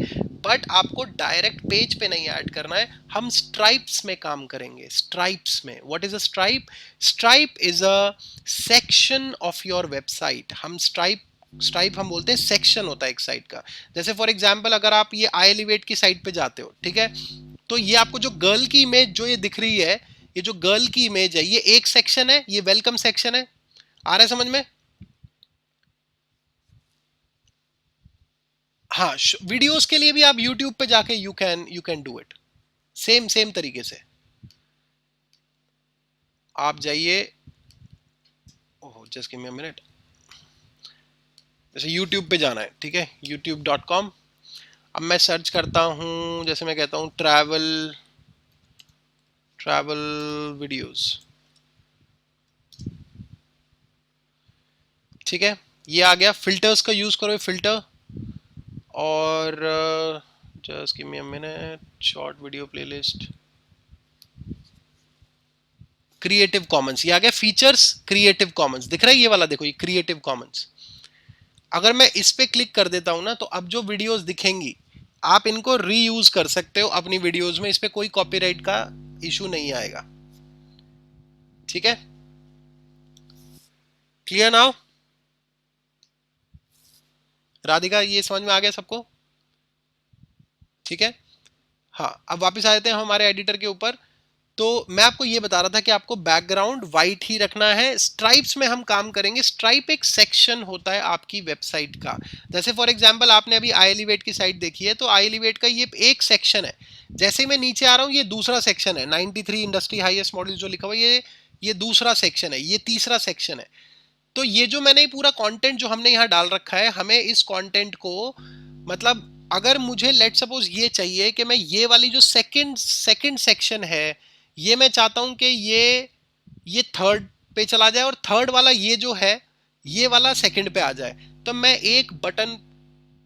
बट आपको डायरेक्ट पेज पे नहीं ऐड करना है। हम स्ट्राइप्स में काम करेंगे, स्ट्राइप्स में। What is a stripe? Stripe is a section of your website. हम स्ट्राइप हम बोलते हैं सेक्शन होता है एक साइट का। जैसे फॉर एग्जांपल अगर आप ये आई एलिवेट की साइट पे जाते हो, ठीक है, तो ये आपको जो गर्ल की इमेज जो ये दिख रही है, ये जो गर्ल की इमेज है, ये एक सेक्शन है, ये वेलकम सेक्शन है। आ रहा है समझ में? हाँ, वीडियोस के लिए भी आप यूट्यूब पे जाके you can do it, same same तरीके से। आप जाइए, oh just give me a minute, जैसे यूट्यूब पे जाना है, ठीक है, youtube.com। अब मैं सर्च करता हूँ, जैसे मैं कहता हूँ ट्रैवल ट्रैवल वीडियोस, ठीक है, ये आ गया। फिल्टर्स का यूज करो, फिल्टर, और just give me a minute, short video playlist, creative Commons, ये आ गया फीचर्स, क्रिएटिव कॉमन्स दिख रहा है ये वाला, देखो ये क्रिएटिव कॉमन्स। अगर मैं इस पे क्लिक कर देता हूं ना, तो अब जो वीडियोस दिखेंगी आप इनको रीयूज कर सकते हो अपनी वीडियोस में, इस पे कोई कॉपीराइट का इशू नहीं आएगा, ठीक है? Clear now? राधिका ये समझ में आ गया सबको? ठीक है। हाँ, अब वापस आ जाते हैं हमारे एडिटर के ऊपर। तो मैं आपको ये बता रहा था कि आपको बैकग्राउंड वाइट ही रखना है। स्ट्राइप्स में हम काम करेंगे। स्ट्राइप एक सेक्शन होता है आपकी वेबसाइट का। जैसे फॉर एग्जांपल आपने अभी आई एलिवेट की साइट देखी है, तो आई एलिवेट का ये एक सेक्शन है। जैसे ही मैं नीचे आ रहा हूँ, ये दूसरा सेक्शन है। 93 इंडस्ट्री हाईएस्ट मॉडल जो लिखा हुआ है, ये दूसरा सेक्शन है, ये तीसरा सेक्शन है। तो ये जो मैंने पूरा कंटेंट जो हमने यहाँ डाल रखा है, हमें इस कंटेंट को, मतलब अगर मुझे लेट सपोज ये चाहिए कि मैं ये वाली जो सेकंड सेकंड सेक्शन है, ये मैं चाहता हूं कि ये थर्ड पे चला जाए, और थर्ड वाला ये जो है ये वाला सेकंड पे आ जाए, तो मैं एक बटन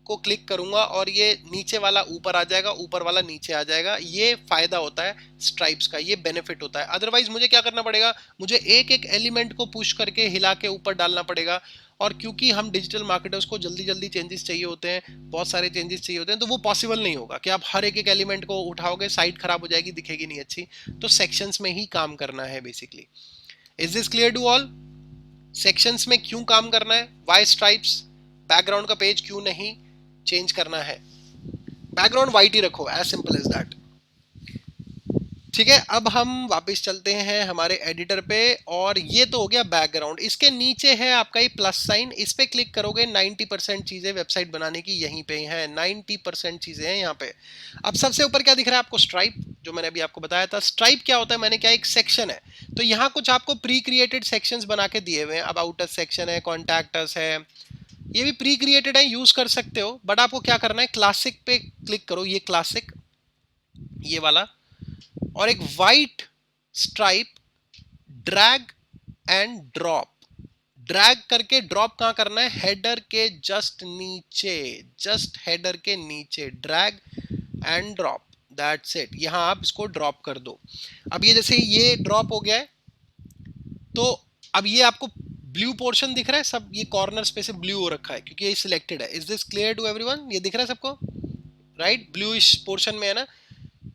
को क्लिक करूंगा और ये नीचे वाला ऊपर आ जाएगा, ऊपर वाला नीचे आ जाएगा। ये फायदा होता है स्ट्राइप्स का, ये बेनिफिट होता है। अदरवाइज मुझे क्या करना पड़ेगा, मुझे एक एक एलिमेंट को पुश करके हिला के ऊपर डालना पड़ेगा। और क्योंकि हम डिजिटल मार्केटर्स को जल्दी जल्दी चेंजेस चाहिए होते हैं, बहुत सारे चेंजेस चाहिए होते हैं, तो वो पॉसिबल नहीं होगा कि आप हर एक एक एलिमेंट को उठाओगे, साइट खराब हो जाएगी, दिखेगी नहीं अच्छी। तो सेक्शंस में ही काम करना है basically. Is this clear to all? Sections में क्यों काम करना है, वाई स्ट्राइप्स, बैकग्राउंड का पेज क्यों नहीं चेंज करना है, बैकग्राउंड वाइट ही रखो, एज सिंपल एज दैट। ठीक है, अब हम वापस चलते हैं हमारे एडिटर पे, और ये तो हो गया बैकग्राउंड। इसके नीचे है आपका ये प्लस साइन, इस पे क्लिक करोगे 90% चीजें वेबसाइट बनाने की यहीं पे हैं, 90% चीजें हैं यहाँ पे। अब सबसे ऊपर क्या दिख रहा है आपको, स्ट्राइप, जो मैंने अभी आपको बताया था। स्ट्राइप क्या होता है, मैंने क्या, एक सेक्शन है। तो यहाँ कुछ आपको प्री क्रिएटेड सेक्शंस बना के दिए हुए हैं। अब आउटर्स सेक्शन है, कॉन्टैक्टर्स है, ये भी प्री क्रिएटेड है, यूज कर सकते हो। बट आपको क्या करना है, क्लासिक पे क्लिक करो, ये क्लासिक, ये वाला, और एक white stripe, drag and drop. Drag करके ड्रॉप कहां करना है, हेडर के जस्ट नीचे, जस्ट हेडर के नीचे, drag and drop, that's it. यहां आप इसको ड्रॉप कर दो। अब ये जैसे ये ड्रॉप हो गया है, तो अब ये आपको ब्लू पोर्शन दिख रहा है, सब ये कॉर्नर्स पे से ब्लू हो रखा है क्योंकि ये सिलेक्टेड है। Is this clear to everyone? ये दिख रहा है सबको, राइट? ब्लूइश पोर्शन में है ना।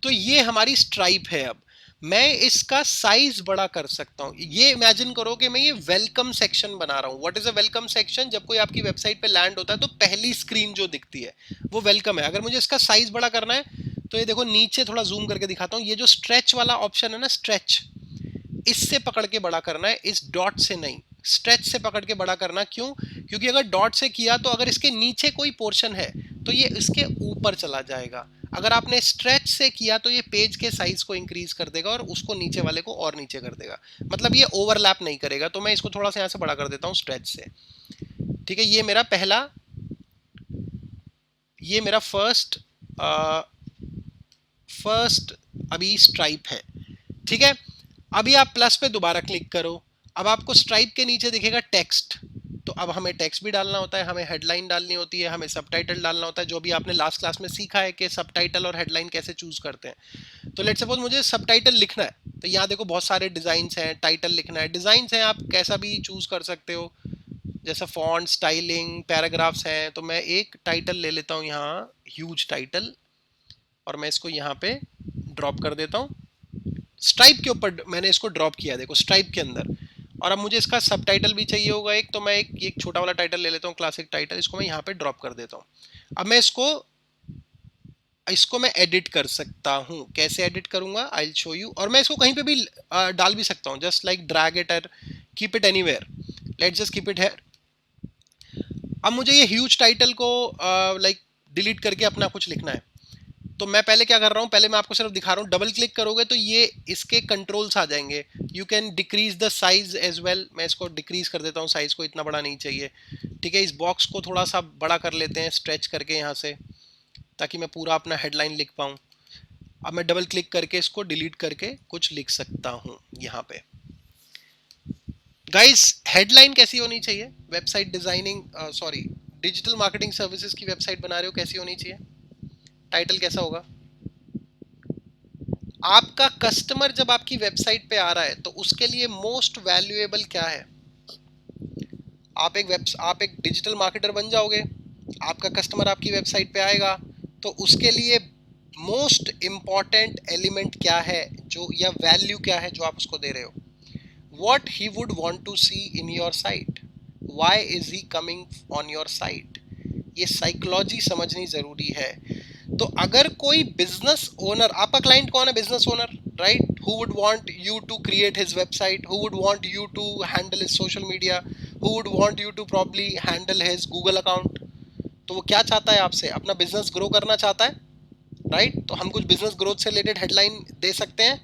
तो ये हमारी स्ट्राइप है। अब मैं इसका साइज बड़ा कर सकता हूं। ये इमेजिन करो कि मैं ये वेलकम सेक्शन बना रहा हूं। What is a welcome section? जब कोई आपकी वेबसाइट पे लैंड होता है तो पहली स्क्रीन जो दिखती है वो वेलकम है। अगर मुझे इसका साइज बड़ा करना है, तो ये देखो नीचे थोड़ा जूम करके दिखाता हूं, ये जो स्ट्रेच वाला ऑप्शन है ना, स्ट्रेच, इससे पकड़ के बड़ा करना है, इस डॉट से नहीं, स्ट्रेच से पकड़ के बड़ा करना। क्यों? क्योंकि अगर डॉट से किया तो अगर इसके नीचे कोई पोर्शन है तो ये इसके ऊपर चला जाएगा। अगर आपने स्ट्रेच से किया तो ये पेज के साइज को इंक्रीज कर देगा और उसको नीचे वाले को और नीचे कर देगा, मतलब ये ओवरलैप नहीं करेगा। तो मैं इसको थोड़ा सा यहाँ से बड़ा कर देता हूँ स्ट्रेच से। ठीक है, ये मेरा पहला, ये मेरा फर्स्ट अभी स्ट्राइप है। ठीक है, अभी आप प्लस पे दोबारा क्लिक करो। अब आपको स्ट्राइप के नीचे दिखेगा टेक्स्ट। तो अब हमें टेक्स्ट भी डालना होता है, हमें हेडलाइन डालनी होती है, हमें सबटाइटल डालना होता है, जो भी आपने लास्ट क्लास में सीखा है कि सबटाइटल और हेडलाइन कैसे चूज करते हैं। तो लेट्स सपोज मुझे सबटाइटल लिखना है, तो यहाँ देखो बहुत सारे डिजाइन्स हैं। टाइटल लिखना है, डिजाइन्स हैं, आप कैसा भी चूज कर सकते हो, जैसा फॉन्ट, स्टाइलिंग, पैराग्राफ्स हैं। तो मैं एक टाइटल ले लेता हूँ यहाँ, ह्यूज टाइटल, और मैं इसको यहाँ पे ड्रॉप कर देता हूँ। स्ट्राइप के ऊपर मैंने इसको ड्रॉप किया, देखो स्ट्राइप के अंदर। और अब मुझे इसका सब टाइटल भी चाहिए होगा एक, तो मैं एक छोटा वाला टाइटल ले लेता हूँ, क्लासिक टाइटल, इसको मैं यहाँ पे ड्रॉप कर देता हूँ। अब मैं इसको इसको मैं एडिट कर सकता हूँ। कैसे एडिट करूंगा, आई विल शो यू। और मैं इसको कहीं पे भी डाल भी सकता हूँ, जस्ट लाइक ड्रैग इट और keep it anywhere. Let's just keep it है। अब मुझे ये ह्यूज टाइटल को लाइक डिलीट करके अपना कुछ लिखना है। तो मैं पहले क्या कर रहा हूँ, पहले मैं आपको सिर्फ दिखा रहा हूँ। डबल क्लिक करोगे तो ये इसके कंट्रोल्स आ जाएंगे। You can decrease the size as well. मैं इसको डिक्रीज कर देता हूँ, साइज को इतना बड़ा नहीं चाहिए। ठीक है, इस बॉक्स को थोड़ा सा बड़ा कर लेते हैं स्ट्रेच करके यहाँ से, ताकि मैं पूरा अपना हेडलाइन लिख पाऊँ। अब मैं डबल क्लिक करके इसको डिलीट करके कुछ लिख सकता हूँ यहाँ पे। गाइस, हेडलाइन कैसी होनी चाहिए? Website designing, sorry, digital marketing services की वेबसाइट बना रहे हो, कैसी होनी चाहिए? टाइटल कैसा होगा? आपका कस्टमर जब आपकी वेबसाइट पे आ रहा है तो उसके लिए मोस्ट वैल्यूएबल क्या है? आप एक डिजिटल मार्केटर बन जाओगे, आपका कस्टमर आपकी वेबसाइट पे आएगा, तो उसके लिए मोस्ट इंपॉर्टेंट एलिमेंट क्या है, जो या वैल्यू क्या है जो आप उसको दे रहे हो? What he would want to see in your site? Why is he coming on your site? ये साइकोलॉजी समझनी जरूरी है। तो अगर कोई बिजनेस ओनर, आपका क्लाइंट कौन है? Business owner, right? Who would want you to create his website, who would want you to handle his social media, who would want you to probably handle his Google account. तो वो क्या चाहता है आपसे? अपना business grow करना चाहता है, राइट? तो हम कुछ बिजनेस ग्रोथ से रिलेटेड हेडलाइन दे सकते हैं,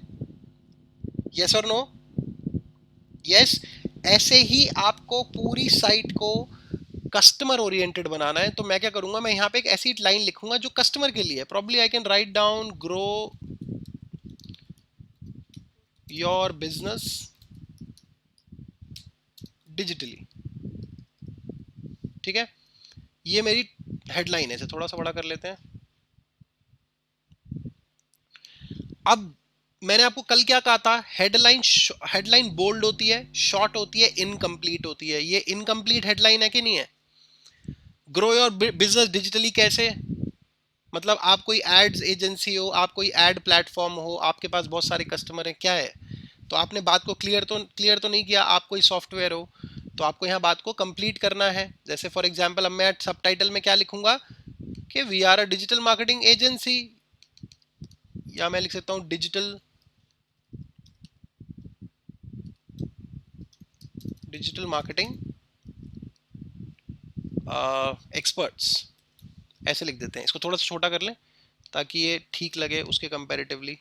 यस और नो? यस। ऐसे ही आपको पूरी साइट को कस्टमर ओरिएंटेड बनाना है। तो मैं क्या करूंगा, मैं यहाँ पे एक ऐसी लाइन लिखूंगा जो कस्टमर के लिए है। Probably I can write down grow your business digitally. ठीक है, ये मेरी हेडलाइन है। इसे थोड़ा सा बड़ा कर लेते हैं। अब मैंने आपको कल क्या कहा था? हेडलाइन, हेडलाइन बोल्ड होती है, शॉर्ट होती है, इनकम्प्लीट होती है। ये इनकम्प्लीट हेडलाइन है कि नहीं है? ग्रो योर बिजनेस डिजिटली कैसे? मतलब आप कोई एड्स एजेंसी हो, आप कोई एड प्लेटफॉर्म हो, आपके पास बहुत सारे कस्टमर हैं, क्या है? तो आपने बात को क्लियर तो नहीं किया। आप कोई सॉफ्टवेयर हो, तो आपको यहाँ बात को कंप्लीट करना है। जैसे फॉर एग्जांपल, अब मैं सबटाइटल में क्या लिखूंगा कि we are a digital marketing agency, या मैं लिख सकता हूँ डिजिटल मार्केटिंग एक्सपर्ट्स, ऐसे लिख देते हैं। इसको थोड़ा सा छोटा कर लें ताकि ये ठीक लगे उसके कंपैरेटिवली।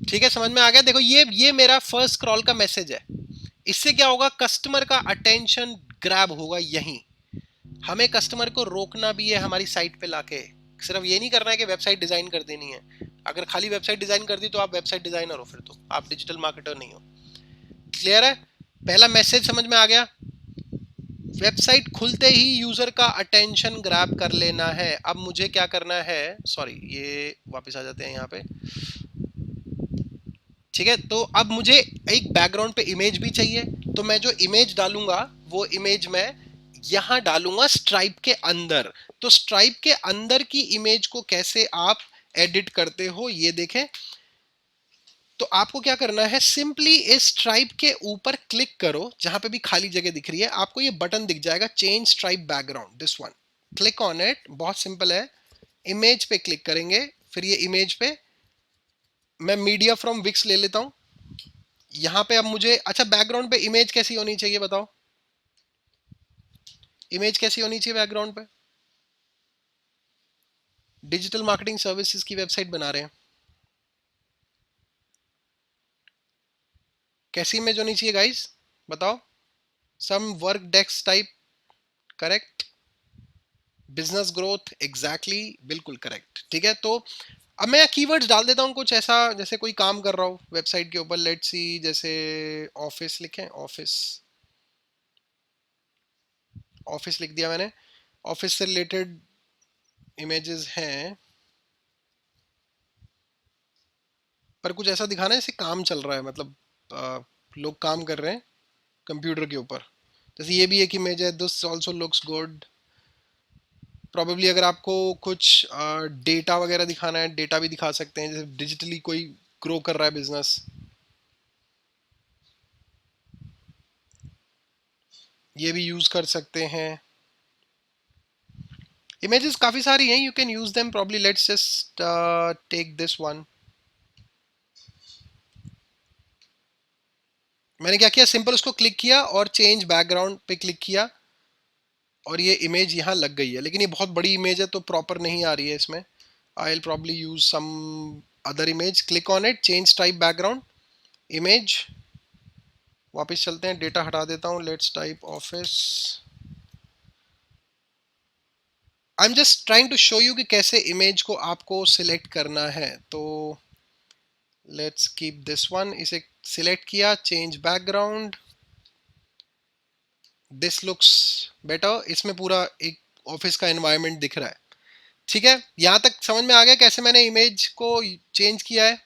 ठीक है, समझ में आ गया? देखो, ये मेरा फर्स्ट स्क्रॉल का मैसेज है। इससे क्या होगा? कस्टमर का अटेंशन ग्रैब होगा यहीं। हमें कस्टमर को रोकना भी है हमारी साइट पे लाके। सिर्फ ये नहीं करना है कि वेबसाइट डिजाइन कर देनी है। अगर खाली वेबसाइट डिजाइन कर दी तो आप वेबसाइट डिजाइनर हो, फिर तो आप डिजिटल मार्केटर नहीं हो। क्लियर है? पहला मैसेज समझ में आ गया? वेबसाइट खुलते ही यूजर का अटेंशन ग्रैब कर लेना है। अब मुझे क्या करना है, सॉरी, ये वापस आ जाते हैं यहाँ पे। ठीक है, तो अब मुझे एक बैकग्राउंड पे इमेज भी चाहिए। तो मैं जो इमेज डालूंगा वो इमेज मैं यहां डालूंगा स्ट्राइप के अंदर। तो स्ट्राइप के अंदर की इमेज को कैसे आप एडिट करते हो ये देखें। तो आपको क्या करना है, सिंपली इस स्ट्राइप के ऊपर क्लिक करो, जहां पे भी खाली जगह दिख रही है आपको ये बटन दिख जाएगा, change stripe background, this one. Click on it, बहुत सिंपल है। इमेज पे क्लिक करेंगे, फिर ये इमेज पे मैं मीडिया फ्रॉम विक्स ले लेता हूं। यहाँ पे अब मुझे, अच्छा, बैकग्राउंड पे इमेज कैसी होनी चाहिए बताओ? इमेज कैसी होनी चाहिए बैकग्राउंड पे? डिजिटल मार्केटिंग सर्विसेज की वेबसाइट बना रहे हैं, कैसी इमेज होनी चाहिए गाइस? बताओ। Some work desk type, correct? Business growth, exactly, बिल्कुल करेक्ट। ठीक है, तो अब मैं कीवर्ड्स डाल देता हूँ कुछ ऐसा, जैसे कोई काम कर रहा हूँ वेबसाइट के ऊपर। लेट्स सी, जैसे ऑफिस लिखें, ऑफिस, ऑफिस लिख दिया मैंने। ऑफिस से रिलेटेड इमेजेस हैं, पर कुछ ऐसा दिखाना है जैसे काम चल रहा है, मतलब लोग काम कर रहे हैं कंप्यूटर के ऊपर। जैसे ये भी एक इमेज है, this also looks good. Probably अगर आपको कुछ डेटा वगैरह दिखाना है, डेटा भी दिखा सकते हैं, जैसे डिजिटली कोई ग्रो कर रहा है बिजनेस, ये भी यूज कर सकते हैं। इमेजेस काफी सारी हैं, you can use them probably. Let's just take this one. मैंने क्या किया, सिंपल उसको क्लिक किया और चेंज बैकग्राउंड पे क्लिक किया और ये इमेज यहाँ लग गई है. लेकिन ये बहुत बड़ी इमेज है तो प्रॉपर नहीं आ रही है इसमें. I will probably use some other image. Click on it, change type background image. वापस चलते हैं, डेटा हटा देता हूँ. Let's type office. I am just trying to show you कि कैसे इमेज को आपको सिलेक्ट करना है. तो लेट्स कीप दिस वन. इसे सिलेक्ट किया, change background. This looks better. इसमें पूरा एक ऑफिस का एनवायरनमेंट दिख रहा है. ठीक है, यहां तक समझ में आ गया कैसे मैंने इमेज को चेंज किया है.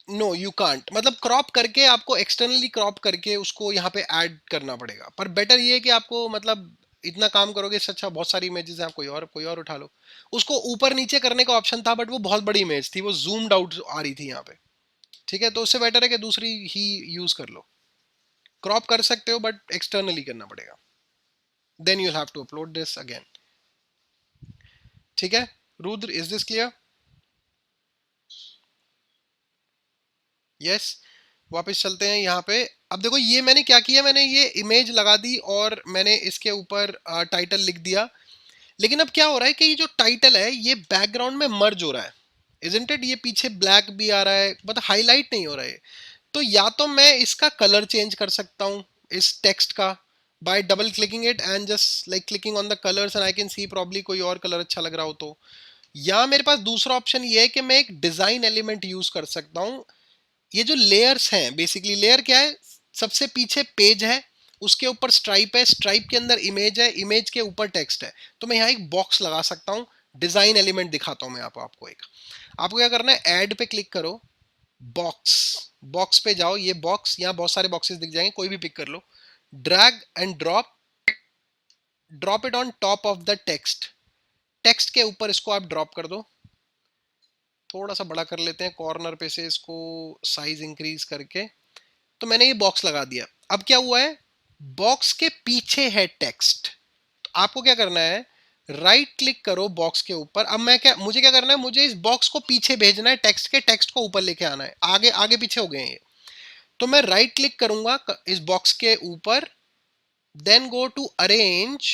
नो यू कांट, मतलब क्रॉप करके आपको एक्सटर्नली क्रॉप करके उसको यहाँ पे ऐड करना पड़ेगा. पर बेटर ये है कि आपको मतलब इतना काम करोगे इससे अच्छा बहुत सारी इमेजेस हैं, आप कोई और उठा लो. उसको ऊपर नीचे करने का ऑप्शन था बट वो बहुत बड़ी इमेज थी, वो जूम्ड आउट आ रही थी यहाँ पे. ठीक है, तो उससे बेटर है कि दूसरी ही यूज कर लो. क्रॉप कर सकते हो बट एक्सटर्नली करना पड़ेगा. Then you have to upload this again. ठीक है Rudra, is this clear? Yes. वापस चलते हैं यहाँ पे. अब देखो ये मैंने क्या किया, मैंने ये इमेज लगा दी और मैंने इसके ऊपर टाइटल लिख दिया. लेकिन अब क्या हो रहा है कि ये जो टाइटल है ये बैकग्राउंड में मर्ज हो रहा है. Isn't it? ये पीछे ब्लैक भी आ रहा है, मतलब हाईलाइट नहीं हो रहा है. तो या तो मैं इसका कलर चेंज कर सकता हूँ इस टेक्स्ट का, bye double clicking it and just like clicking on the colours and I can see probably कोई और कलर अच्छा लग रहा हो तो. या मेरे पास दूसरा ऑप्शन ये है कि मैं एक डिजाइन एलिमेंट यूज कर सकता हूँ. ये जो लेयर्स हैं, बेसिकली लेयर क्या है, सबसे पीछे पेज है, उसके ऊपर स्ट्राइप है, स्ट्राइप के अंदर इमेज है, इमेज के ऊपर टेक्स्ट है. तो मैं यहाँ एक बॉक्स लगा सकता हूँ. डिजाइन एलिमेंट दिखाता हूँ मैं आपको एक. आपको क्या करना है, ऐड पे क्लिक करो, बॉक्स, बॉक्स पे जाओ. ये बॉक्स, यहाँ बहुत सारे बॉक्सेस दिख जाएंगे, कोई भी पिक कर लो. Drag and drop, drop it on top of the text. Text के ऊपर इसको आप ड्रॉप कर दो. थोड़ा सा बड़ा कर लेते हैं कॉर्नर पे से इसको, साइज इंक्रीज करके. तो मैंने ये बॉक्स लगा दिया. अब क्या हुआ है, बॉक्स के पीछे है टेक्स्ट. तो आपको क्या करना है, राइट क्लिक करो बॉक्स के ऊपर. अब मैं क्या, मुझे क्या करना है, मुझे इस बॉक्स को पीछे भेजना है टेक्स्ट के, टेक्स्ट को ऊपर लेके आना है. आगे आगे पीछे हो गए हैं ये. तो मैं राइट क्लिक करूंगा इस बॉक्स के ऊपर, then go to arrange,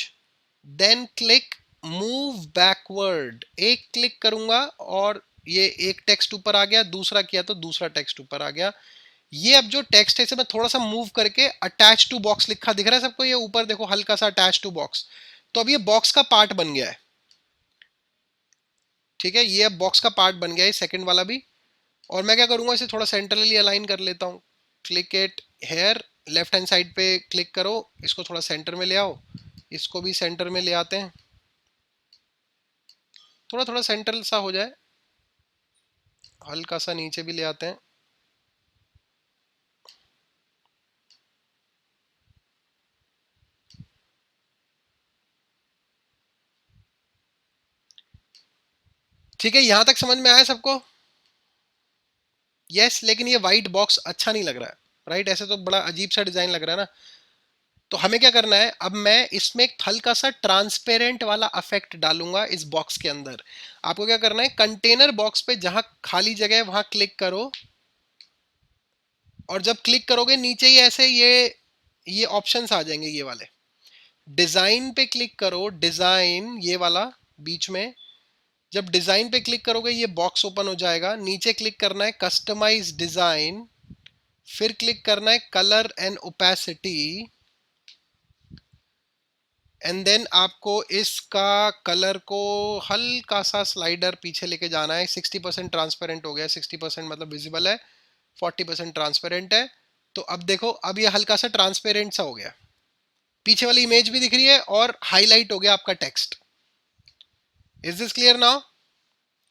then click move backward. एक क्लिक करूंगा और ये एक टेक्स्ट ऊपर आ गया, दूसरा किया तो दूसरा टेक्स्ट ऊपर आ गया. ये अब जो टेक्स्ट है इसे मैं थोड़ा सा मूव करके अटैच टू बॉक्स लिखा दिख रहा है सबको, ये ऊपर देखो हल्का सा अटैच टू बॉक्स. तो अब ये बॉक्स का पार्ट बन गया है. ठीक है, ये अब बॉक्स का पार्ट बन गया है सेकंड वाला भी. और मैं क्या करूंगा, इसे थोड़ा सेंट्रली अलाइन कर लेता हूँ. Click it here, left hand side पे क्लिक करो, इसको थोड़ा सेंटर में ले आओ. इसको भी सेंटर में ले आते हैं, थोड़ा थोड़ा सेंटर सा हो जाए. हल्का सा नीचे भी ले आते हैं. ठीक है, यहां तक समझ में आया सबको? यस. लेकिन ये व्हाइट बॉक्स अच्छा नहीं लग रहा है, राइट? ऐसे तो बड़ा अजीब सा डिजाइन लग रहा है ना. तो हमें क्या करना है, अब मैं इसमें एक हल्का सा ट्रांसपेरेंट वाला इफेक्ट डालूंगा इस बॉक्स के अंदर. आपको क्या करना है, कंटेनर बॉक्स पे जहां खाली जगह है वहां क्लिक करो. और जब क्लिक करोगे नीचे ही ऐसे ये ऑप्शंस आ जाएंगे, ये वाले. डिजाइन पे क्लिक करो, डिजाइन ये वाला बीच में. जब डिजाइन पे क्लिक करोगे ये बॉक्स ओपन हो जाएगा. नीचे क्लिक करना है कस्टमाइज डिजाइन, फिर क्लिक करना है colour and opacity. And then आपको इसका कलर को हल्का सा स्लाइडर पीछे लेके जाना है. 60% ट्रांसपेरेंट हो गया, 60% मतलब विजिबल है, 40% ट्रांसपेरेंट है. तो अब देखो, अब ये हल्का सा ट्रांसपेरेंट सा हो गया, पीछे वाली इमेज भी दिख रही है और हाईलाइट हो गया आपका text. Is this clear now?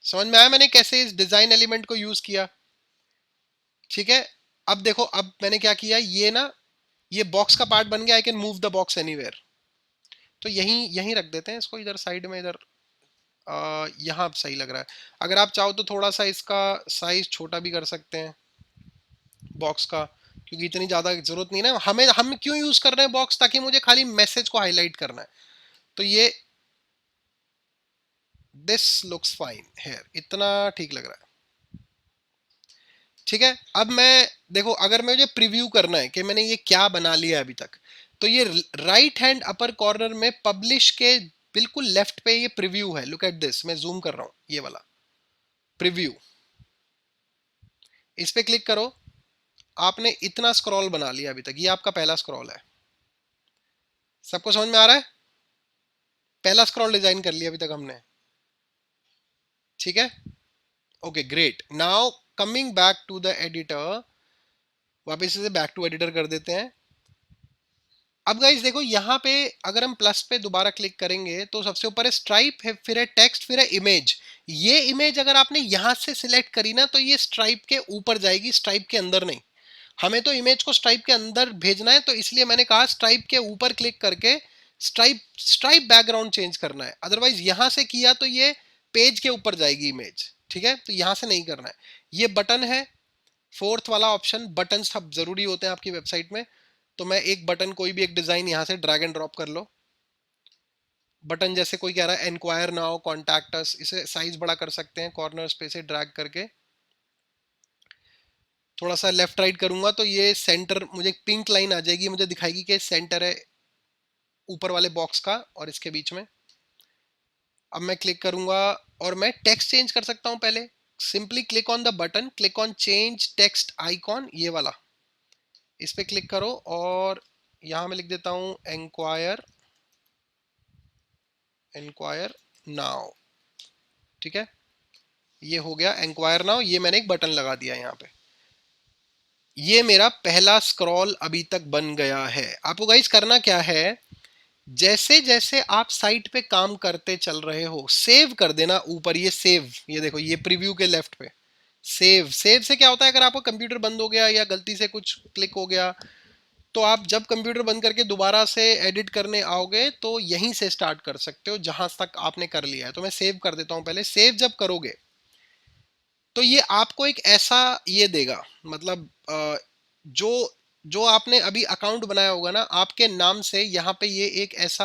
समझ में आया मैंने कैसे इस डिजाइन एलिमेंट को यूज किया? ठीक है. अब देखो, अब मैंने क्या किया, ये ना, ये बॉक्स का पार्ट बन गया. I can move the box anywhere. तो यहीं यहीं रख देते हैं इसको, इधर साइड में, इधर यहाँ सही लग रहा है. अगर आप चाहो तो थोड़ा सा इसका साइज छोटा भी कर सकते हैं बॉक्स का, क्योंकि इतनी ज़्यादा ज़रूरत नहीं ना हमें. हम क्यों यूज़ कर रहे हैं बॉक्स? ताकि मुझे खाली मैसेज को हाईलाइट करना है. तो ये दिस लुक्स फाइन हेयर, इतना ठीक लग रहा है। ठीक है, अब मैं देखो, अगर मुझे प्रीव्यू करना है कि मैंने ये क्या बना लिया अभी तक, तो ये राइट हैंड अपर कॉर्नर में पब्लिश के बिल्कुल लेफ्ट पे ये प्रीव्यू है। लुक एट दिस, मैं जूम कर रहा हूं, ये वाला प्रीव्यू, इस पे क्लिक करो। आपने इतना स्क्रॉल बना लिया अभी तक, ये आपका पहला स्क्रॉल है। सबको समझ में आ रहा है? पहला स्क्रॉल डिजाइन कर लिया अभी तक हमने। ठीक है, okay great. Now coming back to the editor, वापस से बैक टू एडिटर कर देते हैं। अब गाइस देखो, यहाँ पे अगर हम प्लस पे दोबारा क्लिक करेंगे तो सबसे ऊपर है स्ट्राइप है, फिर है टेक्स्ट, फिर है इमेज। ये इमेज अगर आपने यहां से सिलेक्ट करी ना, तो ये स्ट्राइप के ऊपर जाएगी, स्ट्राइप के अंदर नहीं। हमें तो इमेज को स्ट्राइप के अंदर भेजना है, तो इसलिए मैंने कहा स्ट्राइप के ऊपर क्लिक करके स्ट्राइप स्ट्राइप बैकग्राउंड चेंज करना है। अदरवाइज यहां से किया तो ये पेज के ऊपर जाएगी इमेज। ठीक है, तो यहां से नहीं करना है। ये बटन है, फोर्थ वाला ऑप्शन। बटन सब जरूरी होते हैं आपकी वेबसाइट में, तो मैं एक बटन, कोई भी एक डिजाइन यहां से ड्रैग एंड ड्रॉप कर लो। बटन जैसे कोई कह रहा है एनक्वायर नाउ, कॉन्टैक्ट अस, इसे साइज बड़ा कर सकते हैं कॉर्नर्स पे से ड्रैग करके। थोड़ा सा लेफ्ट राइट करूंगा तो ये सेंटर, मुझे पिंक लाइन आ जाएगी, मुझे दिखाएगी कि सेंटर है ऊपर वाले बॉक्स का और इसके बीच में। अब मैं क्लिक करूंगा और मैं टेक्स्ट चेंज कर सकता हूं। पहले simply click on the button, click on change text icon, ये वाला, इस पे क्लिक करो और यहां मैं लिख देता हूं एंक्वायर, एंक्वायर नाउ। ठीक है, ये हो गया एंक्वायर नाउ। ये मैंने एक बटन लगा दिया यहाँ पे। ये मेरा पहला स्क्रॉल अभी तक बन गया है। आपको गाइस करना क्या है, जैसे जैसे आप साइट पे काम करते चल रहे हो, सेव कर देना ऊपर। ये सेव, ये देखो, ये प्रीव्यू के लेफ्ट पे सेव। सेव से क्या होता है, अगर आपको कंप्यूटर बंद हो गया या गलती से कुछ क्लिक हो गया, तो आप जब कंप्यूटर बंद करके दोबारा से एडिट करने आओगे तो यहीं से स्टार्ट कर सकते हो जहां तक आपने कर लिया है। तो मैं सेव कर देता हूं पहले। सेव जब करोगे तो ये आपको एक ऐसा ये देगा, मतलब जो जो आपने अभी अकाउंट बनाया होगा ना आपके नाम से, यहाँ पे ये एक ऐसा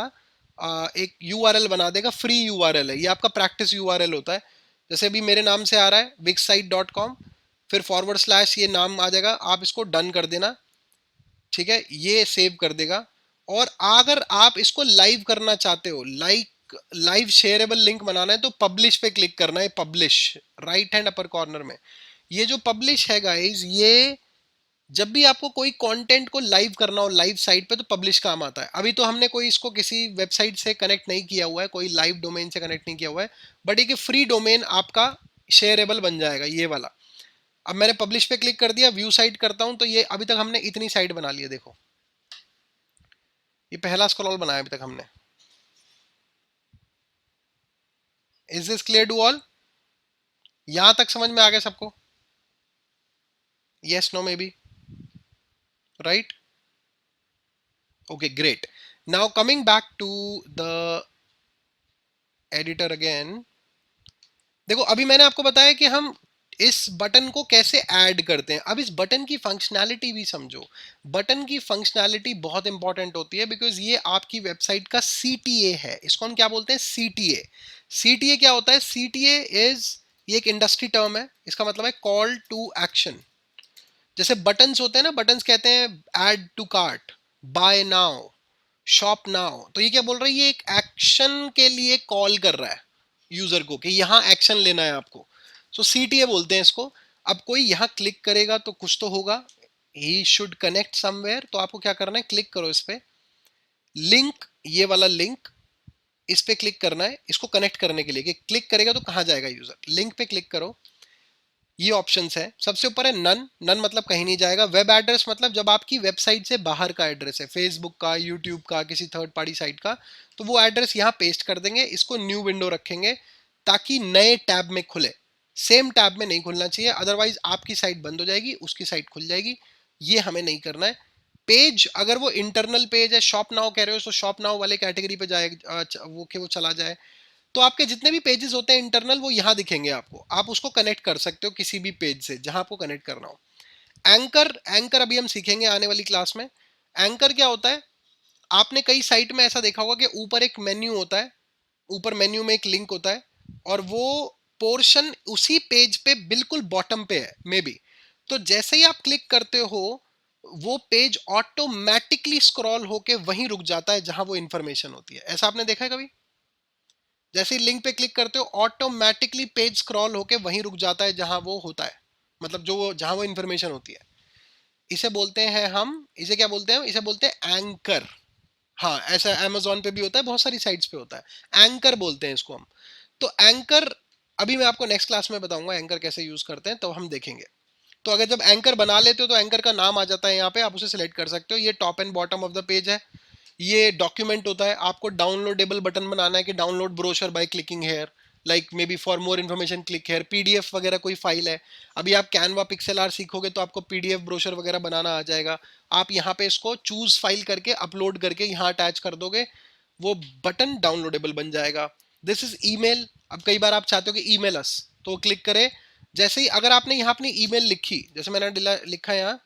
एक यूआरएल बना देगा। फ्री यूआरएल है ये, आपका प्रैक्टिस यूआरएल होता है। जैसे अभी मेरे नाम से आ रहा है wixsite.com, फिर फॉरवर्ड स्लैश ये नाम आ जाएगा, आप इसको डन कर देना। ठीक है, ये सेव कर देगा। और अगर आप इसको लाइव करना चाहते हो, लाइव शेयरेबल लिंक बनाना है, तो पब्लिश पे क्लिक करना है। पब्लिश राइट हैंड अपर कॉर्नर में, ये जो पब्लिश है गाइज, ये जब भी आपको कोई कंटेंट को लाइव करना हो लाइव साइट पे, तो पब्लिश काम आता है। अभी तो हमने कोई इसको किसी वेबसाइट से कनेक्ट नहीं किया हुआ है, कोई लाइव डोमेन से कनेक्ट नहीं किया हुआ है, बट एक फ्री डोमेन आपका शेयरेबल बन जाएगा, ये वाला। अब मैंने पब्लिश पे क्लिक कर दिया, व्यू साइट करता हूं, तो ये अभी तक हमने इतनी साइट बना ली है। देखो, ये पहला स्क्रॉल बनाया अभी तक हमने। Is this clear to all? यहां तक समझ में आ गया सबको? Yes, no, may be, right? Okay great. Now coming back to the editor again. देखो, अभी मैंने आपको बताया कि हम इस बटन को कैसे ऐड करते हैं। अब इस बटन की फंक्शनैलिटी भी समझो। बटन की फंक्शनैलिटी बहुत इंपॉर्टेंट होती है, बिकॉज ये आपकी वेबसाइट का सीटीए है। इसको हम क्या बोलते हैं? सीटीए। सीटीए क्या होता है? सीटीए इज, ये एक इंडस्ट्री टर्म है, इसका मतलब है कॉल टू एक्शन। जैसे बटन्स होते हैं ना, बटन्स कहते हैं add to cart, buy now, shop now. तो ये क्या बोल रहा है? ये एक एक्शन के लिए कॉल कर रहा है यूजर को कि यहां एक्शन लेना है आपको। सो सीटीए बोलते हैं इसको। अब कोई यहां क्लिक करेगा तो कुछ तो होगा, ही शुड कनेक्ट समवेयर। तो आपको क्या करना है, क्लिक करो इस पे, लिंक, ये वाला लिंक, इस पे क्लिक करना है इसको कनेक्ट करने के लिए, कि क्लिक करेगा तो कहां जाएगा यूजर। लिंक पे क्लिक करो, ये ऑप्शंस है। सबसे ऊपर है नन। नन मतलब कहीं नहीं जाएगा। वेब एड्रेस मतलब जब आपकी वेबसाइट से बाहर का एड्रेस है, फेसबुक का, यूट्यूब का, किसी थर्ड पार्टी साइट का, तो वो एड्रेस यहाँ पेस्ट कर देंगे। इसको न्यू विंडो रखेंगे ताकि नए टैब में खुले, सेम टैब में नहीं खुलना चाहिए, अदरवाइज आपकी साइट बंद हो जाएगी, उसकी साइट खुल जाएगी। ये हमें नहीं करना है। पेज अगर वो इंटरनल पेज है, शॉप नाउ कह रहे हो, तो शॉप नाउ वाले कैटेगरी पे जाएगा, वो कि वो चला जाए। तो आपके जितने भी पेजेस होते हैं इंटरनल, वो यहाँ दिखेंगे आपको। आप उसको कनेक्ट कर सकते हो किसी भी पेज से जहां आपको कनेक्ट करना हो। एंकर, एंकर अभी हम सीखेंगे आने वाली क्लास में। एंकर क्या होता है? आपने कई साइट में ऐसा देखा होगा कि ऊपर एक मेन्यू होता है, ऊपर मेन्यू में एक लिंक होता है और वो पोर्शन उसी पेज पे बिल्कुल बॉटम पे है मे बी। तो जैसे ही आप क्लिक करते हो वो पेज ऑटोमेटिकली स्क्रॉल होके वहीं रुक जाता है जहां वो इंफॉर्मेशन होती है। ऐसा आपने देखा है कभी? जैसे ही लिंक पे क्लिक करते हो ऑटोमेटिकली पेज स्क्रॉल होके वहीं रुक जाता है जहां वो होता है, मतलब जो वो जहां वो इंफॉर्मेशन होती है। इसे बोलते हैं हम, इसे क्या बोलते हैं? इसे बोलते हैं एंकर। हाँ, ऐसा अमेजोन पे भी होता है, बहुत सारी साइट्स पे होता है, एंकर बोलते हैं इसको हम। तो एंकर अभी मैं आपको नेक्स्ट क्लास में बताऊंगा एंकर कैसे यूज करते हैं, तो हम देखेंगे। तो अगर जब एंकर बना लेते हो तो एंकर का नाम आ जाता है यहाँ पे, आप उसे सिलेक्ट कर सकते हो। ये top and bottom of the page है। ये डॉक्यूमेंट होता है, आपको डाउनलोडेबल बटन बनाना है कि download brochure by clicking here, like maybe for more information click here. PDF वगैरह कोई फाइल है, अभी आप कैनवा पिक्सेल आर सीखोगे तो आपको पीडीएफ ब्रोशर वगैरह बनाना आ जाएगा। आप यहाँ पे इसको चूज फाइल करके अपलोड करके यहाँ अटैच कर दोगे, वो बटन डाउनलोडेबल बन जाएगा। This is email. अब कई बार आप चाहते हो कि ईमेल अस, तो क्लिक करें। जैसे ही अगर आपने यहाँ अपनी ईमेल लिखी, जैसे मैंने लिखा है यहाँ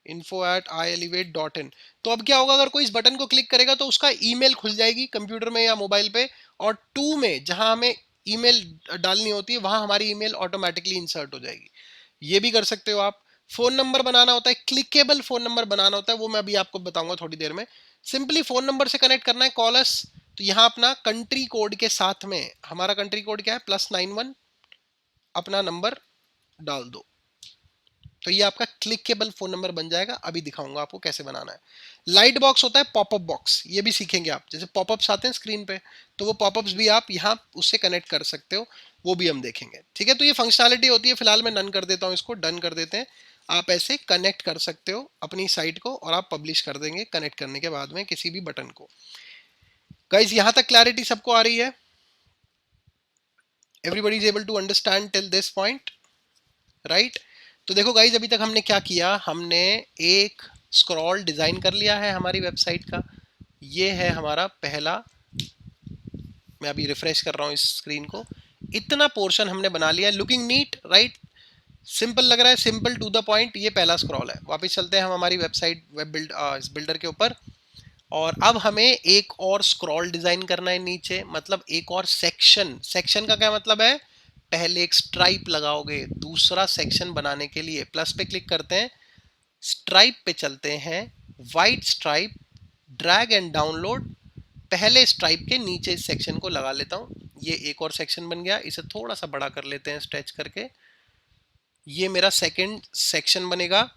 info@ielevate.in, तो अब क्या होगा, अगर कोई इस बटन को क्लिक करेगा तो उसका ईमेल खुल जाएगी कंप्यूटर में या मोबाइल पे, और टू में जहां हमें ईमेल डालनी होती है वहां हमारी ईमेल ऑटोमेटिकली इंसर्ट हो जाएगी। ये भी कर सकते हो आप। फोन नंबर बनाना होता है, क्लिकेबल फोन नंबर बनाना होता है, वो मैं अभी आपको बताऊंगा थोड़ी देर में। सिंपली फोन नंबर से कनेक्ट करना है, कॉलस। तो यहाँ अपना कंट्री कोड के साथ में, हमारा कंट्री कोड क्या है, +91, अपना नंबर डाल दो, तो ये आपका क्लिकेबल फोन नंबर बन जाएगा। अभी दिखाऊंगा आपको कैसे बनाना है। लाइट बॉक्स होता है, पॉपअप बॉक्स, ये भी सीखेंगे आप। जैसे पॉपअप्स आते हैं स्क्रीन पे, तो वो पॉपअप्स भी आप यहाँ उससे कनेक्ट कर सकते हो, वो भी हम देखेंगे। ठीक है, तो ये फंक्शनैलिटी होती है। फिलहाल मैं डन कर देता हूँ, इसको डन कर देते हैं। आप ऐसे कनेक्ट कर सकते हो अपनी साइट को, और आप पब्लिश कर देंगे कनेक्ट करने के बाद में किसी भी बटन को। गाइज यहाँ तक क्लैरिटी सबको आ रही है? Everybody is able to understand till this point, right? तो देखो गाइज, अभी तक हमने क्या किया, हमने एक स्क्रॉल डिजाइन कर लिया है हमारी वेबसाइट का। ये है हमारा पहला, मैं अभी रिफ्रेश कर रहा हूँ इस स्क्रीन को। इतना पोर्शन हमने बना लिया, लुकिंग नीट, राइट? सिंपल लग रहा है, सिंपल टू द पॉइंट। ये पहला स्क्रॉल है। वापस चलते हैं हम हमारी वेबसाइट इस बिल्डर के ऊपर, और अब हमें एक और स्क्रॉल डिजाइन करना है नीचे, मतलब एक और सेक्शन। सेक्शन का क्या मतलब है? पहले एक स्ट्राइप लगाओगे, दूसरा सेक्शन बनाने के लिए प्लस पे क्लिक करते हैं, स्ट्राइप पे चलते हैं, white stripe, drag and download. पहले स्ट्राइप के नीचे इस सेक्शन को लगा लेता हूं, ये एक और सेक्शन बन गया। इसे थोड़ा सा बड़ा कर लेते हैं स्ट्रेच करके, ये मेरा सेकंड सेक्शन बनेगा।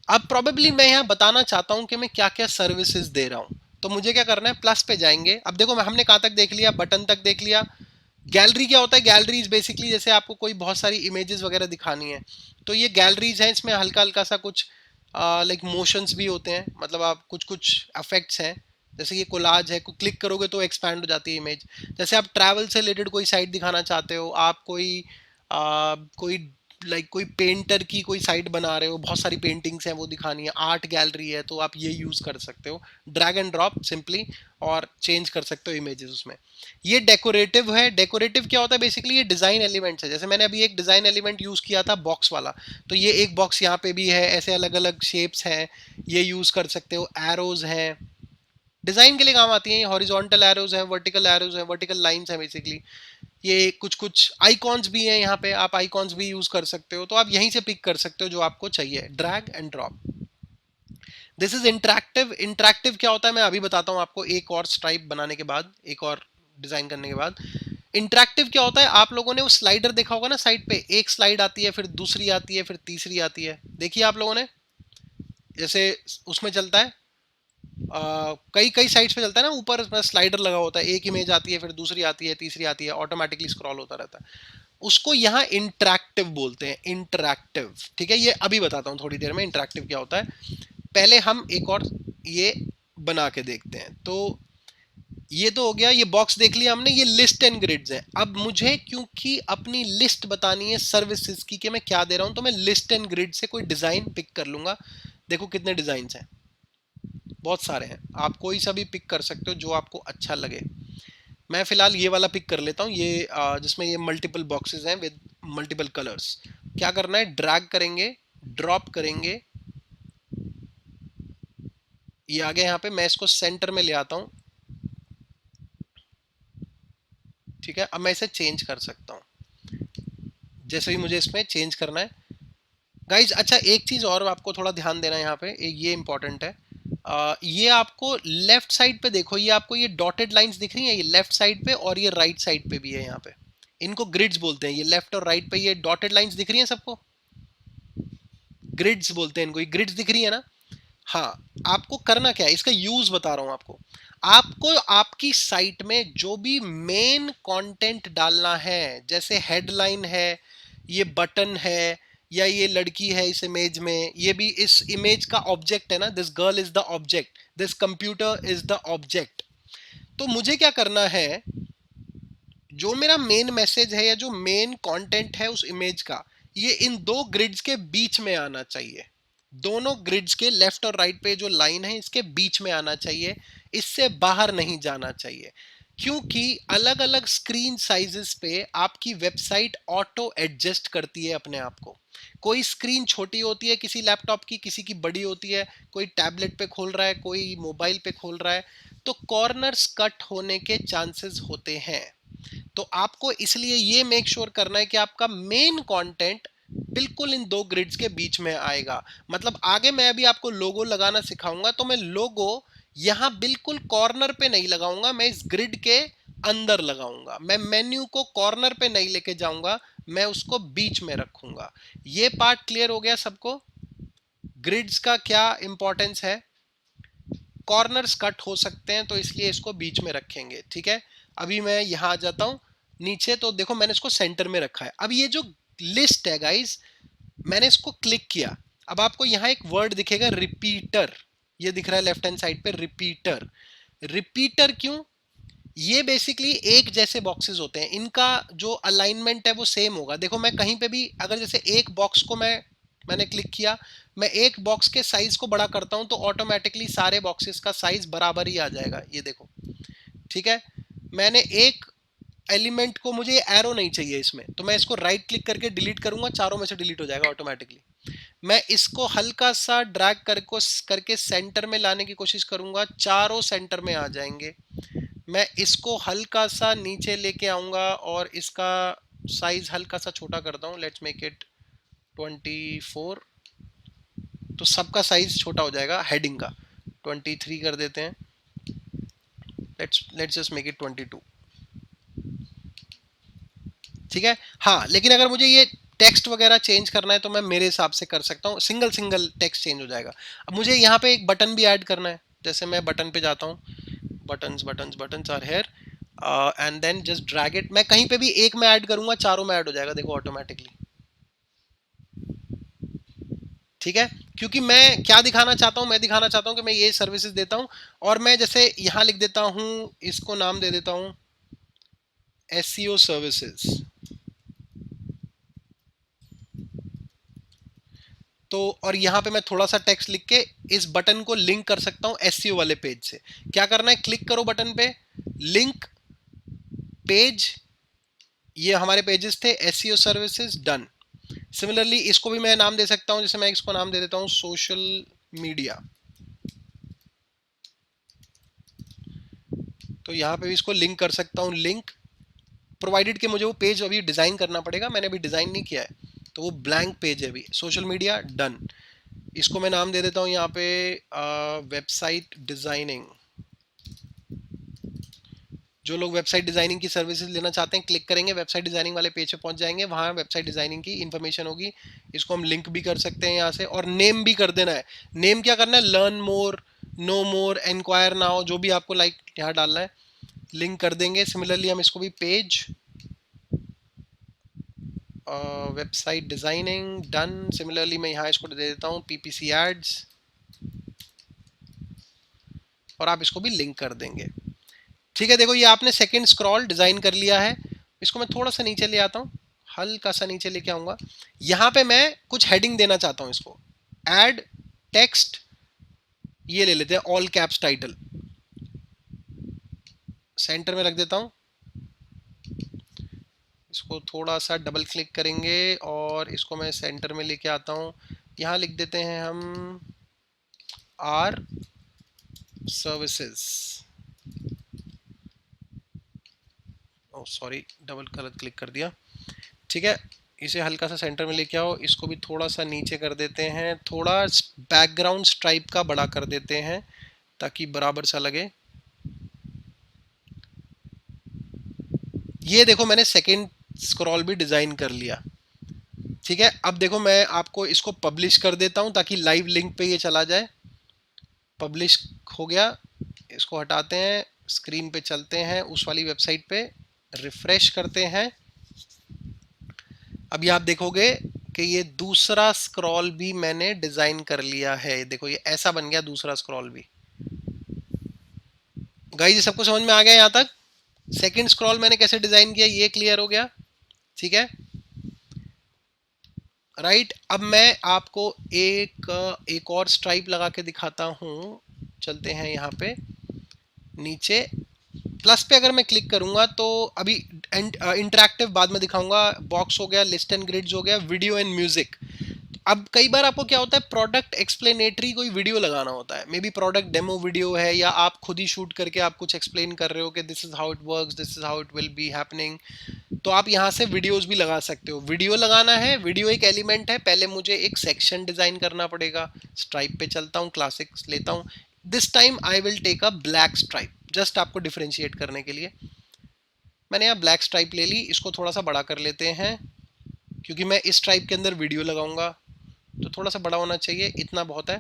अब प्रोबेबली मैं यहाँ बताना चाहता हूँ कि मैं क्या क्या सर्विसेज दे रहा हूँ, तो मुझे क्या करना है, प्लस पे जाएंगे। अब देखो हमने कहाँ तक देख लिया, बटन तक देख लिया। गैलरी क्या होता है? गैलरी इज बेसिकली जैसे आपको कोई बहुत सारी इमेजेस वगैरह दिखानी है, तो ये गैलरीज हैं। इसमें हल्का हल्का सा कुछ लाइक मोशंस भी होते हैं, मतलब आप कुछ कुछ इफेक्ट्स हैं। जैसे ये कोलाज है, क्लिक करोगे तो एक्सपैंड हो जाती है इमेज। जैसे आप ट्रैवल से रिलेटेड कोई साइट दिखाना चाहते हो, आप कोई लाइक कोई पेंटर की कोई साइट बना रहे हो, बहुत सारी पेंटिंग्स हैं वो दिखानी है, आर्ट गैलरी है, तो आप ये यूज कर सकते हो, ड्रैग एंड ड्रॉप सिंपली, और चेंज कर सकते हो इमेजेस उसमें। ये डेकोरेटिव है। डेकोरेटिव क्या होता है? बेसिकली ये डिजाइन एलिमेंट्स है। जैसे मैंने अभी एक डिजाइन एलिमेंट यूज किया था बॉक्स वाला, तो ये एक बॉक्स यहाँ पे भी है, ऐसे अलग अलग शेप्स हैं, ये यूज कर सकते हो। एरोज हैं, डिजाइन के लिए काम आती हैं। हॉरिजॉन्टल एरोज है, वर्टिकल एरोज है, वर्टिकल लाइंस है बेसिकली। ये कुछ कुछ आइकॉन्स भी हैं यहाँ पे, आप आइकॉन्स भी यूज कर सकते हो, तो आप यहीं से पिक कर सकते हो जो आपको चाहिए, drag and drop. This is interactive. Interactive क्या होता है मैं अभी बताता हूँ आपको, एक और स्ट्राइप बनाने के बाद, एक और डिजाइन करने के बाद। इंटरेक्टिव क्या होता है? आप लोगों ने वो स्लाइडर देखा होगा ना, साइड पे एक स्लाइड आती है, फिर दूसरी आती है, फिर तीसरी आती है, देखिए आप लोगों ने, जैसे उसमें चलता है, कई कई साइड्स पे चलता है ना, ऊपर स्लाइडर लगा होता है, एक इमेज आती है, फिर दूसरी आती है, तीसरी आती है, ऑटोमेटिकली स्क्रॉल होता रहता है। उसको यहाँ इंटरेक्टिव बोलते हैं, इंटरेक्टिव। ठीक है, ये अभी बताता हूँ थोड़ी देर में इंटरेक्टिव क्या होता है। पहले हम एक और ये बना के देखते हैं। तो ये तो हो गया, ये बॉक्स देख लिया हमने, ये लिस्ट एंड ग्रिड्स है। अब मुझे क्योंकि अपनी लिस्ट बतानी है सर्विसेज की कि मैं क्या दे रहा हूं, तो मैं लिस्ट एंड ग्रिड से कोई डिजाइन पिक कर लूंगा। देखो कितने डिजाइन हैं, बहुत सारे हैं, आप कोई सा भी पिक कर सकते हो जो आपको अच्छा लगे। मैं फिलहाल ये वाला पिक कर लेता हूँ, ये जिसमें ये मल्टीपल बॉक्सेस हैं विद मल्टीपल कलर्स। क्या करना है, ड्रैग करेंगे, ड्रॉप करेंगे, ये आ गया यहाँ पे, मैं इसको सेंटर में ले आता हूँ। ठीक है, अब मैं इसे चेंज कर सकता हूँ जैसे भी मुझे इसमें चेंज करना है गाइज। अच्छा, एक चीज और आपको थोड़ा ध्यान देना है यहाँ पे, ये इंपॉर्टेंट है। ये आपको लेफ्ट साइड पे देखो, ये आपको ये डॉटेड लाइंस दिख रही हैं, ये लेफ्ट साइड पे और ये राइट साइड पे भी है यहाँ पे। इनको ग्रिड्स बोलते हैं, ये लेफ्ट और राइट पे ये डॉटेड लाइंस दिख रही हैं सबको, ग्रिड्स बोलते हैं इनको। ये ग्रिड्स दिख रही है ना? हाँ। आपको करना क्या है, इसका यूज बता रहा हूं आपको। आपको आपकी साइट में जो भी मेन कंटेंट डालना है, जैसे हेडलाइन है, ये बटन है, या ये लड़की है इस इमेज में, ये भी इस इमेज का ऑब्जेक्ट है ना, this girl is the object, this computer is the object. तो मुझे क्या करना है, जो मेरा मेन मैसेज है या जो मेन कंटेंट है उस इमेज का, ये इन दो ग्रिड्स के बीच में आना चाहिए। दोनों ग्रिड्स के लेफ्ट और राइट पे जो लाइन है इसके बीच में आना चाहिए, इससे बाहर नहीं जाना चाहिए। क्योंकि अलग अलग स्क्रीन साइजेस पे आपकी वेबसाइट ऑटो एडजस्ट करती है अपने आप को। कोई स्क्रीन छोटी होती है किसी लैपटॉप की, किसी की बड़ी होती है, कोई टैबलेट पे खोल रहा है, कोई मोबाइल पे खोल रहा है, तो कॉर्नर्स कट होने के चांसेस होते हैं। तो आपको इसलिए ये मेक श्योर करना है कि आपका मेन कंटेंट बिल्कुल इन दो ग्रिड्स के बीच में आएगा। मतलब आगे मैं अभी आपको लोगो लगाना सिखाऊंगा, तो मैं लोगो यहां बिल्कुल कॉर्नर पे नहीं लगाऊंगा, मैं इस ग्रिड के अंदर लगाऊंगा। मैं मेन्यू को कॉर्नर पे नहीं लेके जाऊंगा, मैं उसको बीच में रखूंगा। ये पार्ट क्लियर हो गया सबको? ग्रिड्स का क्या इंपॉर्टेंस है, कॉर्नर्स कट हो सकते हैं तो इसलिए इसको बीच में रखेंगे। ठीक है, अभी मैं यहां आ जाता हूं नीचे, तो देखो मैंने इसको सेंटर में रखा है। अब ये जो लिस्ट है गाइस, मैंने इसको क्लिक किया, अब आपको यहां एक वर्ड दिखेगा रिपीटर, ये दिख रहा है लेफ्ट हैंड साइड पे, रिपीटर। रिपीटर क्यों? ये बेसिकली एक जैसे बॉक्सेस होते हैं, इनका जो अलाइनमेंट है वो सेम होगा। देखो मैं कहीं पे भी अगर जैसे एक बॉक्स को मैंने क्लिक किया, मैं एक बॉक्स के साइज को बड़ा करता हूं तो ऑटोमेटिकली सारे बॉक्सेस का साइज बराबर ही आ जाएगा, ये देखो। ठीक है, मैंने एक एलिमेंट को, मुझे एरो नहीं चाहिए इसमें, तो मैं इसको राइट क्लिक करके डिलीट करूंगा, चारों में से डिलीट हो जाएगा ऑटोमेटिकली। मैं इसको हल्का सा ड्रैग करके सेंटर में लाने की कोशिश करूंगा, चारों सेंटर में आ जाएंगे। मैं इसको हल्का सा नीचे लेके आऊंगा और इसका साइज हल्का सा छोटा करता हूं, लेट्स मेक इट 24, तो सबका साइज छोटा हो जाएगा। हेडिंग का 23 कर देते हैं, लेट्स जस्ट मेक इट 22। ठीक है, हाँ, लेकिन अगर मुझे ये टेक्स्ट वगैरह चेंज करना है तो मैं मेरे हिसाब से कर सकता हूँ, सिंगल सिंगल टेक्स्ट चेंज हो जाएगा। अब मुझे यहाँ पे एक बटन भी ऐड करना है, जैसे मैं बटन पे जाता हूँ, buttons buttons buttons are here, and then just drag it. मैं कहीं पे भी एक में ऐड करूंगा, चारों में ऐड हो जाएगा, देखो ऑटोमेटिकली। ठीक है, क्योंकि मैं क्या दिखाना चाहता हूं, मैं दिखाना चाहता हूं कि मैं ये सर्विसेज देता हूं, और मैं जैसे यहां लिख देता हूं, इसको नाम दे देता हूं एसईओ सर्विसेज। तो और यहां पे मैं थोड़ा सा टेक्स्ट लिख के इस बटन को लिंक कर सकता हूं एसईओ वाले पेज से। क्या करना है, क्लिक करो बटन पे, लिंक पेज, ये हमारे पेजेस थे एसईओ सर्विसेज, डन। सिमिलरली इसको भी मैं नाम दे सकता हूं, जैसे मैं इसको नाम दे देता हूं सोशल मीडिया, तो यहां पे भी इसको लिंक कर सकता हूं, लिंक, प्रोवाइडेड कि मुझे वो पेज अभी डिजाइन करना पड़ेगा, मैंने अभी डिजाइन नहीं किया है, तो वो ब्लैंक पेज है अभी। Social media, done. इसको मैं नाम दे देता हूं यहाँ पे वेबसाइट डिजाइनिंग। जो लोग वेबसाइट डिजाइनिंग की सर्विसेज लेना चाहते हैं, क्लिक करेंगे, वेबसाइट डिजाइनिंग वाले पेज पे पहुंच जाएंगे, वहां वेबसाइट डिजाइनिंग की इंफॉर्मेशन होगी। इसको हम लिंक भी कर सकते हैं यहाँ से, और नेम भी कर देना है। नेम क्या करना है, लर्न मोर, नो मोर, इंक्वायर नाउ, जो भी आपको लाइक यहाँ डालना है, लिंक कर देंगे। सिमिलरली हम इसको भी page website designing, done. Similarly मैं यहाँ इसको दे देता हूँ पीपीसी एड्स, और आप इसको भी लिंक कर देंगे। ठीक है, देखो ये आपने सेकंड स्क्रॉल डिजाइन कर लिया है। इसको मैं थोड़ा सा नीचे ले आता हूँ, हल्का सा नीचे लेके आऊंगा। यहाँ पे मैं कुछ हेडिंग देना चाहता हूँ इसको, एड टेक्स्ट, ये ले लेते हैं ऑल कैप्स टाइटल, सेंटर में रख देता हूँ। इसको थोड़ा सा डबल क्लिक करेंगे और इसको मैं सेंटर में लेके आता हूँ। यहाँ लिख देते हैं हम are services, oh sorry double गलत क्लिक कर दिया। ठीक है, इसे हल्का सा सेंटर में लेके आओ, इसको भी थोड़ा सा नीचे कर देते हैं, थोड़ा बैकग्राउंड स्ट्राइप का बड़ा कर देते हैं ताकि बराबर सा लगे। ये देखो मैंने सेकंड स्क्रॉल भी डिजाइन कर लिया। ठीक है, अब देखो मैं आपको इसको पब्लिश कर देता हूं ताकि लाइव लिंक पे ये चला जाए। पब्लिश हो गया, इसको हटाते हैं, स्क्रीन पे चलते हैं, उस वाली वेबसाइट पे रिफ्रेश करते हैं। अभी आप देखोगे कि ये दूसरा स्क्रॉल भी मैंने डिजाइन कर लिया है। देखो ये ऐसा बन गया दूसरा स्क्रॉल भी। गाइस ये सबको समझ में आ गया यहाँ तक? सेकंड स्क्रॉल मैंने कैसे डिजाइन किया ये क्लियर हो गया। ठीक है राइट, अब मैं आपको एक और स्ट्राइप लगा के दिखाता हूं। चलते हैं यहाँ पे नीचे, प्लस पे अगर मैं क्लिक करूंगा तो अभी इंटरैक्टिव बाद में दिखाऊंगा। बॉक्स हो गया, लिस्ट एंड ग्रिड्स हो गया, वीडियो एंड म्यूजिक। अब कई बार आपको क्या होता है, प्रोडक्ट एक्सप्लेनेटरी कोई वीडियो लगाना होता है, may be product demo video है, या आप खुद ही शूट करके आप कुछ एक्सप्लेन कर रहे हो कि this is how it works, this is how it will be happening. तो आप यहाँ से वीडियोस भी लगा सकते हो। वीडियो लगाना है, वीडियो एक एलिमेंट है, पहले मुझे एक सेक्शन डिजाइन करना पड़ेगा। स्ट्राइप पे चलता हूँ, क्लासिक्स लेता हूँ, this time I will take a black stripe, just आपको डिफ्रेंशिएट करने के लिए मैंने यहाँ ब्लैक स्ट्राइप ले ली। इसको थोड़ा सा बड़ा कर लेते हैं क्योंकि मैं इस स्ट्राइप के अंदर वीडियो लगाऊंगा, तो थोड़ा सा बड़ा होना चाहिए, इतना बहुत है।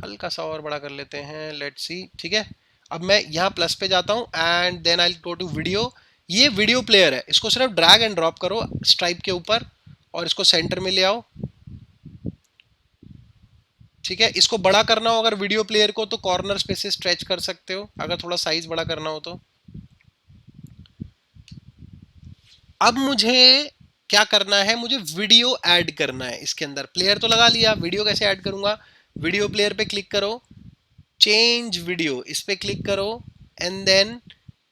हल्का सा और बड़ा कर लेते हैं, लेट्स सी। ठीक है, अब मैं यहाँ प्लस पे जाता हूँ and then I go to video. ये वीडियो प्लेयर है, इसको सिर्फ ड्रैग एंड ड्रॉप करो स्ट्राइप के ऊपर और इसको सेंटर में ले आओ। ठीक है, इसको बड़ा करना हो अगर वीडियो प्लेयर को तो कॉर्नर पे से स्ट्रेच कर सकते हो अगर थोड़ा साइज बड़ा करना हो तो। अब मुझे क्या करना है, मुझे वीडियो ऐड करना है इसके अंदर। प्लेयर तो लगा लिया, वीडियो कैसे ऐड करूंगा? वीडियो प्लेयर पे क्लिक करो, चेंज वीडियो इस पे क्लिक करो एंड देन,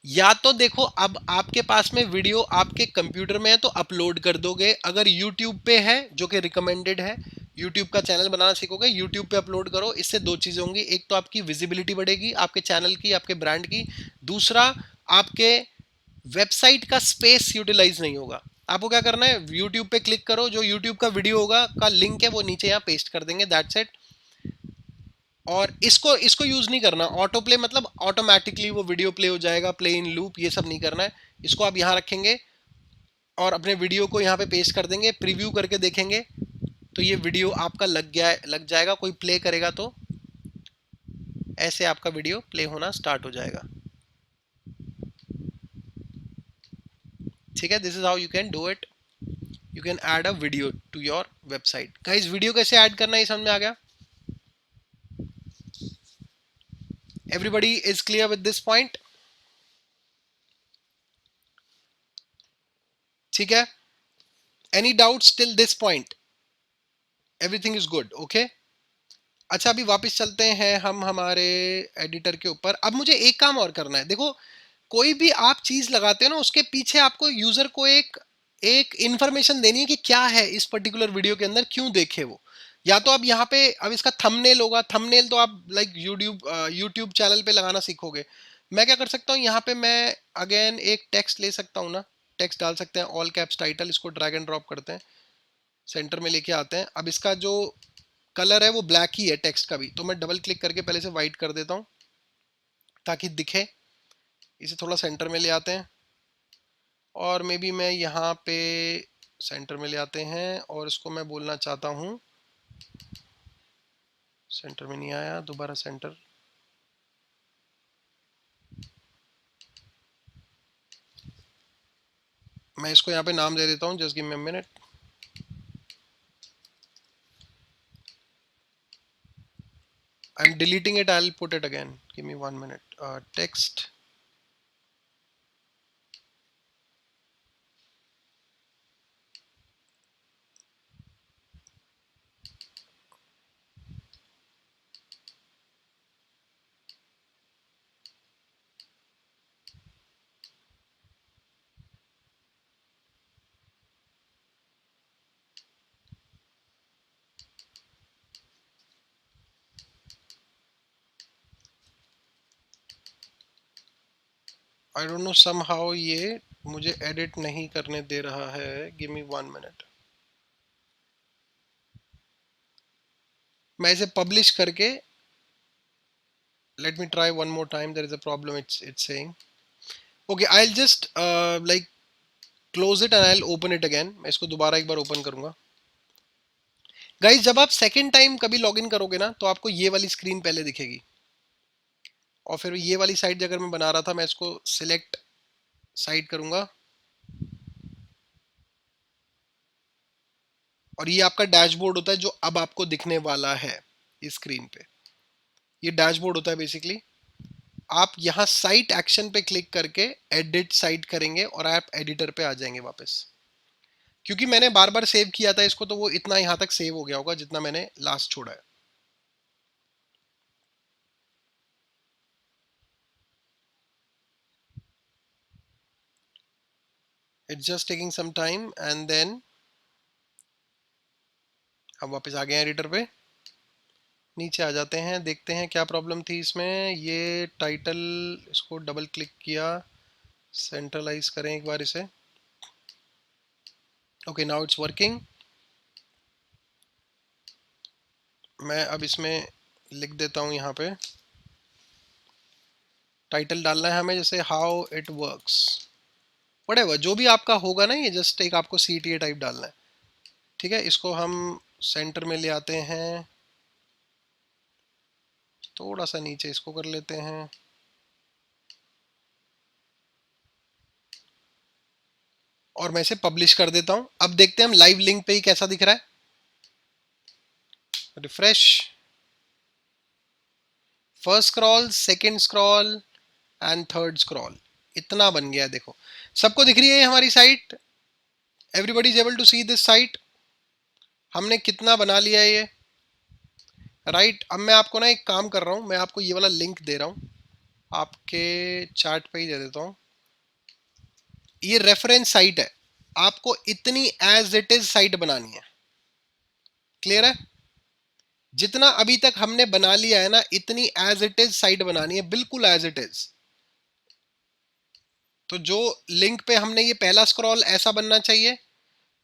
या तो देखो अब आपके पास में वीडियो आपके कंप्यूटर में है तो अपलोड कर दोगे, अगर यूट्यूब पे है जो कि रिकमेंडेड है, यूट्यूब का चैनल बनाना सीखोगे, यूट्यूब पे अपलोड करो। इससे दो चीजें होंगी, एक तो आपकी विजिबिलिटी बढ़ेगी आपके चैनल की, आपके ब्रांड की, दूसरा आपके वेबसाइट का स्पेस यूटिलाइज नहीं होगा। आपको क्या करना है, यूट्यूब पे क्लिक करो, जो यूट्यूब का वीडियो होगा का लिंक है वो नीचे यहाँ पेस्ट कर देंगे, दैट्स इट। और इसको इसको यूज नहीं करना, ऑटो प्ले मतलब ऑटोमेटिकली वो वीडियो प्ले हो जाएगा, प्ले इन लूप, ये सब नहीं करना है। इसको आप यहाँ रखेंगे और अपने वीडियो को यहाँ पे पेस्ट कर देंगे, प्रीव्यू करके देखेंगे तो ये वीडियो आपका लग जाएगा। कोई प्ले करेगा तो ऐसे आपका वीडियो प्ले होना स्टार्ट हो जाएगा। ठीक है, this is how you can do it, you can add a video to your website. Guys video कैसे ऐड करना है ये समझ में आ गया? Everybody is clear with this point? ठीक है, any doubts till this point? Everything is good, okay. अच्छा अभी वापस चलते हैं हम हमारे एडिटर के ऊपर। अब मुझे एक काम और करना है। देखो कोई भी आप चीज लगाते हो ना, उसके पीछे आपको यूजर को एक एक इंफॉर्मेशन देनी है कि क्या है इस पर्टिकुलर वीडियो के अंदर, क्यों देखे वो। या तो आप यहाँ पे, अब इसका थंबनेल होगा, थंबनेल तो आप लाइक यूट्यूब चैनल पे लगाना सीखोगे। मैं क्या कर सकता हूँ, यहाँ पे मैं अगेन एक टेक्स्ट ले सकता हूँ ना, टेक्स्ट डाल सकते हैं, ऑल कैप्स टाइटल, इसको ड्रैग एंड ड्रॉप करते हैं, सेंटर में लेके आते हैं। अब इसका जो कलर है वो ब्लैक ही है टेक्स्ट का भी, तो मैं डबल क्लिक करके पहले से वाइट कर देता हूँ ताकि दिखे। इसे थोड़ा सेंटर में ले आते हैं और मे बी मैं यहाँ पे सेंटर में ले आते हैं और इसको मैं बोलना चाहता हूँ, सेंटर में नहीं आया, दोबारा सेंटर। मैं इसको यहाँ पे नाम दे देता हूँ, just give me a minute. I am deleting it, I will put it again, give me 1 minute. Text, I don't know somehow ये मुझे एडिट नहीं करने दे रहा है. Give me 1 minute. मैं इसे पब्लिश करके, let me try one more time. There is a problem, it's saying. Okay, I'll just like close it and I'll open it again. मैं इसको दोबारा एक बार ओपन करूंगा. गाइस, जब आप सेकंड टाइम कभी लॉगिन करोगे ना, तो आपको ये वाली स्क्रीन पहले दिखेगी, और फिर ये वाली साइट अगर मैं बना रहा था, मैं इसको सिलेक्ट साइट करूंगा, और ये आपका डैशबोर्ड होता है जो अब आपको दिखने वाला है इस स्क्रीन पे. ये डैशबोर्ड होता है बेसिकली. आप यहाँ साइट एक्शन पे क्लिक करके एडिट साइट करेंगे और आप एडिटर पे आ जाएंगे वापस. क्योंकि मैंने बार बार सेव किया था इसको, तो वो इतना यहाँ तक सेव हो गया होगा जितना मैंने लास्ट छोड़ा है. It's just taking some time and then हम वापस आ गए हैं एडिटर पे. नीचे आ जाते हैं, देखते हैं क्या प्रॉब्लम थी इसमें. ये टाइटल, इसको डबल क्लिक किया, सेंट्रलाइज करें एक बार इसे. Okay, now it's working. मैं अब इसमें लिख देता हूँ, यहाँ पे टाइटल डालना है हमें, जैसे हाउ इट वर्क्स, व्हाटएवर जो भी आपका होगा ना, ये जस्ट एक आपको CTA टाइप डालना है. ठीक है, इसको हम सेंटर में ले आते हैं, थोड़ा सा नीचे इसको कर लेते हैं, और मैं इसे पब्लिश कर देता हूं. अब देखते हैं हम लाइव लिंक पे ही कैसा दिख रहा है. Refresh, first scroll, second scroll and third scroll, इतना बन गया. देखो, सबको दिख रही है हमारी site. Everybody is able to see this site. हमने कितना बना लिया है ये, राइट. अब मैं आपको ना एक काम कर रहा हूं, मैं आपको ये वाला लिंक दे रहा हूं, आपके चार्ट पे ही दे देता हूं. ये रेफरेंस साइट है, आपको इतनी एज इट इज साइट बनानी है. क्लियर है? जितना अभी तक हमने बना लिया है ना, इतनी एज इट इज साइट बनानी है, बिल्कुल एज इट इज. तो जो लिंक पे हमने, ये पहला स्क्रॉल ऐसा बनना चाहिए,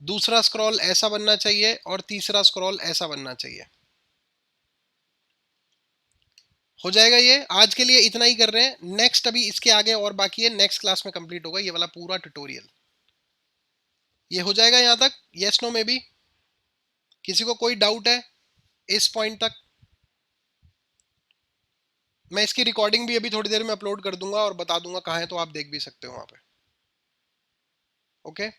दूसरा स्क्रॉल ऐसा बनना चाहिए, और तीसरा स्क्रॉल ऐसा बनना चाहिए. हो जाएगा. ये आज के लिए इतना ही कर रहे हैं. नेक्स्ट अभी इसके आगे और बाकी है, नेक्स्ट क्लास में कंप्लीट होगा ये वाला पूरा ट्यूटोरियल. ये हो जाएगा यहाँ तक? Yes, no, may be. किसी को कोई डाउट है इस पॉइंट तक? मैं इसकी रिकॉर्डिंग भी अभी थोड़ी देर में अपलोड कर दूंगा और बता दूंगा कहाँ है, तो आप देख भी सकते हो वहां पे. ओके,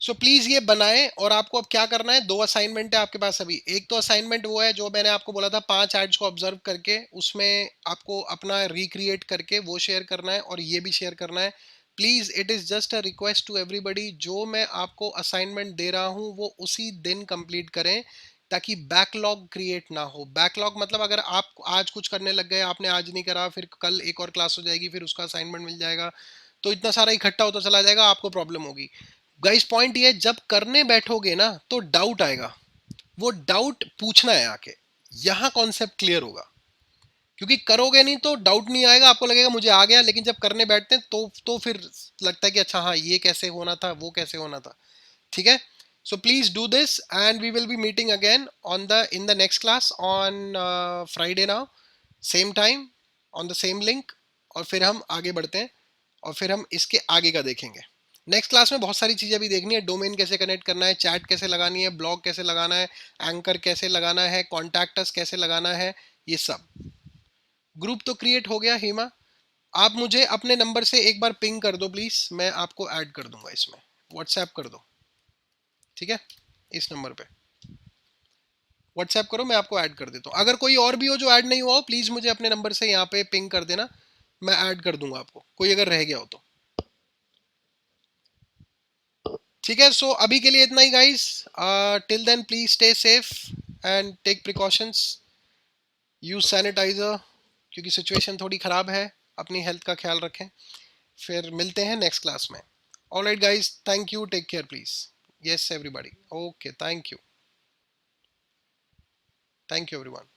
सो प्लीज ये बनाएं. और आपको अब क्या करना है, 2 असाइनमेंट है आपके पास अभी. एक तो असाइनमेंट वो है जो मैंने आपको बोला था, 5 एड्स को ऑब्जर्व करके उसमें आपको अपना रिक्रिएट करके वो शेयर करना है, और ये भी शेयर करना है. Please, it is just a request to everybody, जो मैं आपको असाइनमेंट दे रहा हूँ वो उसी दिन कंप्लीट करें, ताकि बैकलॉग क्रिएट ना हो. बैकलॉग मतलब अगर आप आज कुछ करने लग गए, आपने आज नहीं करा, फिर कल एक और क्लास हो जाएगी, फिर उसका असाइनमेंट मिल जाएगा, तो इतना सारा इकट्ठा होता चला जाएगा, आपको प्रॉब्लम होगी. गाइस, पॉइंट ये, जब करने बैठोगे ना तो डाउट आएगा, वो डाउट पूछना है आके, यहां कॉन्सेप्ट क्लियर होगा. क्योंकि करोगे नहीं तो डाउट नहीं आएगा, आपको लगेगा मुझे आ गया, लेकिन जब करने बैठते हैं तो फिर लगता है कि अच्छा हाँ, ये कैसे होना था, वो कैसे होना था. ठीक है, so please do this, and we will be meeting again on the in the next class on Friday now, same time, on the same link. और फिर हम आगे बढ़ते हैं, और फिर हम इसके आगे का देखेंगे. नेक्स्ट क्लास में बहुत सारी चीज़ें भी देखनी है. डोमेन कैसे कनेक्ट करना है, चैट कैसे लगानी है, ब्लॉग कैसे लगाना है, एंकर कैसे लगाना है, कॉन्टैक्टस कैसे लगाना है, ये सब. ग्रुप तो क्रिएट हो गया. हेमा, आप मुझे अपने नंबर से एक बार पिंग कर दो प्लीज़, मैं आपको ऐड कर दूंगा इसमें. व्हाट्सएप कर दो, ठीक है, इस नंबर पे व्हाट्सएप करो, मैं आपको ऐड कर देता हूँ. अगर कोई और भी हो जो ऐड नहीं हुआ हो, प्लीज़ मुझे अपने नंबर से यहाँ पे पिंग कर देना, मैं ऐड कर दूंगा आपको, कोई अगर रह गया हो तो. ठीक है, सो अभी के लिए इतना ही guys. Till then please stay safe and take precautions, use sanitiser, क्योंकि सिचुएशन थोड़ी ख़राब है. अपनी हेल्थ का ख्याल रखें. फिर मिलते हैं नेक्स्ट क्लास में. Alright guys, thank you, take care please. Yes everybody, okay, thank you, thank you everyone.